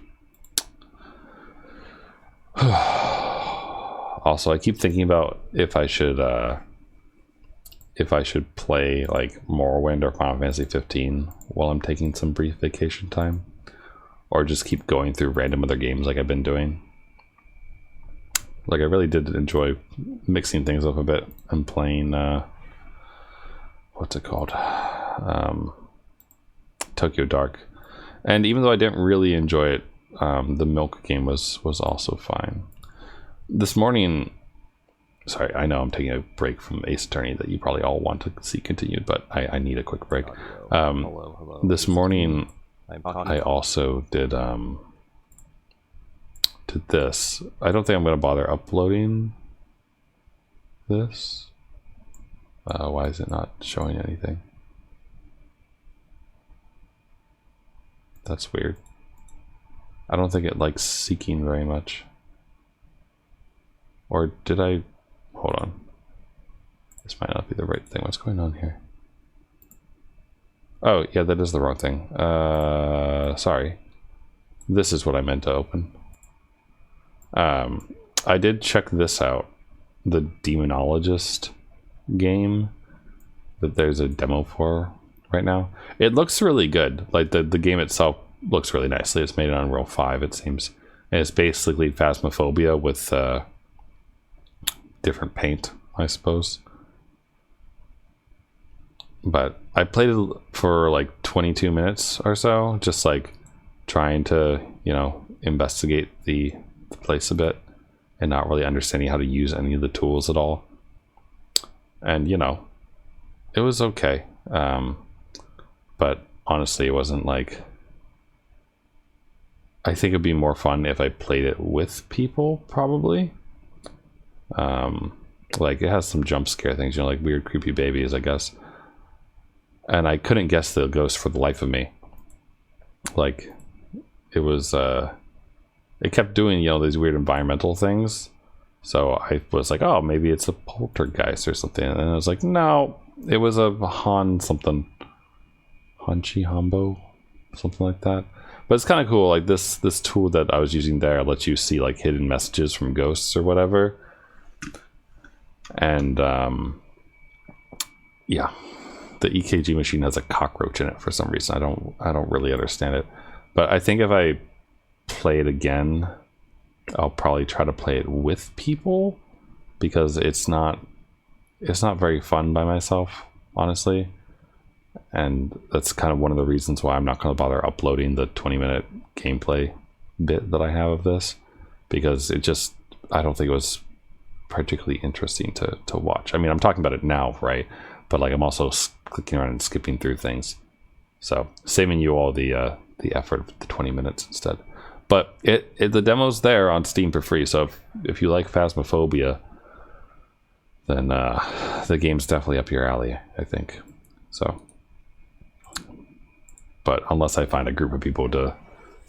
S1: Also, I keep thinking about if I should play like Morrowind or Final Fantasy 15 while I'm taking some brief vacation time, or just keep going through random other games like I've been doing. Like I really did enjoy mixing things up a bit and playing what's it called? Tokyo Dark. And even though I didn't really enjoy it, the Milk game was also fine. This morning, sorry, I know I'm taking a break from Ace Attorney that you probably all want to see continued, but I need a quick break.
S7: Hello.
S1: This morning, I also did this. I don't think I'm going to bother uploading this. Why is it not showing anything? That's weird. I don't think it likes seeking very much. Or did I... Hold on. This might not be the right thing. What's going on here? Oh, yeah, that is the wrong thing. Sorry. This is what I meant to open. I did check this out. The Demonologist game that there's a demo for right now. It looks really good. Like the game itself looks really nicely. It's made on Unreal 5, it seems. And it's basically Phasmophobia with different paint, I suppose. But I played it for like 22 minutes or so, just like trying to, you know, investigate the the place a bit and not really understanding how to use any of the tools at all. And, you know, it was okay. But honestly, it wasn't like... I think it'd be more fun if I played it with people, probably. Like, it has some jump scare things, you know, like weird, creepy babies, I guess. And I couldn't guess the ghost for the life of me. Like, it was, it kept doing, you know, these weird environmental things. So I was like, oh, maybe it's a poltergeist or something. And I was like, no, it was a Han something. Hanchi Hambo? Something like that. But it's kind of cool. Like, this tool that I was using there lets you see, like, hidden messages from ghosts or whatever. And, yeah. The EKG machine has a cockroach in it for some reason. I don't really understand it. But I think if I play it again, I'll probably try to play it with people, because it's not very fun by myself, honestly. And that's kind of one of the reasons why I'm not going to bother uploading the 20-minute gameplay bit that I have of this, because it just, I don't think it was particularly interesting to watch. I mean, I'm talking about it now, right? But like, I'm also clicking around and skipping through things, so saving you all the effort of the 20 minutes instead. But the demo's there on Steam for free, so if you like Phasmophobia, then the game's definitely up your alley, I think. So, but unless I find a group of people to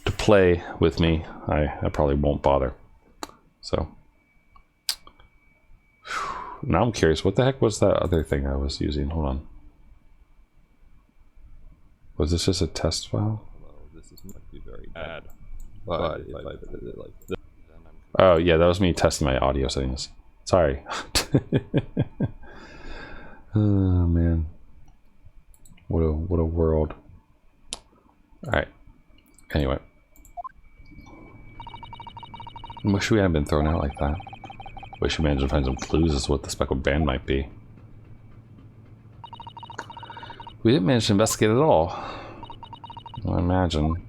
S1: play with me, I probably won't bother. So now I'm curious, what the heck was that other thing I was using? Hold on. Was this just a test file?
S7: This is might be very bad.
S1: But
S7: But if I did it like this, then I'm
S1: oh yeah, that was me testing my audio settings. Sorry. Oh man, what a world. All right. Anyway, I wish we hadn't been thrown out like that. Wish we managed to find some clues as to what the speckled band might be. We didn't manage to investigate at all. I imagine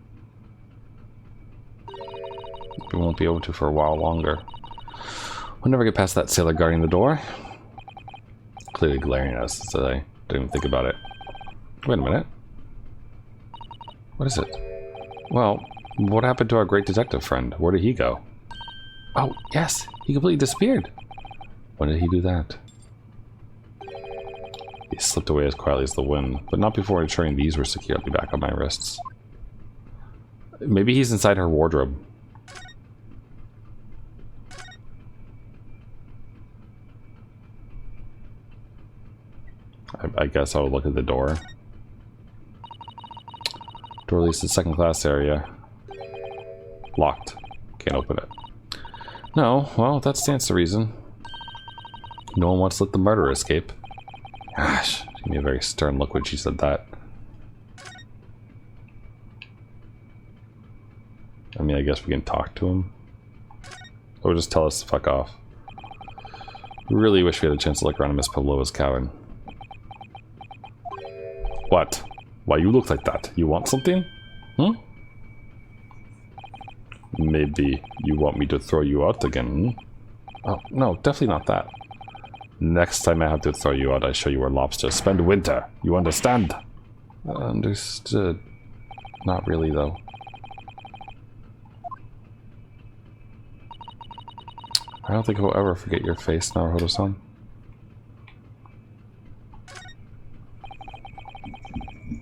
S1: we won't be able to for a while longer. We'll never get past that sailor guarding the door. Clearly glaring at us, so I didn't even think about it. Wait a minute. What is it? Well, what happened to our great detective friend? Where did he go? Oh, yes! He completely disappeared! When did he do that? He slipped away as quietly as the wind, but not before ensuring these were securely back on my wrists. Maybe he's inside her wardrobe. I guess I'll look at the door. Door leads to the second class area. Locked. Can't open it. No, well, that stands to reason. No one wants to let the murderer escape. Gosh, she gave me a very stern look when she said that. I mean, I guess we can talk to him. Or just tell us to fuck off. Really wish we had a chance to look around Miss Pavlova's cabin. What? Why you look like that? You want something? Hmm? Maybe you want me to throw you out again? Hmm? Oh, no, definitely not that. Next time I have to throw you out, I show you where lobsters spend winter. You understand? Understood. Not really, though. I don't think I'll ever forget your face, Naruhodo-san.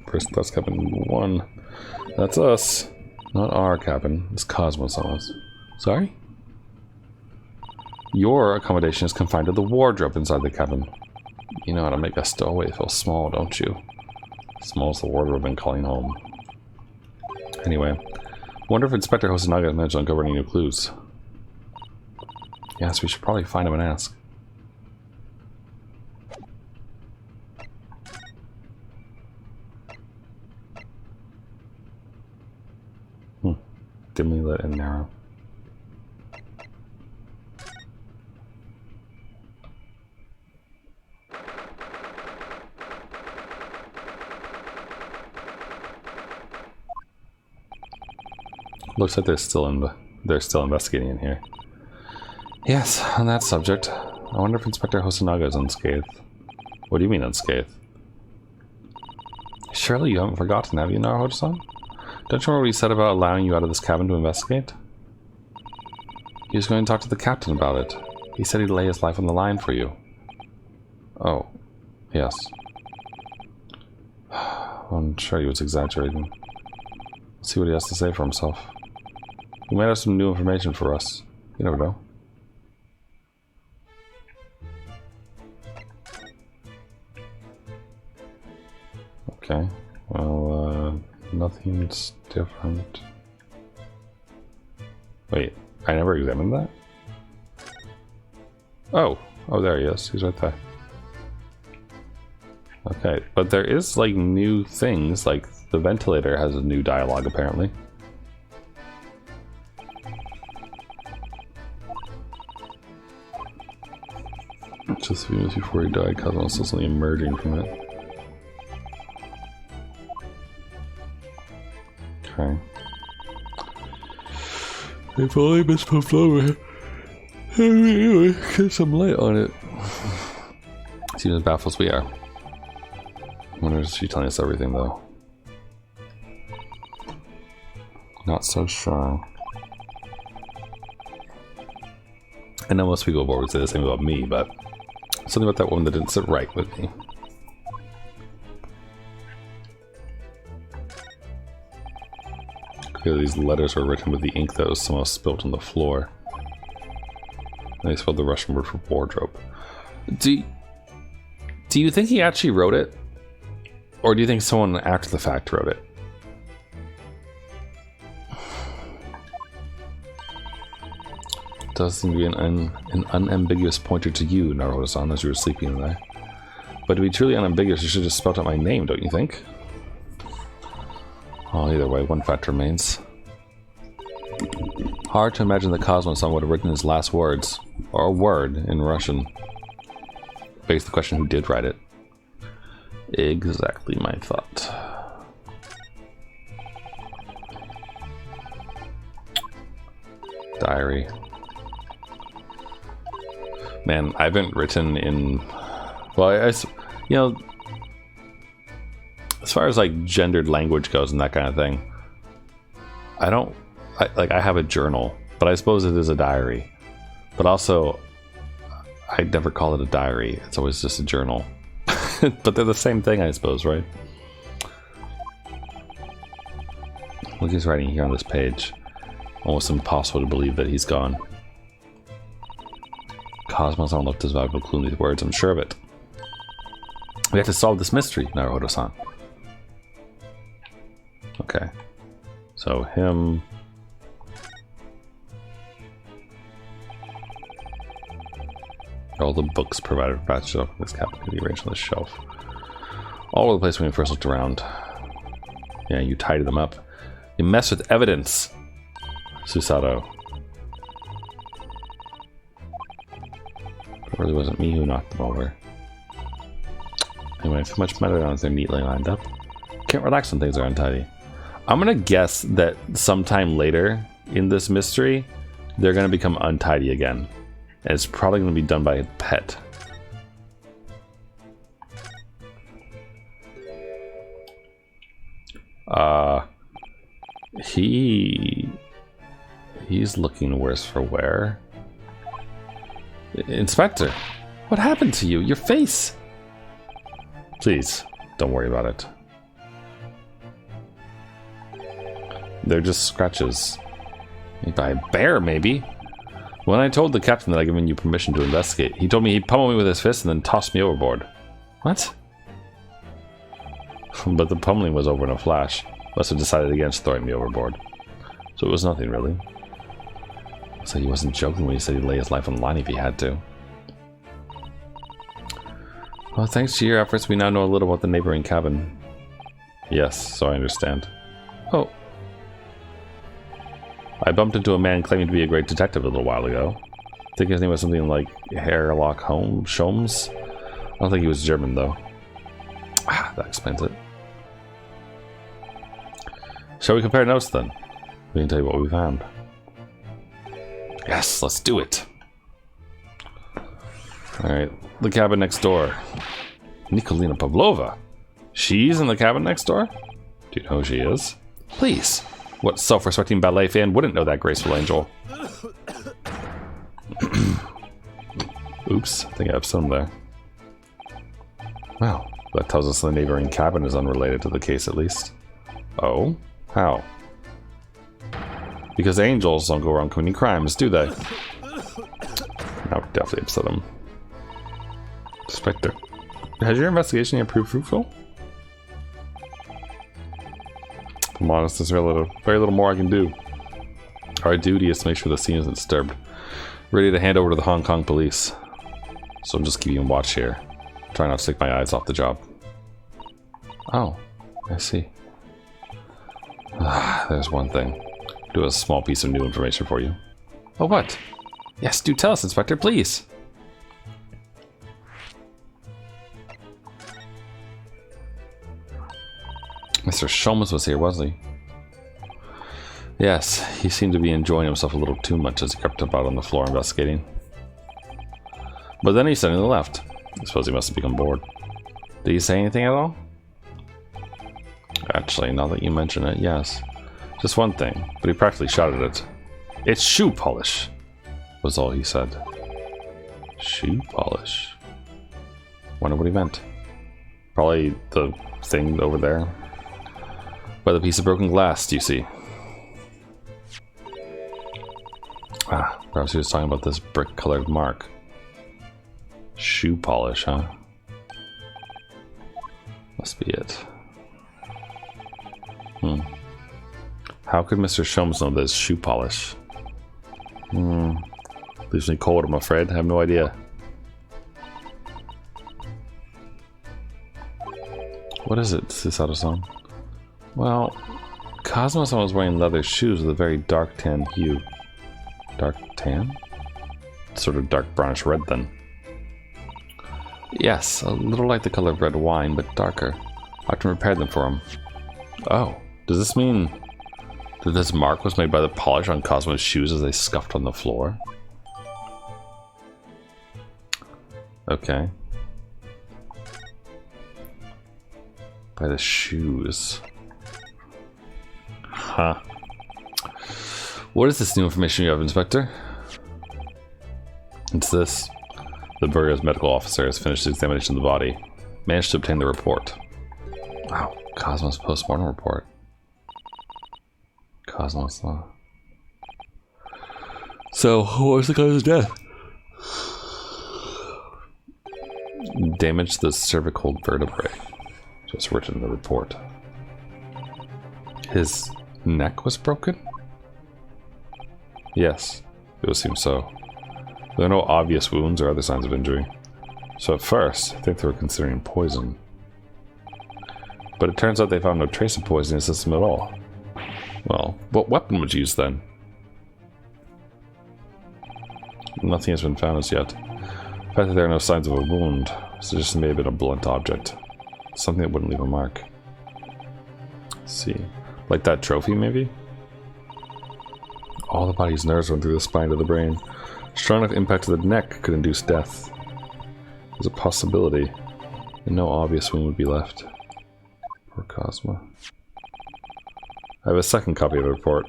S1: First class cabin 1. That's us. Not our cabin. It's Cosmo-sama's. Sorry? Your accommodation is confined to the wardrobe inside the cabin. You know how to make a stowaway feel small, don't you? Small as the wardrobe and calling home. Anyway, wonder if Inspector Hosonaga managed to uncover any new clues. Yes, we should probably find him and ask. Dimly lit and narrow. Looks like they're still in they're still investigating in here. Yes, on that subject, I wonder if Inspector Hosonaga is unscathed. What do you mean unscathed? Surely you haven't forgotten, have you, Naruhodo-san? Don't you remember what he said about allowing you out of this cabin to investigate? He was going to talk to the captain about it. He said he'd lay his life on the line for you. Oh, yes. I'm sure he was exaggerating. Let's see what he has to say for himself. He might have some new information for us. You never know. Okay. Well, nothing's different. Wait, I never examined that? Oh, there he is. He's right there. Okay, but there is like new things, like the ventilator has a new dialogue apparently. Just a few minutes before he died, Cosmo saw something emerging from it. Okay. If only Miss Pavlova anyway, get some light on it. Seems as baffled as we are. I wonder if she's telling us everything though. Not so sure. I know most people would say the same about me, but something about that woman that didn't sit right with me. Clearly these letters were written with the ink that was somehow spilt on the floor. And they spelled the Russian word for wardrobe. Do you think he actually wrote it? Or do you think someone after the fact wrote it? It does seem to be an unambiguous pointer to you, Naruhodo-san, as you were sleeping there. But to be truly unambiguous, you should have just spelled out my name, don't you think? Well, either way, one fact remains. Hard to imagine that Cosmo-san would have written his last words, or a word, in Russian. Begs the question, who did write it? Exactly my thought. Diary. Man, I haven't written in... Well, you know... As far as like gendered language goes and that kind of thing, I have a journal, but I suppose it is a diary. But also, I'd never call it a diary. It's always just a journal. But they're the same thing, I suppose, right? Look, he's writing here on this page. Almost impossible to believe that he's gone. Cosmo-san left his valuable clue in these words, I'm sure of it. We have to solve this mystery, Naruhodo-san. Okay. So, him... All the books provided for patched up in this cabinet could be arranged on the shelf. All over the place when we first looked around. Yeah, you tidied them up. You mess with evidence, Susato. It really wasn't me who knocked them over. Anyway, I feel much better now as they're neatly lined up. Can't relax when things are untidy. I'm gonna guess that sometime later in this mystery, they're gonna become untidy again. And it's probably gonna be done by a pet. He's looking worse for wear. Inspector, what happened to you? Your face! Please, don't worry about it. They're just scratches. By a bear, maybe? When I told the captain that I'd given you permission to investigate, he told me he'd pummel me with his fist and then toss me overboard. What? But the pummeling was over in a flash. Must have decided against throwing me overboard. So it was nothing, really. So he wasn't joking when he said he'd lay his life on the line if he had to. Well, thanks to your efforts, we now know a little about the neighboring cabin. Yes, so I understand. Oh. I bumped into a man claiming to be a great detective a little while ago. I think his name was something like Herr Lock Shomes. I don't think he was German, though. Ah, that explains it. Shall we compare notes, then? We can tell you what we found. Yes, let's do it. Alright, the cabin next door. Nikolina Pavlova. She's in the cabin next door? Do you know who she is? Please. What self-respecting ballet fan wouldn't know that graceful angel? Oops, I think I have some there. Well, that tells us the neighboring cabin is unrelated to the case at least. Oh? How? Because angels don't go around committing crimes, do they? That would definitely upset them. Inspector, has your investigation yet proved fruitful? If I'm honest, there's very little more I can do. Our duty is to make sure the scene isn't disturbed. Ready to hand over to the Hong Kong police. So I'm just keeping watch here. Try not to take my eyes off the job. Oh, I see. There's one thing. Do a small piece of new information for you. Oh, what? Yes, do tell us, Inspector, please. Mr. Sholmes was here, wasn't he? Yes, he seemed to be enjoying himself a little too much as he crept about on the floor investigating. But then he suddenly left. I suppose he must have become bored. Did he say anything at all? Actually, now that you mention it, yes. Just one thing, but he practically shouted it. It's shoe polish, was all he said. Shoe polish? Wonder what he meant. Probably the thing over there. By the piece of broken glass, do you see? Ah, perhaps he was talking about this brick-colored mark. Shoe polish, huh? Must be it. How could Mr. Sholmes know this shoe polish? Leaves me cold, I'm afraid. I have no idea. What is it, Susato-san? Well, Cosmo-san was wearing leather shoes with a very dark tan hue. Dark tan? Sort of dark brownish red then. Yes, a little like the color of red wine, but darker. I can repair them for him. Oh, does this mean that this mark was made by the polish on Cosmo's shoes as they scuffed on the floor? Okay. By the shoes. Huh. What is this new information you have, Inspector? It's this. The Bureau's medical officer has finished the examination of the body. Managed to obtain the report. Wow, Cosmo's post-mortem report. Cosmo's law. So, what was the cause of death? Damage to the cervical vertebrae. Just written in the report. His neck was broken? Yes, it would seem so. There are no obvious wounds or other signs of injury. So at first, I think they were considering poison. But it turns out they found no trace of poison in the system at all. Well, what weapon was used then? Nothing has been found as yet. The fact that there are no signs of a wound suggests it may have been a blunt object. Something that wouldn't leave a mark. Let's see. Like that trophy, maybe? All the body's nerves run through the spine to the brain. Strong enough impact to the neck could induce death. There's a possibility, and no obvious wound would be left. Poor Cosmo. I have a second copy of the report.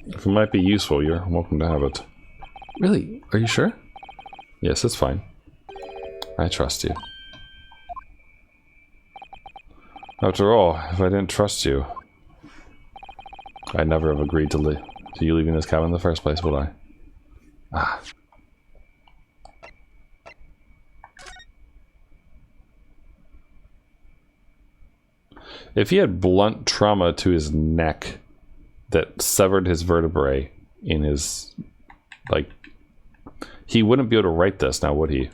S1: If it might be useful, you're welcome to have it. Really? Are you sure? Yes, it's fine. I trust you. After all, if I didn't trust you, I'd never have agreed to you leaving this cabin in the first place, would I? Ah. If he had blunt trauma to his neck that severed his vertebrae in his, like, he wouldn't be able to write this now, would he?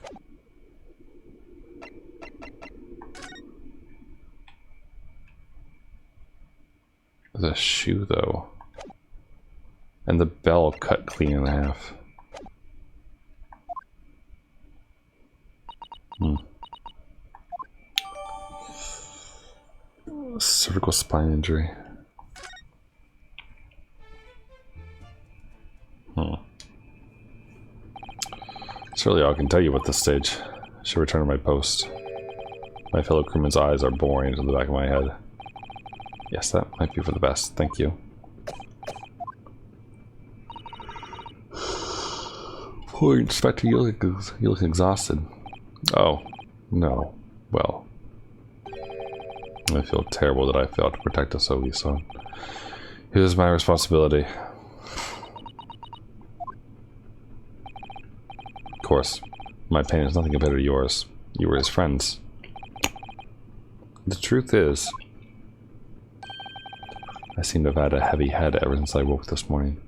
S1: The shoe, though. And the bell cut clean in half. Cervical spine injury. That's really all I can tell you at this stage. I should return to my post. My fellow crewmen's eyes are boring into the back of my head. Yes, that might be for the best. Thank you. Poor Inspector, you look exhausted. Oh, no. Well, I feel terrible that I failed to protect Asogi, so it was my responsibility. Of course, my pain is nothing compared to yours. You were his friends. The truth is, I seem to have had a heavy head ever since I woke this morning.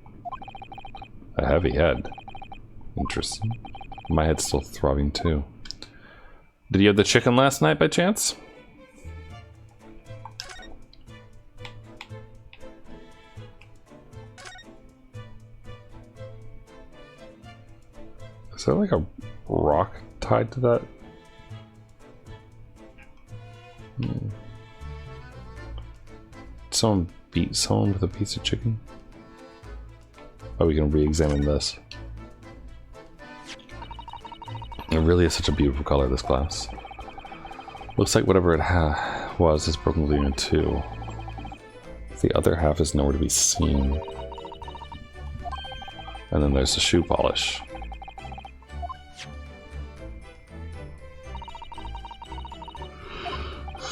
S1: A heavy head? Interesting. My head's still throbbing too. Did you have the chicken last night by chance? Is there like a rock tied to that? Someone beat someone with a piece of chicken? Oh, we can re-examine this. It really is such a beautiful color, this glass. Looks like whatever it was is broken clear in two. The other half is nowhere to be seen. And then there's the shoe polish.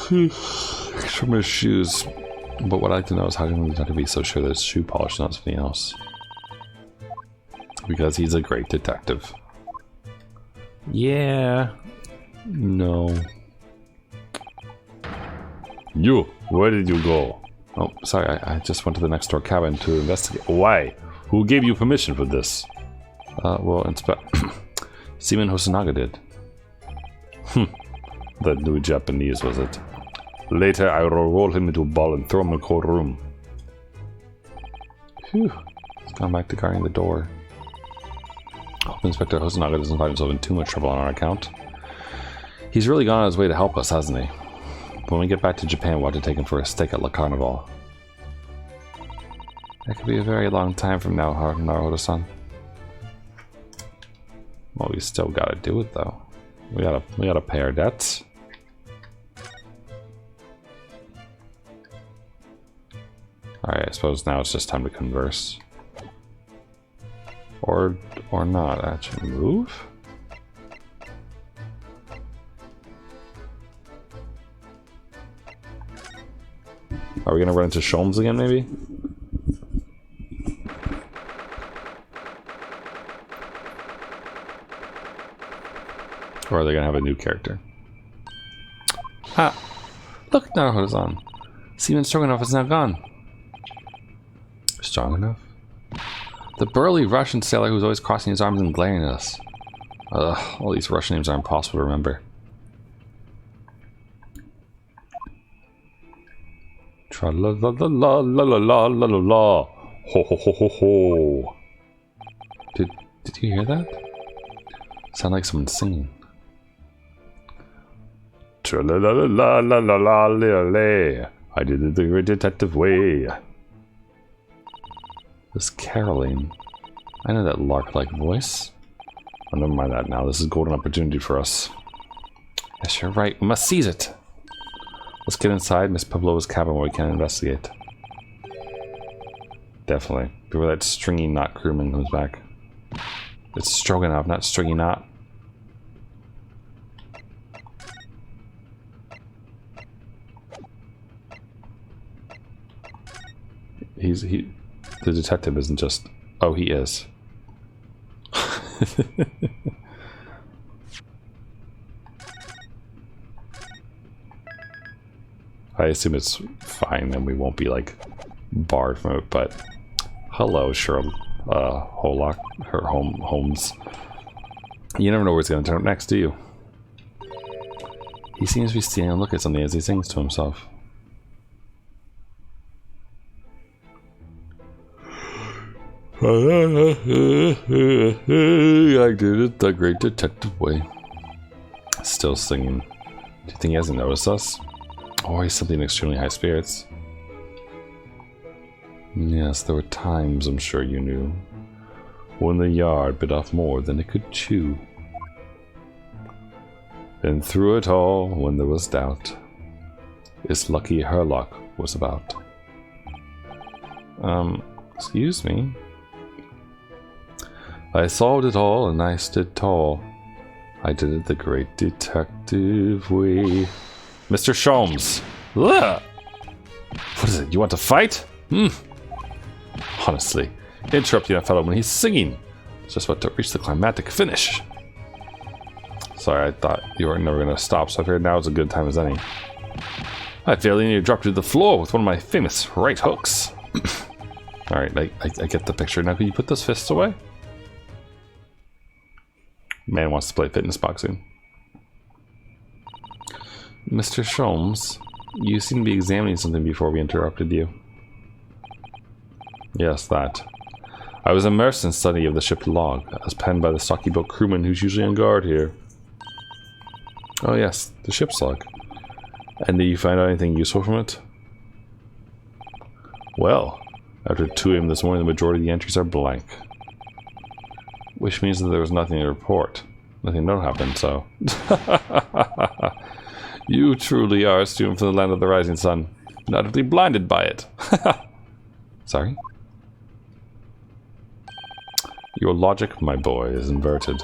S1: From his shoes. But what I'd like to know is how can we not be so sure that it's shoe polish, not something else? Because he's a great detective. Yeah. No. You, where did you go? Oh, sorry, I just went to the next door cabin to investigate. Why? Who gave you permission for this? Well, Seaman Hosonaga did. That new Japanese, was it? Later, I will roll him into a ball and throw him in a cold room. Phew. He's gone back to guarding the door. Hope Inspector Hosonaga doesn't find himself in too much trouble on our account. He's really gone on his way to help us, hasn't he? When we get back to Japan, we'll have to take him for a steak at La Carnival. That could be a very long time from now, Naruto-san. Well, we still gotta do it, though. We gotta pay our debts. Alright, I suppose now it's just time to converse. Or not, actually. Move? Are we gonna run into Sholmes again, maybe? Or are they gonna have a new character? Ah! Look, Naruto's on. Seaman Stroganoff is now gone. Strong enough? The burly Russian sailor who's always crossing his arms and glaring at us. Ugh, all these Russian names are impossible to remember. Tra-la-la-la-la-la-la-la-la-la. Ho ho ho ho ho. Did you hear that? Sound like someone singing. Tra-la-la-la-la-la-la-la-la. I did it the great detective way. This caroling. I know that lark-like voice. Oh, never mind that now. This is a golden opportunity for us. Yes, you're right. We must seize it. Let's get inside Miss Pavlova's cabin where we can investigate. Definitely. Before that stringy knot crewman comes back. It's Stroganoff, not Stringy Knot. The detective isn't just... Oh, he is. I assume it's fine and we won't be, like, barred from it, but... Hello, Herr Lock, Holmes. You never know where it's going to turn up next, do you? He seems to be stealing a look at something as he sings to himself. I did it the great detective way. Still singing. Do you think he hasn't noticed us? Or he's something in extremely high spirits. Yes, there were times, I'm sure you knew, when the yard bit off more than it could chew. Been through it all when there was doubt. It's lucky Herr Lock was about. Excuse me. I solved it all and I stood tall. I did it the great detective way. Mr. Sholmes! Ugh! What is it? You want to fight? Honestly, interrupting that fellow when he's singing. It's just about to reach the climactic finish. Sorry, I thought you were never going to stop, so I figured now is a good time as any. I fairly nearly dropped you to the floor with one of my famous right hooks. Alright, I get the picture. Now, can you put those fists away? Man wants to play fitness boxing. Mr. Sholmes, you seem to be examining something before we interrupted you. Yes, that. I was immersed in study of the ship's log, as penned by the stocky boat crewman who's usually on guard here. Oh yes, the ship's log. And did you find out anything useful from it? Well, after 2 AM this morning, the majority of the entries are blank. Which means that there was nothing to report. Nothing don't happen, so... You truly are a student from the land of the rising sun. Not utterly blinded by it. Sorry? Your logic, my boy, is inverted.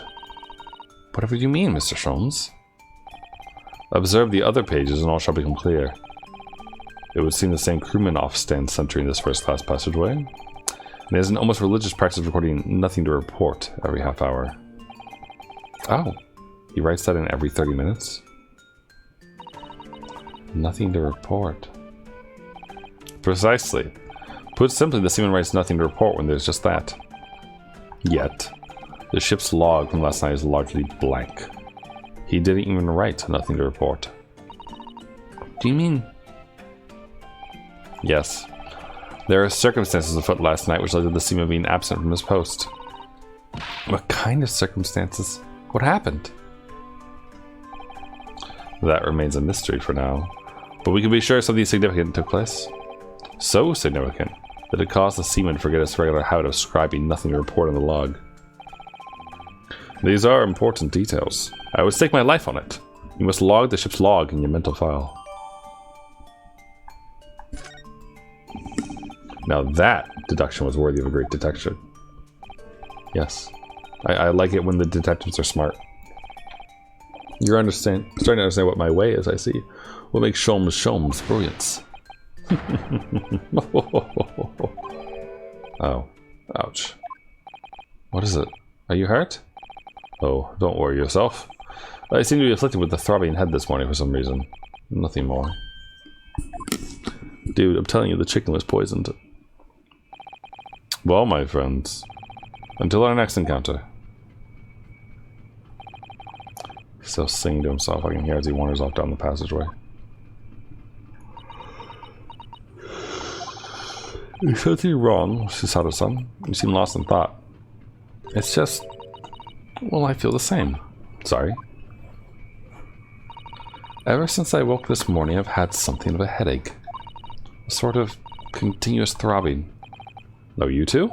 S1: Whatever you mean, Mr. Sholmes? Observe the other pages and all shall become clear. It would seem the same crewman off stands sentry in this first-class passageway. And it is an almost religious practice of recording nothing to report every half hour. Oh, he writes that in every 30 minutes? Nothing to report. Precisely. Put simply, the seaman writes nothing to report when there's just that. Yet, the ship's log from last night is largely blank. He didn't even write nothing to report. Do you mean? Yes. There are circumstances afoot last night which led to the seaman being absent from his post. What kind of circumstances? What happened? That remains a mystery for now. But we can be sure something significant took place. So significant that it caused the seaman to forget his regular habit of scribing nothing to report on the log. These are important details. I would stake my life on it. You must log the ship's log in your mental file. Now that deduction was worthy of a great detective. Yes. I like it when the detectives are smart. You're starting to understand what my way is, I see. What makes Sholmes brilliance. Oh. Ouch. What is it? Are you hurt? Oh, don't worry yourself. I seem to be afflicted with a throbbing head this morning for some reason. Nothing more. Dude, I'm telling you, the chicken was poisoned. Well, my friends, until our next encounter. He's still singing to himself, I can hear as he wanders off down the passageway. Is something wrong, Susato-san? You seem lost in thought. It's just... well, I feel the same. Sorry. Ever since I woke this morning, I've had something of a headache. A sort of continuous throbbing. Oh, you too?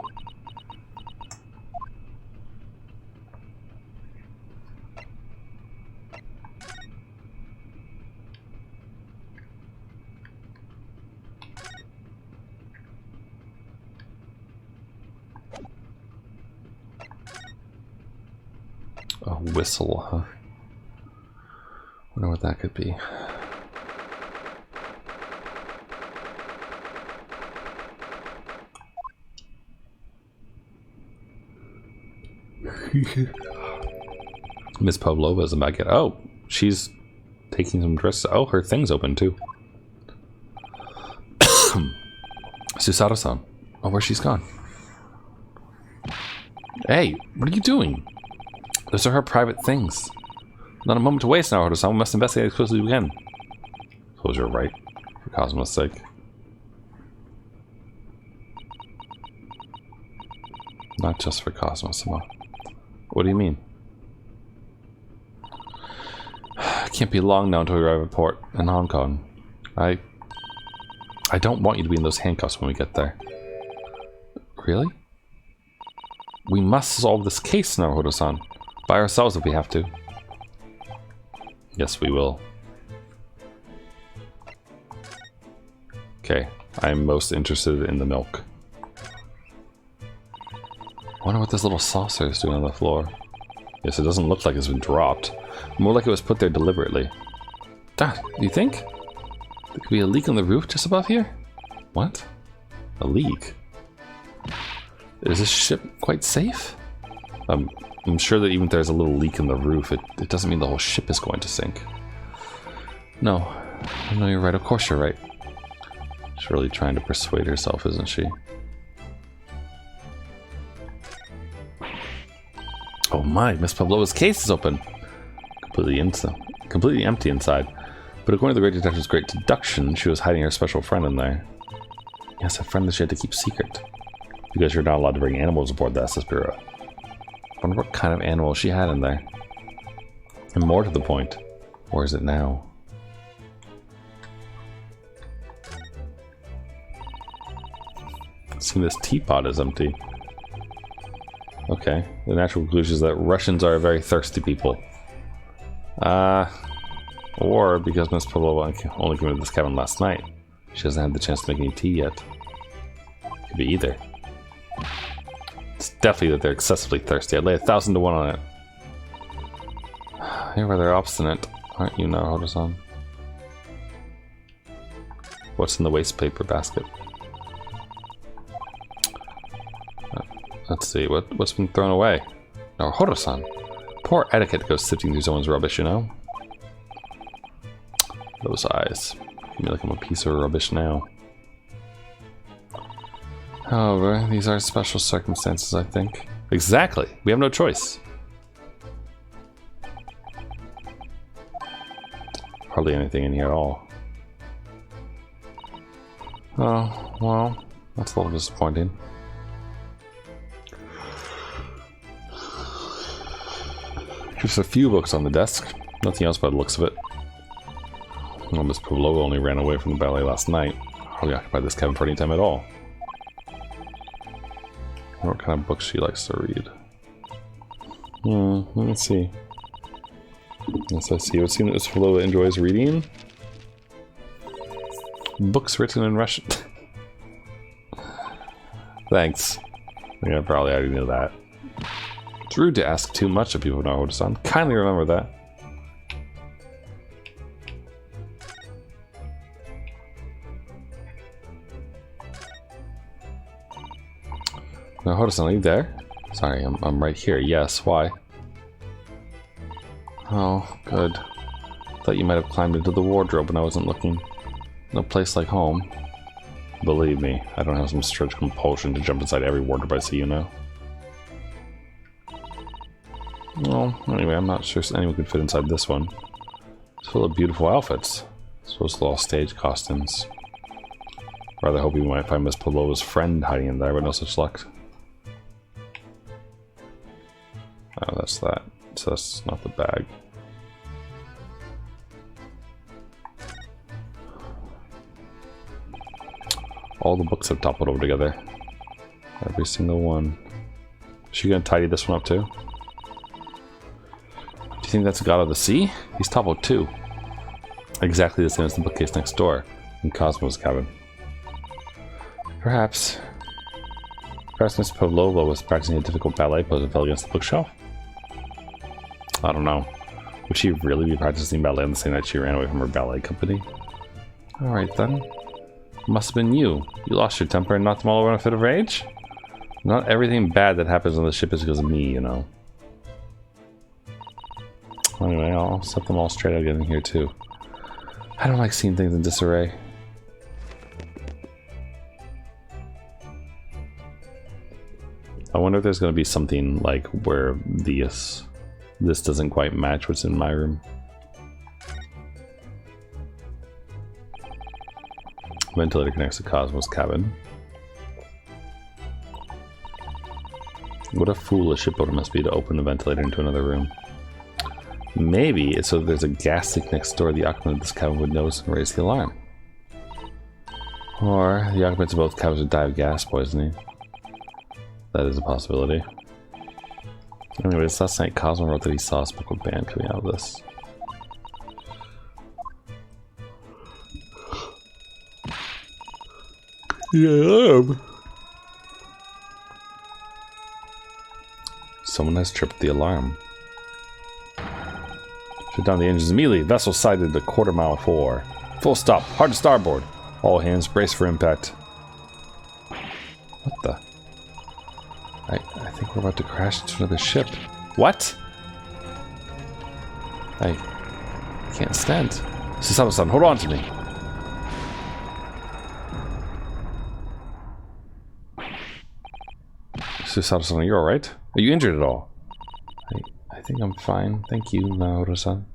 S1: A whistle, huh? Wonder what that could be. Miss Pavlova is about to get... oh, she's taking some dresses. Oh, her thing's open too. Susato-san. Oh, where she's gone. Hey, what are you doing? Those are her private things. Not a moment to waste now, Hoto-san. We must investigate as closely as we can. Suppose you're right, for Cosmo's sake. Not just for Cosmo-sama. What do you mean? It can't be long now until we arrive at port in Hong Kong. I don't want you to be in those handcuffs when we get there. Really? We must solve this case now, Hoto-san. By ourselves if we have to. Yes, we will. Okay, I'm most interested in the milk. I wonder what this little saucer is doing on the floor. Yes, it doesn't look like it's been dropped. More like it was put there deliberately. Dad, do you think? There could be a leak on the roof just above here? What? A leak? Is this ship quite safe? I'm sure that even if there's a little leak in the roof, it doesn't mean the whole ship is going to sink. No, you're right. Of course you're right. She's really trying to persuade herself, isn't she? Oh my, Miss Pavlova's case is open. Completely empty inside. But according to the Great Detective's great deduction, she was hiding her special friend in there. Yes, a friend that she had to keep secret. Because you're not allowed to bring animals aboard the SS Bureau. I wonder what kind of animal she had in there. And more to the point, where is it now? See, this teapot is empty. Okay, the natural conclusion is that Russians are very thirsty people. Or because Miss Pavlova only came into this cabin last night, she hasn't had the chance to make any tea yet. Could be either. It's definitely that they're excessively thirsty. I'd lay 1,000 to 1 on it. You're rather obstinate, aren't you now, Hodo-san? What's in the waste paper basket? Let's see, what's been thrown away? Oh, Hodo-san. Poor etiquette to go sifting through someone's rubbish, you know? Those eyes. Give me like I'm a piece of rubbish now. However, these are special circumstances, I think. Exactly! We have no choice. Hardly anything in here at all. Oh, well, that's a little disappointing. Just a few books on the desk. Nothing else by the looks of it. Well, Miss Pavlova only ran away from the ballet last night. Hardly occupied this cabin for any time at all. What kind of books she likes to read? Let me see. Yes, I see. It would seem that Miss Pavlova enjoys reading. Books written in Russian. Thanks. I think I probably already knew that. It's rude to ask too much of people who know how to sound. Kindly remember that. Now, Hodo-san, are you there? Sorry, I'm right here. Yes, why? Oh, good. Thought you might have climbed into the wardrobe when I wasn't looking. No place like home. Believe me, I don't have some strange compulsion to jump inside every wardrobe I see, you know. Well, anyway, I'm not sure anyone could fit inside this one. It's full of beautiful outfits. Supposed to all stage costumes. Rather hope we might find Miss Pavlova's friend hiding in there, but no such luck. Oh, that's that. So that's not the bag. All the books have toppled over together. Every single one. Is she gonna tidy this one up too? Do you think that's a god of the sea? He's toppled too. Exactly the same as the bookcase next door in Cosmo's cabin. Perhaps Miss Pavlova was practicing a difficult ballet pose and fell against the bookshelf? I don't know. Would she really be practicing ballet on the same night she ran away from her ballet company? Alright then. It must have been you. You lost your temper and knocked them all over in a fit of rage? Not everything bad that happens on the ship is because of me, you know. Anyway, I'll set them all straight out again in here too. I don't like seeing things in disarray. I wonder if there's going to be something like where this doesn't quite match what's in my room. Ventilator connects to Cosmo's cabin. What a foolish shipbuilder must be to open the ventilator into another room. Maybe it's so that there's a gas leak next door the occupant of this cabin would notice and raise the alarm. Or the occupants of both cabins would die of gas poisoning. That is a possibility. Anyways, last night Cosmo wrote that he saw a smoke band coming out of this. alarm. Someone has tripped the alarm. Shut down the engines immediately. Vessel sighted a quarter-mile forward. Full stop. Hard to starboard. All hands brace for impact. What the? I think we're about to crash into another ship. What? I can't stand. Susato-san, hold on to me. Susato-san, are you alright? Are you injured at all? I think I'm fine. Thank you, Naoto-san.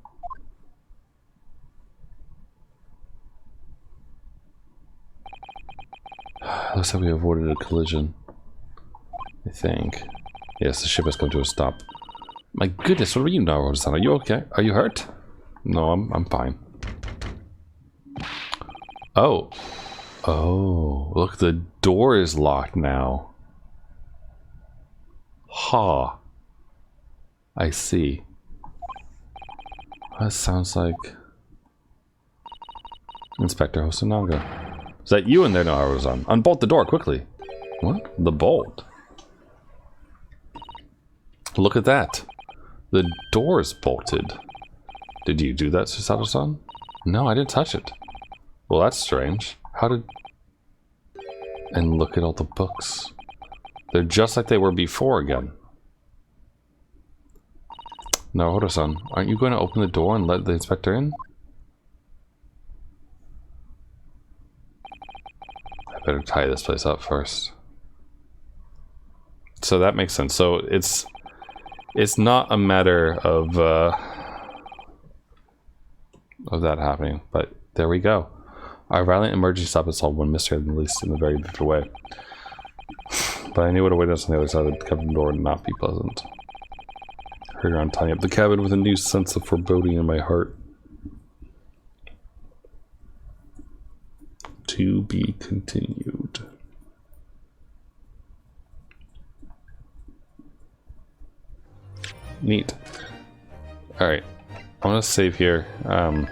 S1: Looks like we avoided a collision. I think. Yes, the ship has come to a stop. My goodness, what are you, Naoto-san? Are you okay? Are you hurt? No, I'm fine. Oh. Oh, look, the door is locked now. Ha. I see. That sounds like Inspector Hosonaga. Is that you in there, Naoto-san? Unbolt the door quickly. What? The bolt? Look at that. The door is bolted. Did you do that, Susato-san? No, I didn't touch it. Well, that's strange. How did... And look at all the books. They're just like they were before again. Naoto-san, aren't you going to open the door and let the inspector in? I better tie this place up first. So that makes sense. So it's not a matter of that happening, but there we go. Our violent emergency stop is solved when mystery had been released in a very vivid way. But I knew what awaited us on the other side of the cabin door would not be pleasant. I hurried around tying up the cabin with a new sense of foreboding in my heart. To be continued. Neat. Alright. I'm gonna save here. And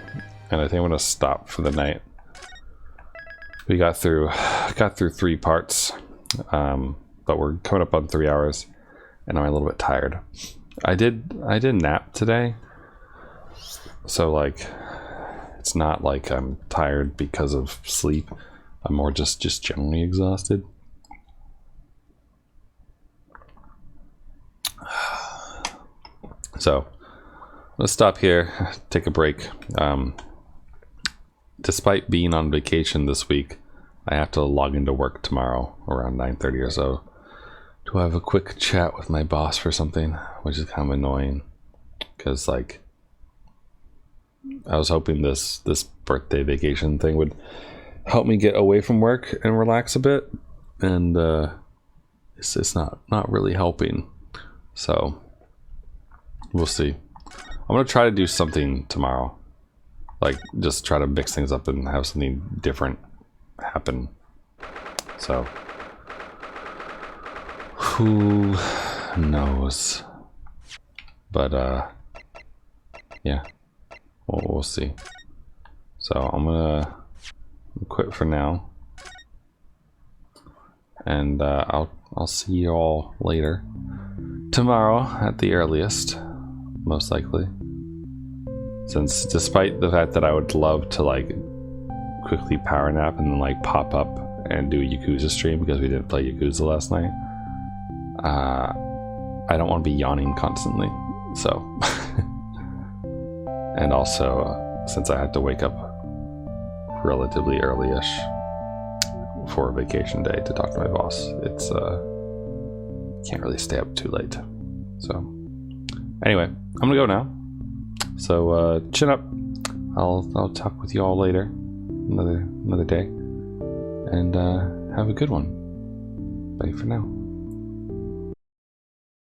S1: I think I'm gonna stop for the night. We got through 3 parts. But we're coming up on 3 hours. And I'm a little bit tired. I did nap today. So like it's not like I'm tired because of sleep. I'm more just generally exhausted. So let's stop here, take a break. Despite being on vacation this week, I have to log into work tomorrow around 9:30 or so to have a quick chat with my boss for something, which is kind of annoying because like I was hoping this birthday vacation thing would help me get away from work and relax a bit, and it's not really helping. So we'll see. I'm gonna try to do something tomorrow, like just try to mix things up and have something different happen. So who knows? But yeah, we'll see. So I'm gonna quit for now, and I'll see you all later tomorrow at the earliest, most likely. Since despite the fact that I would love to like quickly power nap and then like pop up and do a Yakuza stream because we didn't play Yakuza last night, I don't want to be yawning constantly. So and also since I had to wake up relatively early-ish for a vacation day to talk to my boss, it's can't really stay up too late. So anyway, I'm gonna go now. So chin up. I'll talk with you all later, another day, and have a good one. Bye for now.